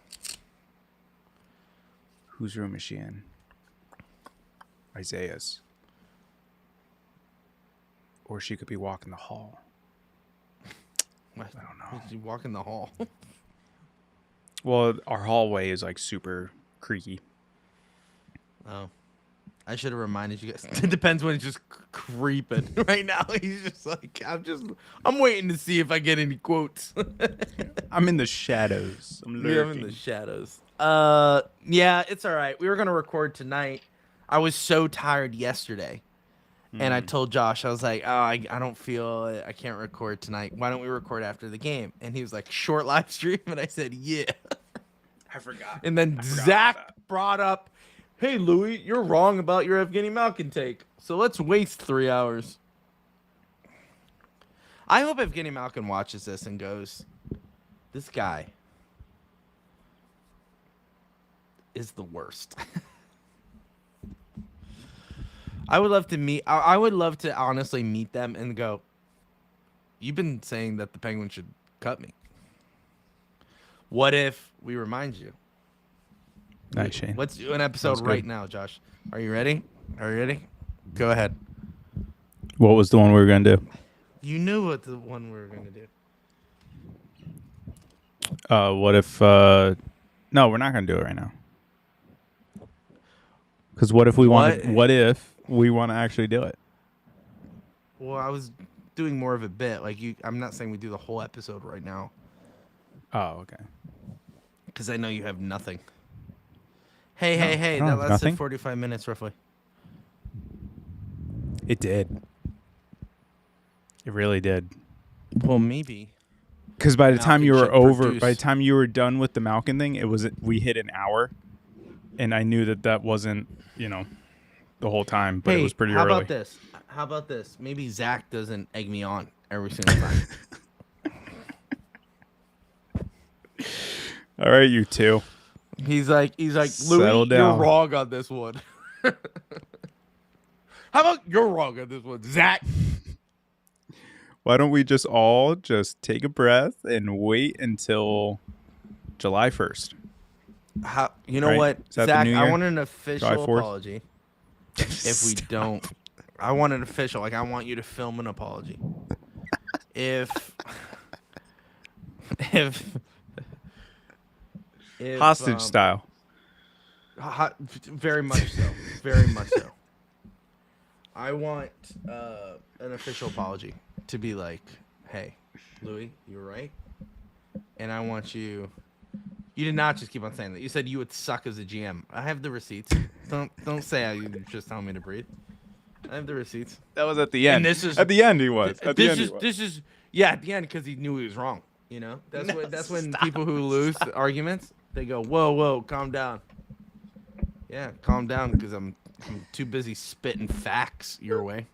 whose room is she in? Isaiah's, or she could be walking the hall. What? I don't know. You walk in the hall. Well, our hallway is like super creaky. Oh. I should have reminded you guys. It depends when it's just creeping. Right now, he's just like, I'm waiting to see if I get any quotes. I'm in the shadows. I'm Yeah, I'm in lurking. the shadows. Yeah, it's all right. We were gonna record tonight. I was so tired yesterday, and I told Josh, I was like, "Oh, I don't feel it. I can't record tonight. Why don't we record after the game?" And he was like, "Short live stream," and I said, "Yeah." I forgot. And then Zach brought up, "Hey, Louie, you're wrong about your Evgeny Malkin take. So let's waste 3 hours." I hope Evgeny Malkin watches this and goes, "This guy is the worst." I would love to meet. I would love to honestly meet them and go, "You've been saying that the Penguins should cut me. What if we remind you?" Nice, Shane. Let's do an episode Sounds good. right now, Josh. Are you ready? Are you ready? Go ahead. What was the one we were gonna do? You knew what the one we were gonna do. What if? No, we're not gonna do it right now. Because what if we want? What? What if we want to actually do it? Well, I was doing more of a bit. Like you, I'm not saying we do the whole episode right now Oh, okay. because I know you have nothing. Hey, No, hey, I hey! don't That have lasted nothing. 45 minutes roughly. It did. It really did. Well, maybe. Because by the time Malkin you were should over, produce. by the time you were done with the Malkin thing, we hit an hour, and I knew that wasn't the whole time, but hey, it was pretty how early. about this? How about this? Maybe Zach doesn't egg me on every single time. All right, you two. He's like, Louis, Settle you're down. wrong on this one. How about you're wrong on this one, Zach? Why don't we just all just take a breath and wait until July 1st? You know Right. what, Is that the Zach? new I year? want an official July 4th? apology. If we don't, I want an official. Like, I want you to film an apology. If Hostage style. Very much so. Very much so. I want an official apology to be like, hey, Louis, you were right. And I want you... You did not just keep on saying that. You said you would suck as a GM. I have the receipts. Don't say you just telling me to breathe. I have the receipts. That was at the end. And this is... At the end he was. At the end This is... Yeah, at the end, because he knew he was wrong. You know? That's when people who lose arguments, they go, whoa, calm down. Yeah, calm down, because I'm too busy spitting facts your way.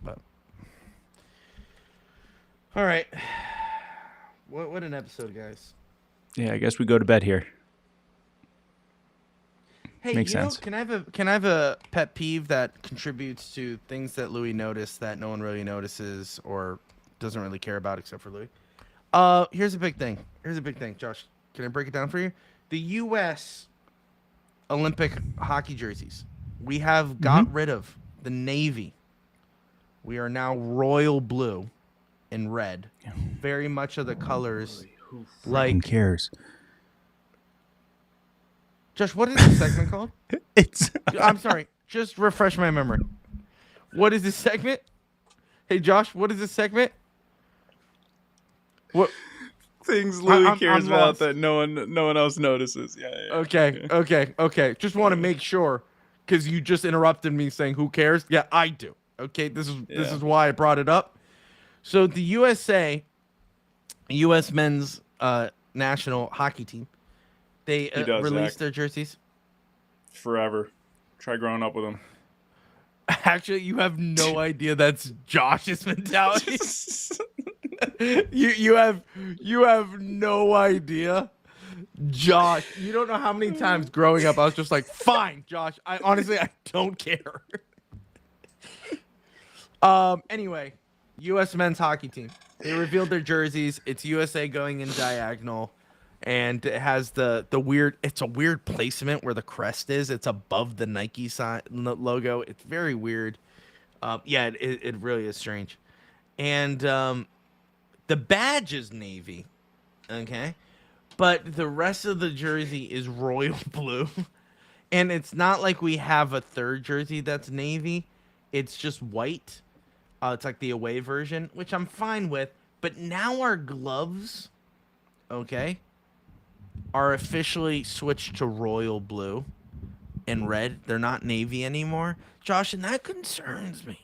But all right, what an episode, guys. Yeah, I guess we go to bed here. Hey, Makes you know, sense. can I have a pet peeve that contributes to things that Louis noticed that no one really notices or doesn't really care about except for Louis? Here's a big thing. Josh, can I break it down for you? The U.S. Olympic hockey jerseys. We have got rid of the navy. We are now royal blue and red. Very much of the colors. Who like cares? Josh, what is this segment called? It's I'm sorry. Just refresh my memory. What is this segment? Hey, Josh, what is this segment? What? things Louis I'm cares about lost. that no one else notices. Yeah. Okay. Just want to make sure, because you just interrupted me saying who cares. Yeah, I do. Okay, this is why I brought it up. So the U.S. men's national hockey team, they released Zach. their jerseys. Forever. Try growing up with him. Actually, you have no idea that's Josh's mentality. you have no idea. Josh, you don't know how many times growing up I was just like, fine, Josh. I don't care. Anyway, U.S. men's hockey team. They revealed their jerseys. It's USA going in diagonal, and it has the weird. It's a weird placement where the crest is. It's above the Nike logo. It's very weird. It really is strange. And the badge is navy, okay, but the rest of the jersey is royal blue, and it's not like we have a third jersey that's navy. It's just white. It's like the away version, which I'm fine with. But now our gloves, okay, are officially switched to royal blue and red. They're not navy anymore, Josh, and that concerns me.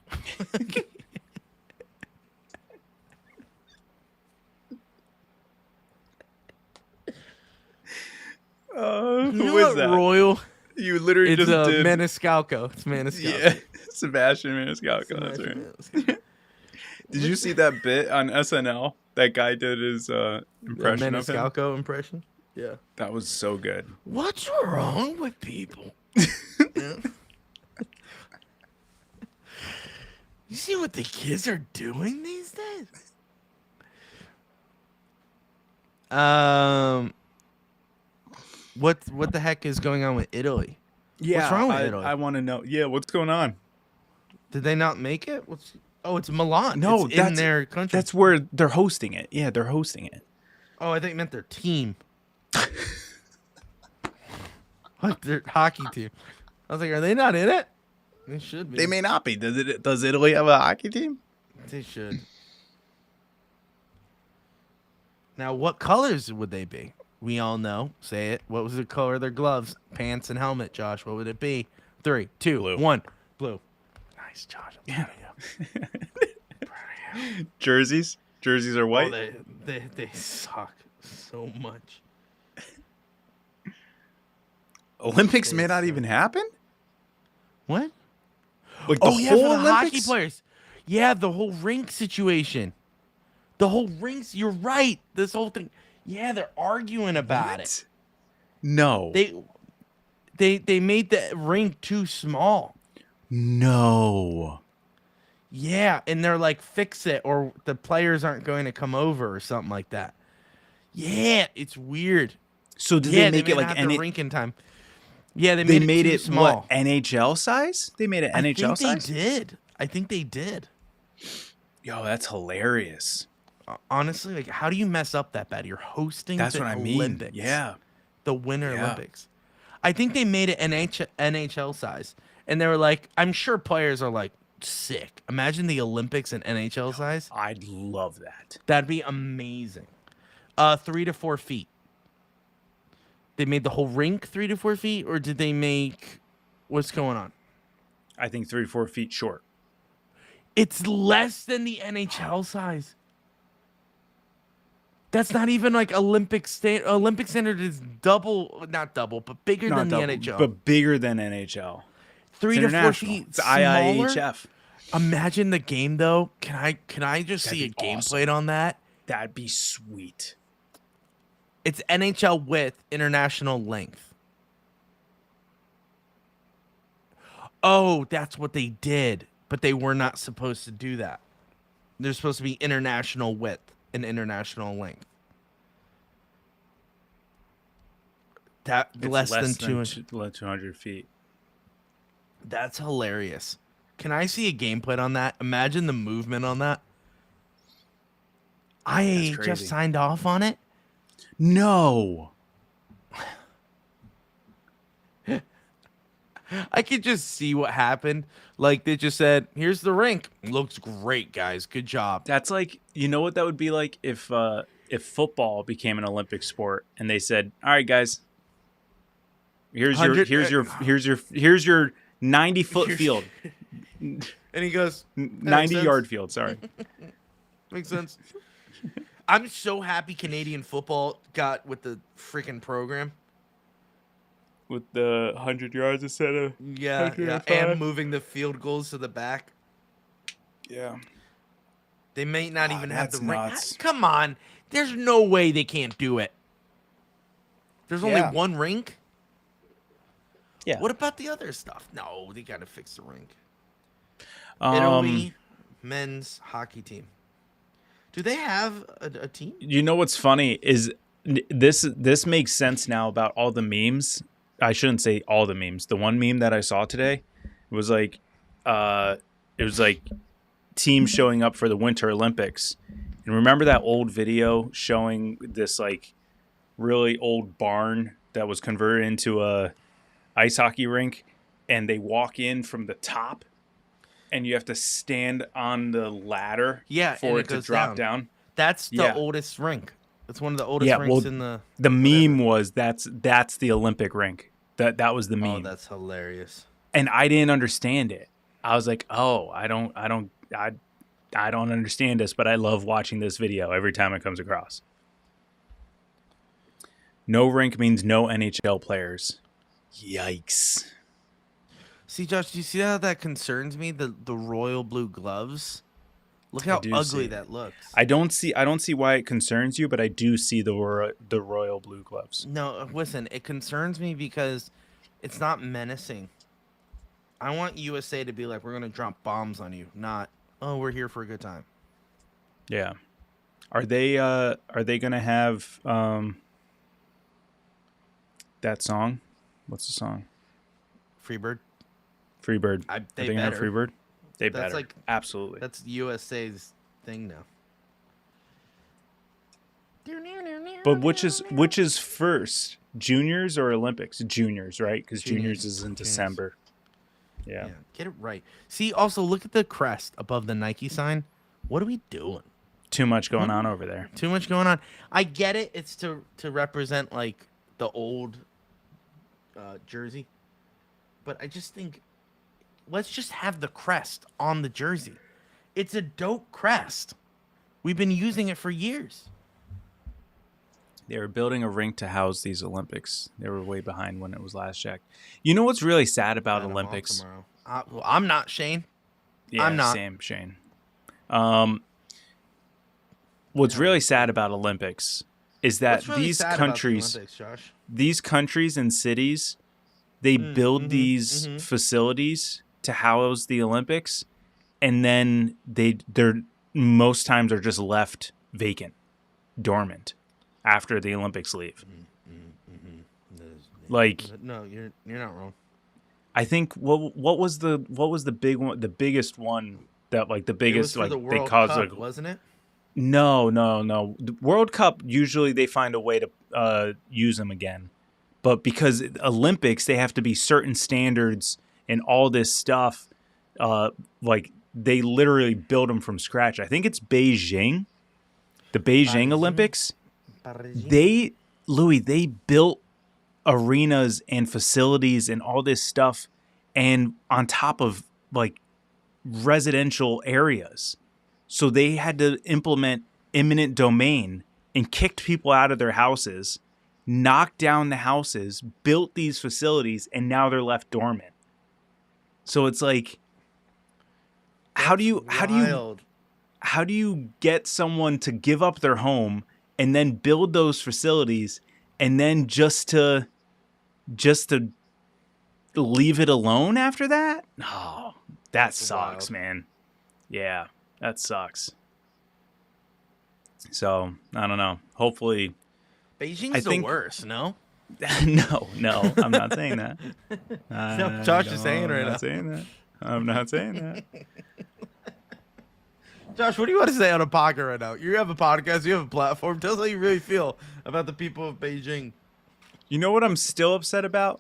Who is that? Royal. You literally It's just did. Maniscalco. It's Maniscalco. Yeah, Sebastian Maniscalco. That's right. Did you see that bit on SNL? That guy did his impression of him. Maniscalco impression. Yeah. That was so good. What's wrong with people? Yeah. You see what the kids are doing these days? What the heck is going on with Italy? Yeah, What's wrong with Italy? I want to know. Yeah, what's going on? Did they not make it? It's Milan. No, it's in their country. That's where they're hosting it. Yeah, they're hosting it. Oh, I think it meant their team. Like their hockey team. I was like, are they not in it? They should be. They may not be. Does Italy have a hockey team? They should. Now, what colors would they be? We all know. Say it. What was the color of their gloves, pants, and helmet, Josh? What would it be? 3, 2, 1. Blue. Nice, Josh. Yeah. Jerseys are white. Oh, they suck so much. Olympics may not even happen. What? Like the For whole the Olympics? hockey players. Yeah, the whole rink situation. The whole rinks. You're right. This whole thing. Yeah, they're arguing about it. What? No. They made the rink too small. No. Yeah, and they're like, fix it, or the players aren't going to come over, or something like that. Yeah, it's weird. So did Yeah, they make may it like not have the any? rink in time. Yeah, They made made it too it small. what, NHL size? They made it NHL size. I think they did. Yo, that's hilarious. Honestly, like, how do you mess up that bad? You're hosting That's the what I mean. Olympics. Yeah. The Winter Yeah. Olympics. I think they made it NHL size. And they were like, I'm sure players are like, sick. Imagine the Olympics in NHL size. I'd love that. That'd be amazing. 3 to 4 feet. They made the whole rink 3 to 4 feet, or did they make, what's going on? I think 3 to 4 feet short. It's less than the NHL size. That's not even like Olympic standard. Olympic standard is not double, but bigger Not than double, the NHL. but bigger than NHL. 3 It's to 4 international. feet It's smaller. IIHF. Imagine the game though. Can I just That'd see a be game awesome. played on that? That'd be sweet. It's NHL width, international length. Oh, that's what they did, but they were not supposed to do that. They're supposed to be international width and international length. That It's less than 200. 200 feet. That's hilarious. Can I see a game played on that? Imagine the movement on that. I That's just crazy. signed off on it. No. I could just see what happened. Like, they just said, here's the rink. Looks great, guys. Good job. That's like, you know what that would be like if football became an Olympic sport and they said, "All right, guys, here's your 90-foot Here's- field, And he goes, 90-yard field." Sorry. makes sense. I'm so happy Canadian football got with the freaking program. With the 100 yards instead of Yeah, 105. and moving the field goals to the back. yeah. They may not even have the that's rink. nuts. Come on. There's no way they can't do it. There's only Yeah. one rink? Yeah. What about the other stuff? No, they got to fix the rink. Um, Italy men's hockey team. Do they have a team? You know what's funny is this makes sense now about all the memes. I shouldn't say all the memes. The one meme that I saw today was like, teams showing up for the Winter Olympics. And remember that old video showing this like really old barn that was converted into a ice hockey rink, and they walk in from the top, and you have to stand on the ladder Yeah, and for it it to goes drop down. down. That's the Yeah. oldest rink. It's one of the oldest Yeah, rinks well, in the. The meme was that's the Olympic rink. That was the meme. Oh, that's hilarious. And I didn't understand it. I was like, "Oh, I don't understand this, but I love watching this video every time it comes across." No rink means no NHL players. Yikes. See, Josh, do you see how that concerns me? The royal blue gloves. Look how do ugly see. that looks. I don't see why it concerns you, but I do see the royal blue gloves. No, listen, it concerns me because it's not menacing. I want USA to be like, we're gonna drop bombs on you, not, oh, we're here for a good time. Yeah. Are they gonna have that song? What's the song? Freebird. Freebird. They Are they gonna have better. Freebird? They That's better. like- Absolutely. That's USA's thing now. But which is first, juniors or Olympics? Juniors, right? Because juniors is in Juniors. December. Yeah. Yeah, get it right. See, also look at the crest above the Nike sign. What are we doing? Too much going on over there. Too much going on. I get it. It's to represent like the old jersey, but I just think let's just have the crest on the jersey. It's a dope crest. We've been using it for years. They were building a rink to house these Olympics. They were way behind when it was last checked. You know what's really sad about Light 'em off Olympics? tomorrow. Well, I'm not Shane. Yeah, I'm not. Same, Shane. What's really sad about Olympics is that What's really these sad about the countries, Olympics, Josh? these countries and cities, they build these facilities to house the Olympics, and then they're most times are just left vacant, dormant, after the Olympics leave. Like, No, you're not wrong. I think what was the big one, the biggest one that like the It was biggest for like the they World caused Cup, like wasn't it? no. The World Cup usually they find a way to use them again, but because Olympics they have to be certain standards and all this stuff. Like they literally build them from scratch. I think it's Beijing, the Beijing Olympics. They built arenas and facilities and all this stuff, and on top of like residential areas. So they had to implement eminent domain and kicked people out of their houses, knocked down the houses, built these facilities, and now they're left dormant. So it's like, how do you get someone to give up their home and then build those facilities and then just to leave it alone after that? Oh, that sucks, wild. man. Yeah, that sucks. So, I don't know. Hopefully, Beijing's the worst, no? no, I'm not saying that. No, Josh is saying right now. I'm not saying that. Josh, what do you want to say on a podcast right now? You have a podcast, you have a platform. Tell us how you really feel about the people of Beijing. You know what I'm still upset about?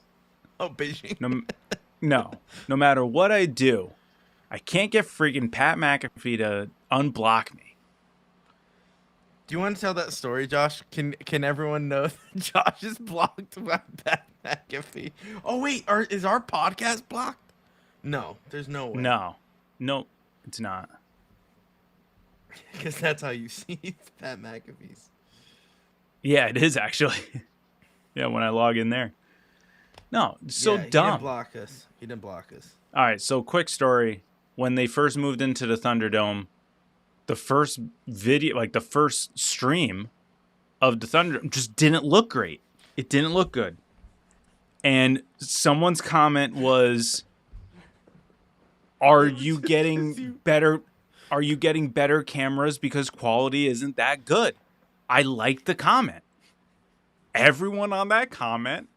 Oh, Beijing. No matter what I do, I can't get freaking Pat McAfee to unblock me. Do you want to tell that story, Josh? Can everyone know that Josh is blocked by Pat McAfee? Oh wait, is our podcast blocked? No, there's no way. No, it's not. Because that's how you see Pat McAfee's. Yeah, it is actually. Yeah, when I log in there. No, it's so Yeah, dumb. He didn't block us. All right, so quick story. When they first moved into the Thunderdome, the first video, like the first stream of the Thunderdome just didn't look great. It didn't look good. And someone's comment was, Are you getting better cameras because quality isn't that good? I liked the comment. Everyone on that comment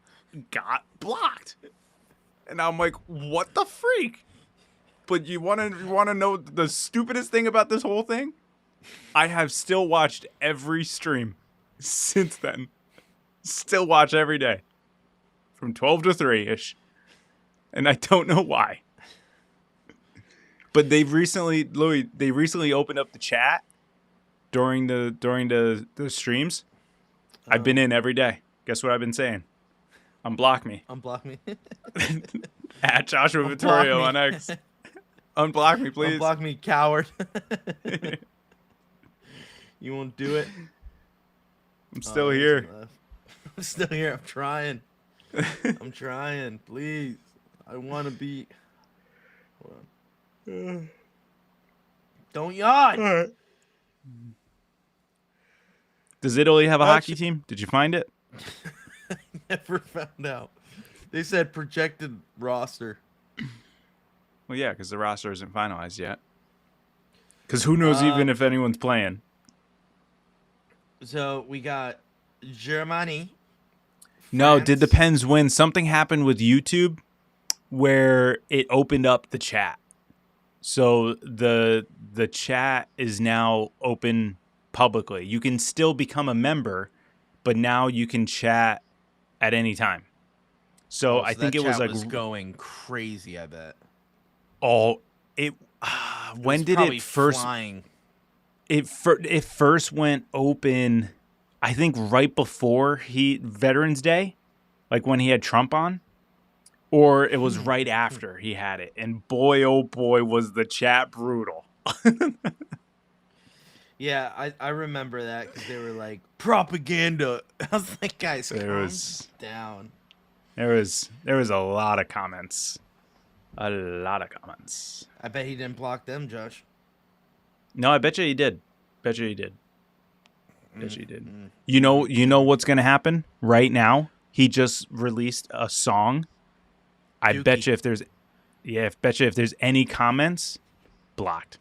got blocked. And I'm like, what the freak? But you want to know the stupidest thing about this whole thing? I have still watched every stream since then. Still watch every day. From 12 to 3-ish. And I don't know why. But they recently opened up the chat during the streams. I've been in every day. Guess what I've been saying? Unblock me. Unblock me. At Joshua Vittorio on X. Unblock me, please. Unblock me, coward. You won't do it. I'm still here. I'm still here. I'm trying. I'm trying. Please. I want to be. Hold on. Don't yawn. Does Italy have a hockey team? Did you find it? Never found out. They said projected roster. Well, yeah, because the roster isn't finalized yet. Because who knows even if anyone's playing. So we got Germany. No, France. did the Pens win? Something happened with YouTube where it opened up the chat. So the chat is now open publicly. You can still become a member, but now you can chat at any time. So I think it was like going crazy. I bet. Oh, when did it first? Flying. It first went open, I think right before Veterans Day, like when he had Trump on, or it was right after he had it. And boy, oh boy, was the chat brutal. Yeah, I remember that because they were like propaganda. I was like, guys, calm down. There was a lot of comments. A lot of comments. I bet he didn't block them, Josh. No, I bet you he did. Yes, he did. You know what's gonna happen right now? He just released a song. I Dookie. bet you if there's any comments, blocked.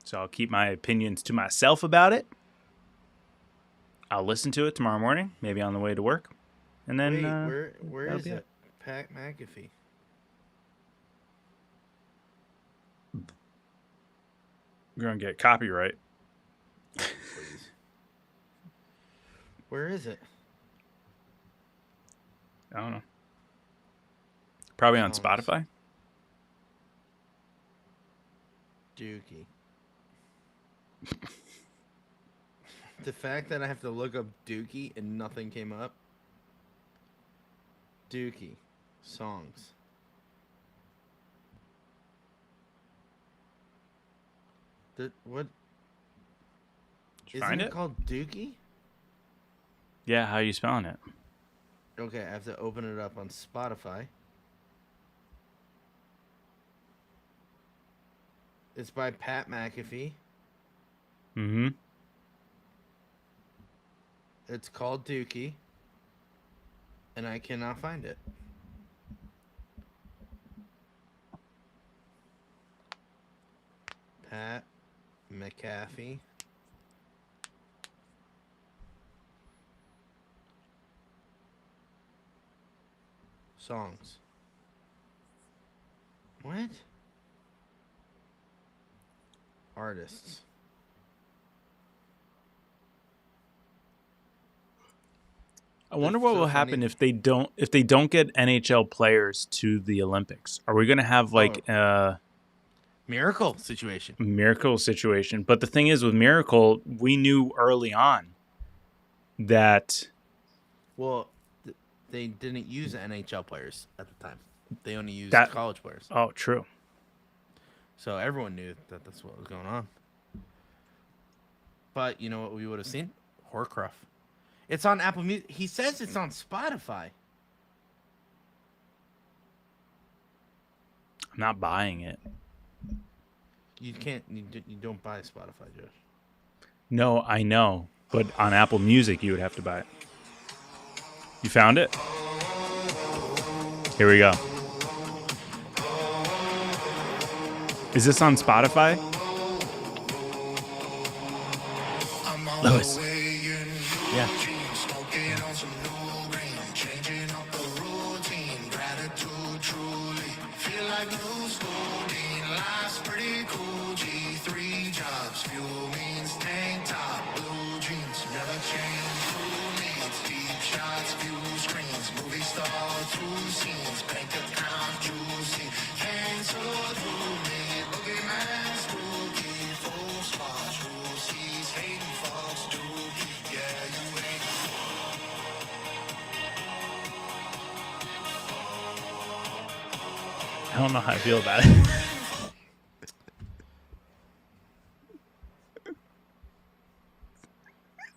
So I'll keep my opinions to myself about it. I'll listen to it tomorrow morning, maybe on the way to work, and then Wait, where that'll is be it? Pat McAfee. We're gonna get copyright. Please. Where is it? I don't know. Probably on Songs. Spotify. Dookie. The fact that I have to look up Dookie and nothing came up. Dookie. Songs. What? Did you Isn't find it it? called Dookie? Yeah, how are you spelling it? Okay, I have to open it up on Spotify. It's by Pat McAfee. Mm-hmm. It's called Dookie. And I cannot find it. Pat McAfee. Songs. What? Artists. I wonder That's what so will funny. happen if they don't get NHL players to the Olympics. Are we gonna have like Miracle situation. Miracle situation? But the thing is, with Miracle, we knew early on that Well, they didn't use NHL players at the time. They only used That- college players. oh, true. So everyone knew that that's what was going on. But you know what we would have seen? Horcrux. It's on Apple Music. He says it's on Spotify. I'm not buying it. You can't. You don't buy Spotify, Josh. No, I know, but on Apple Music, you would have to buy it. You found it? Here we go. Is this on Spotify? Lewis. Yeah. I don't know how I feel about it.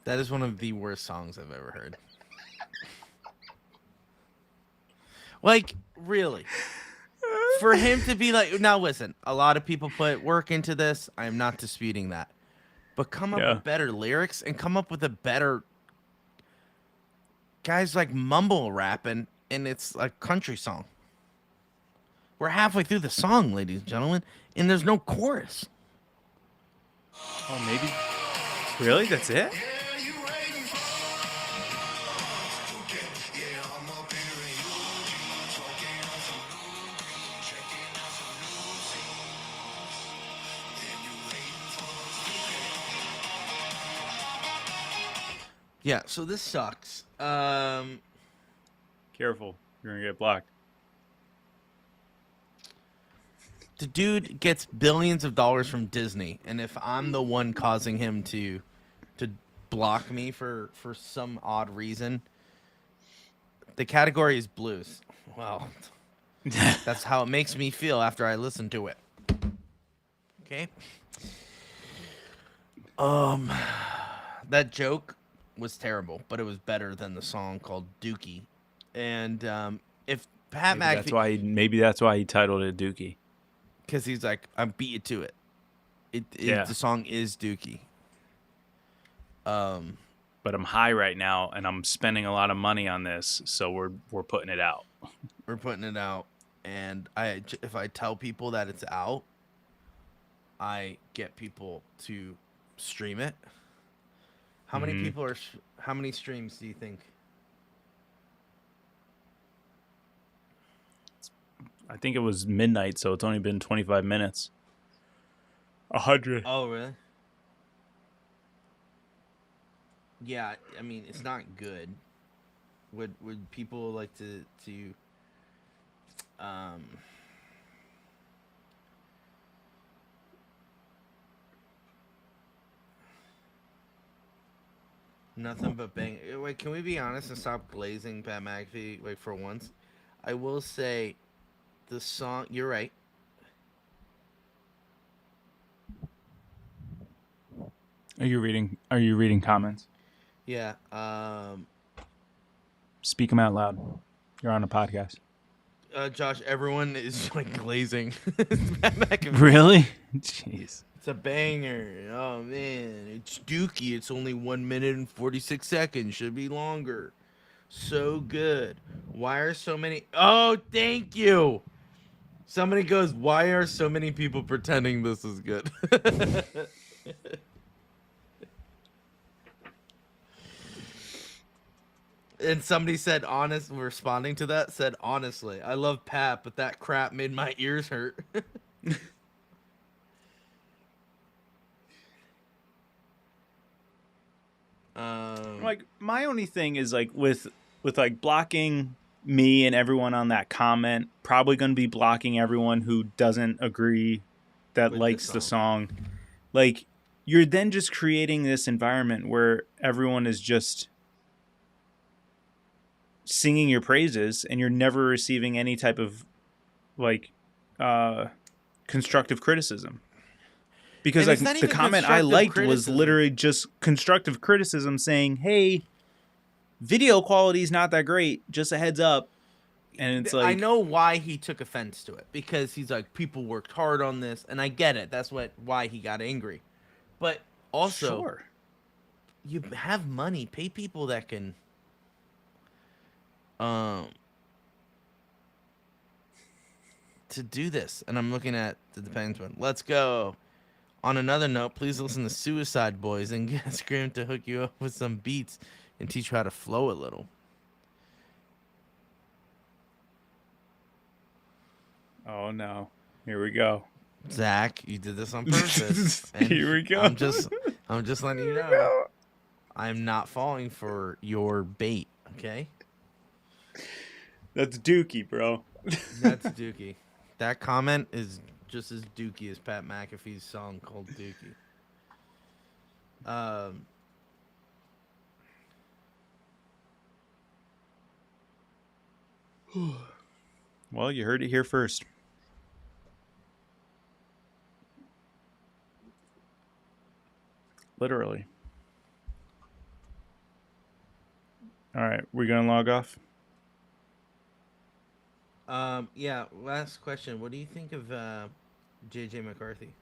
That is one of the worst songs I've ever heard. Like, really. For him to be like, now listen, a lot of people put work into this. I am not disputing that. But come up Yeah. with better lyrics and come up with a better. Guys like mumble rapping, and it's a country song. We're halfway through the song, ladies and gentlemen, and there's no chorus. Oh, maybe. Really? That's it? Yeah, so this sucks. Careful. You're going to get blocked. The dude gets billions of dollars from Disney, and if I'm the one causing him to block me for some odd reason, the category is blues. Well, that's how it makes me feel after I listen to it. Okay. That joke was terrible, but it was better than the song called Dookie. And if Pat McAfee, Maybe that's why he titled it Dookie. because he's like, I beat you to it. The song is dookie. But I'm high right now, and I'm spending a lot of money on this, so we're putting it out. We're putting it out, and if I tell people that it's out, I get people to stream it. How many people are? How many streams do you think? I think it was midnight, so it's only been 25 minutes. 100. Oh, really? Yeah, I mean, it's not good. Would people like to nothing but bang. Wait, can we be honest and stop glazing Pat McAfee for once? I will say the song, you're right. Are you reading comments? Yeah. Speak them out loud. You're on a podcast. Josh, everyone is like glazing. Pat McAfee. Really? Jeez. It's a banger. Oh man, it's dookie. It's only 1 minute and 46 seconds. Should be longer. So good. Why are so many? Oh, thank you. Somebody goes, why are so many people pretending this is good? And somebody said, responding to that, said, honestly, I love Pat, but that crap made my ears hurt. Like, my only thing is, like, with like blocking me and everyone on that comment, probably going to be blocking everyone who doesn't agree that With likes the the song. Like, you're then just creating this environment where everyone is just singing your praises, and you're never receiving any type of like constructive criticism. Because like the comment I liked was literally just constructive criticism saying, "Hey, video quality is not that great. Just a heads up." And it's like, I know why he took offense to it, because he's like, people worked hard on this, and I get it. That's why he got angry. But also, sure. You have money, pay people that can to do this. And I'm looking at the Depends one. Let's go. On another note, please listen to Suicide Boys and get Scream to hook you up with some beats and teach you how to flow a little. Oh no. Here we go. Zach, you did this on purpose. And Here we go. I'm just letting you know. I'm not falling for your bait, okay? That's dookie, bro. That's dookie. That comment is just as dookie as Pat McAfee's song called Dookie. Well, you heard it here first. Literally. All right, we're gonna log off. Yeah, last question. What do you think of JJ McCarthy?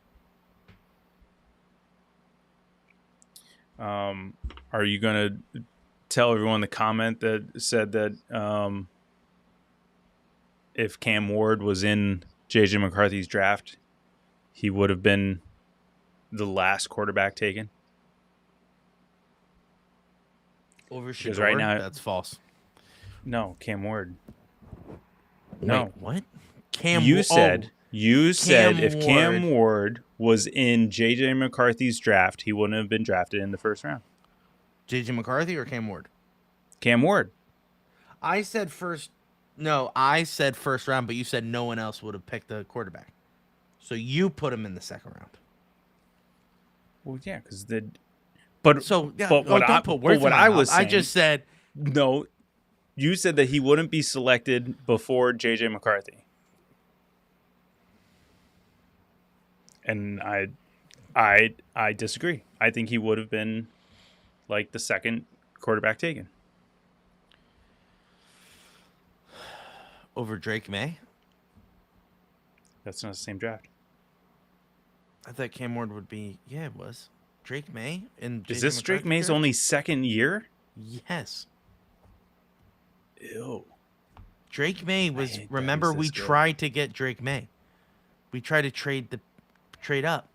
Are you gonna tell everyone the comment that said that if Cam Ward was in JJ McCarthy's draft, he would have been the last quarterback taken? Over Because Shador? right now- That's false. No, Cam Ward. Wait, No. what? You said if Ward. Cam Ward was in JJ McCarthy's draft, he wouldn't have been drafted in the first round. JJ McCarthy or Cam Ward? Cam Ward. I said first. No, I said first round, but you said no one else would have picked the quarterback. So you put him in the second round. Well, yeah, because the. But So yeah, but what don't put words in my I mouth. was saying, I just said no. You said that he wouldn't be selected before JJ McCarthy, and I disagree. I think he would have been like the second quarterback taken. over Drake May. That's not the same draft. I thought Cam Ward would be. Yeah, it was Drake May and. Is JJ this Drake McCarthy May's draft? only second year? Yes. Ew. Drake May was. hate that Remember, he's we this good. tried to get Drake May. We tried to trade up.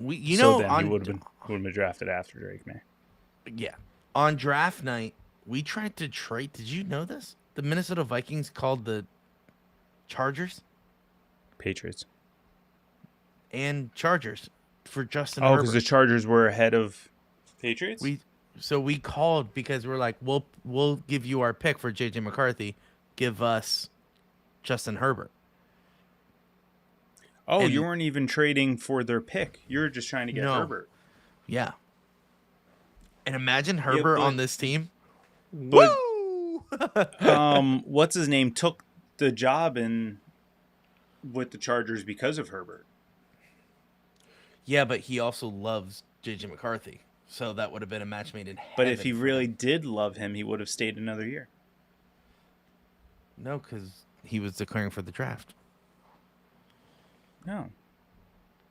We So then on he would have been drafted after Drake May. yeah, on draft night we tried to trade. Did you know this? The Minnesota Vikings called the Chargers Patriots. and Chargers for Justin Oh, Herbert. because the Chargers were ahead of Patriots? We called because we're like, we'll give you our pick for JJ McCarthy. Give us Justin Herbert. Oh, and- you weren't even trading for their pick. You were just trying to get No. Herbert. Yeah. And imagine Herbert but- on this team. But Woo! what's his name took the job with the Chargers because of Herbert. Yeah, but he also loves JJ McCarthy. So that would have been a match made in heaven. But if he for really him. did love him, he would have stayed another year. No, because he was declaring for the draft. No.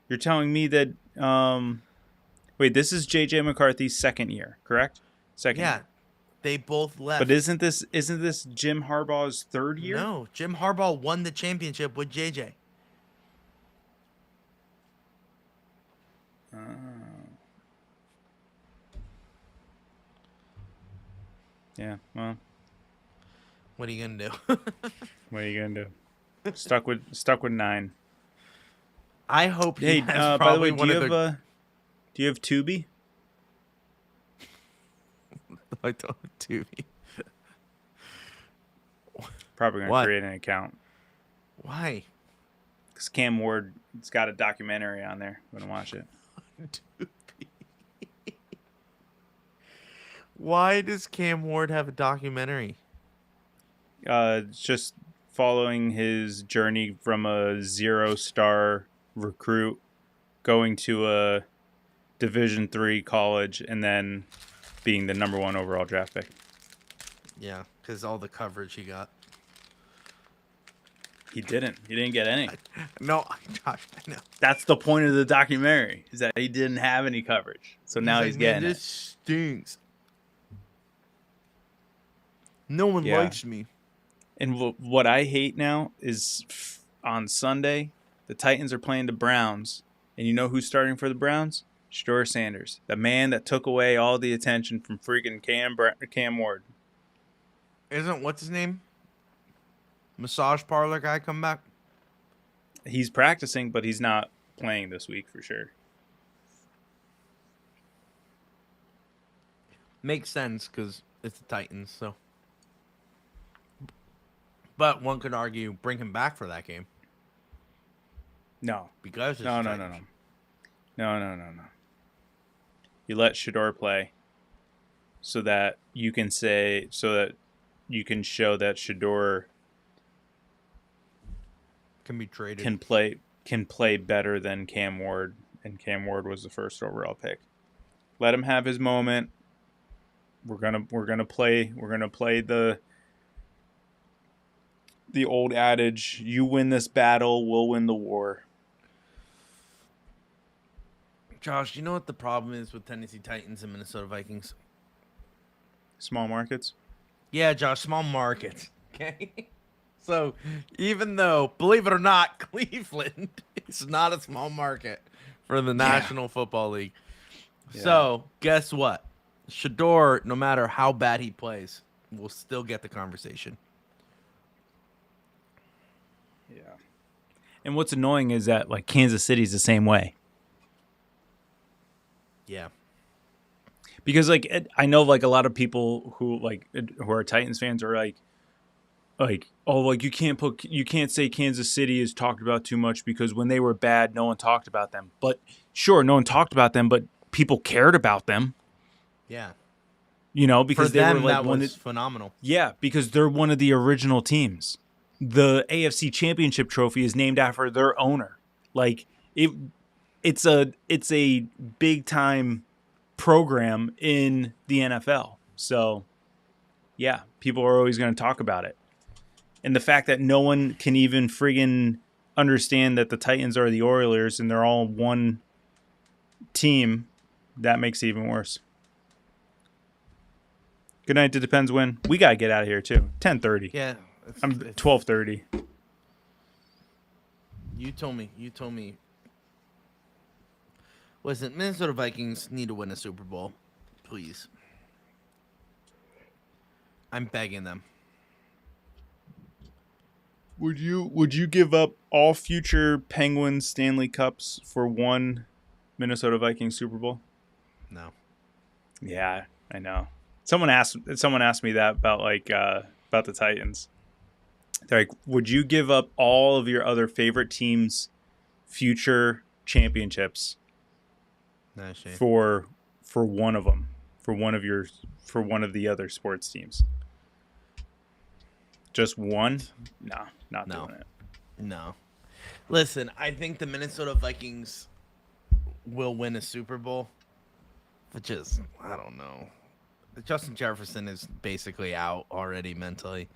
You're telling me that wait, this is JJ McCarthy's second year, correct? Second Yeah. year. They both left. But isn't this Jim Harbaugh's third year? No, Jim Harbaugh won the championship with JJ. Yeah, well, What are you gonna do? what are you gonna do? Stuck with 9. I hope he Hey, has by the probably way, one of their. do you have Tubi? I don't do. Probably gonna What? create an account Why? because Cam Ward's got a documentary on there. I'm gonna watch it. Why does Cam Ward have a documentary? It's just following his journey from a 0-star recruit going to a Division III college and then being the number 1 overall draft pick. Yeah, because all the coverage he got. He didn't get any. No, Josh, I know. That's the point of the documentary, is that he didn't have any coverage. So now he's like, getting "Man, it. this stinks. No one Yeah. likes me. And what I hate now is on Sunday, the Titans are playing the Browns. And you know who's starting for the Browns? Shedeur Sanders, the man that took away all the attention from freaking Cam Ward. Isn't what's his name? Massage parlor guy come back? He's practicing, but he's not playing this week for sure. Makes sense because it's the Titans, so. But one could argue bring him back for that game No. because it's No, the no, no, Titans. no. You let Shedeur play so that you can show that Shedeur Can be traded. can play better than Cam Ward, and Cam Ward was the first overall pick. Let him have his moment. We're gonna play the old adage: you win this battle, we'll win the war. Josh, you know what the problem is with Tennessee Titans and Minnesota Vikings? Small markets. Yeah, Josh, small markets. Okay. So even though, believe it or not, Cleveland is not a small market for the National Football League. Yeah. So guess what? Shedeur, no matter how bad he plays, will still get the conversation. Yeah. And what's annoying is that like Kansas City's the same way. Yeah. Because like I know like a lot of people who are Titans fans are like oh like you can't say Kansas City is talked about too much because when they were bad no one talked about them. But sure, no one talked about them, but people cared about them. Yeah. You know, For because they them, were like that one was of, phenomenal. yeah, because they're one of the original teams. The AFC Championship trophy is named after their owner. Like it's a big time program in the NFL. So, yeah, people are always going to talk about it. And the fact that no one can even friggin' understand that the Titans are the Oilers and they're all one team, that makes it even worse. Good night. It depends when. We gotta get out of here too. 10:30. Yeah. I'm 12:30. You told me. Listen, Minnesota Vikings need to win a Super Bowl. Please. I'm begging them. Would you give up all future Penguins Stanley Cups for one Minnesota Vikings Super Bowl? No. Yeah, I know. Someone asked me that about about the Titans. They're like, would you give up all of your other favorite teams' future championships No shame. for one of them, for one of the other sports teams? Just one? No, not No. doing it. No. Listen, I think the Minnesota Vikings will win a Super Bowl. But just, I don't know. Justin Jefferson is basically out already mentally.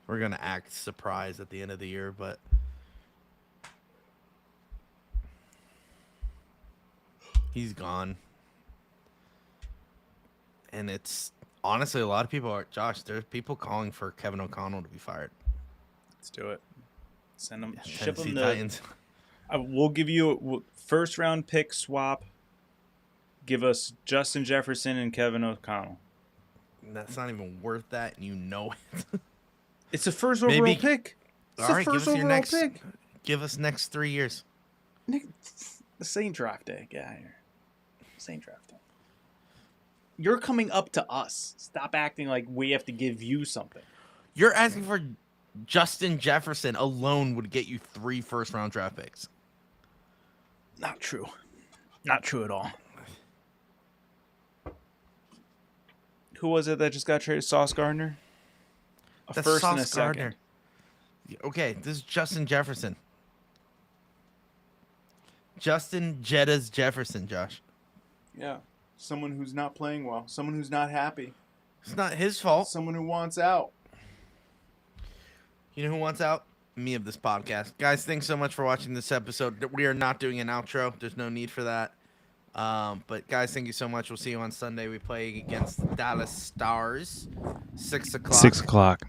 We're going to act surprised at the end of the year, but he's gone. And it's honestly, a lot of people are, Josh, there's people calling for Kevin O'Connell to be fired. Let's do it. Send them, ship Tennessee them the. Titans. We'll give you a first round pick swap. Give us Justin Jefferson and Kevin O'Connell. That's not even worth that, and you know it. It's the first Maybe- overall pick. It's All the right, give first us your overall next. pick. Give us next 3 years. Nick, the same draft day. Get out of here. Same draft day. You're coming up to us. Stop acting like we have to give you something. You're asking for Justin Jefferson alone would get you 3 first-round draft picks. Not true. Not true at all. Who was it that just got traded? Sauce Gardner? A That's first and a Sauce second. Gardner. Okay, this is Justin Jefferson. Justin Jettas Jefferson, Josh. Yeah. Someone who's not playing well. Someone who's not happy. It's not his fault. Someone who wants out. You know who wants out? Me of this podcast. Guys, thanks so much for watching this episode. We are not doing an outro. There's no need for that. But guys, thank you so much. We'll see you on Sunday. We play against Dallas Stars. 6 o'clock. 6 o'clock.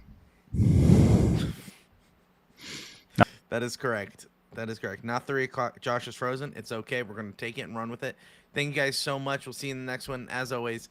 That is correct. That is correct. Not 3 o'clock. Josh is frozen. It's okay. We're going to take it and run with it. Thank you guys so much. We'll see you in the next one. As always,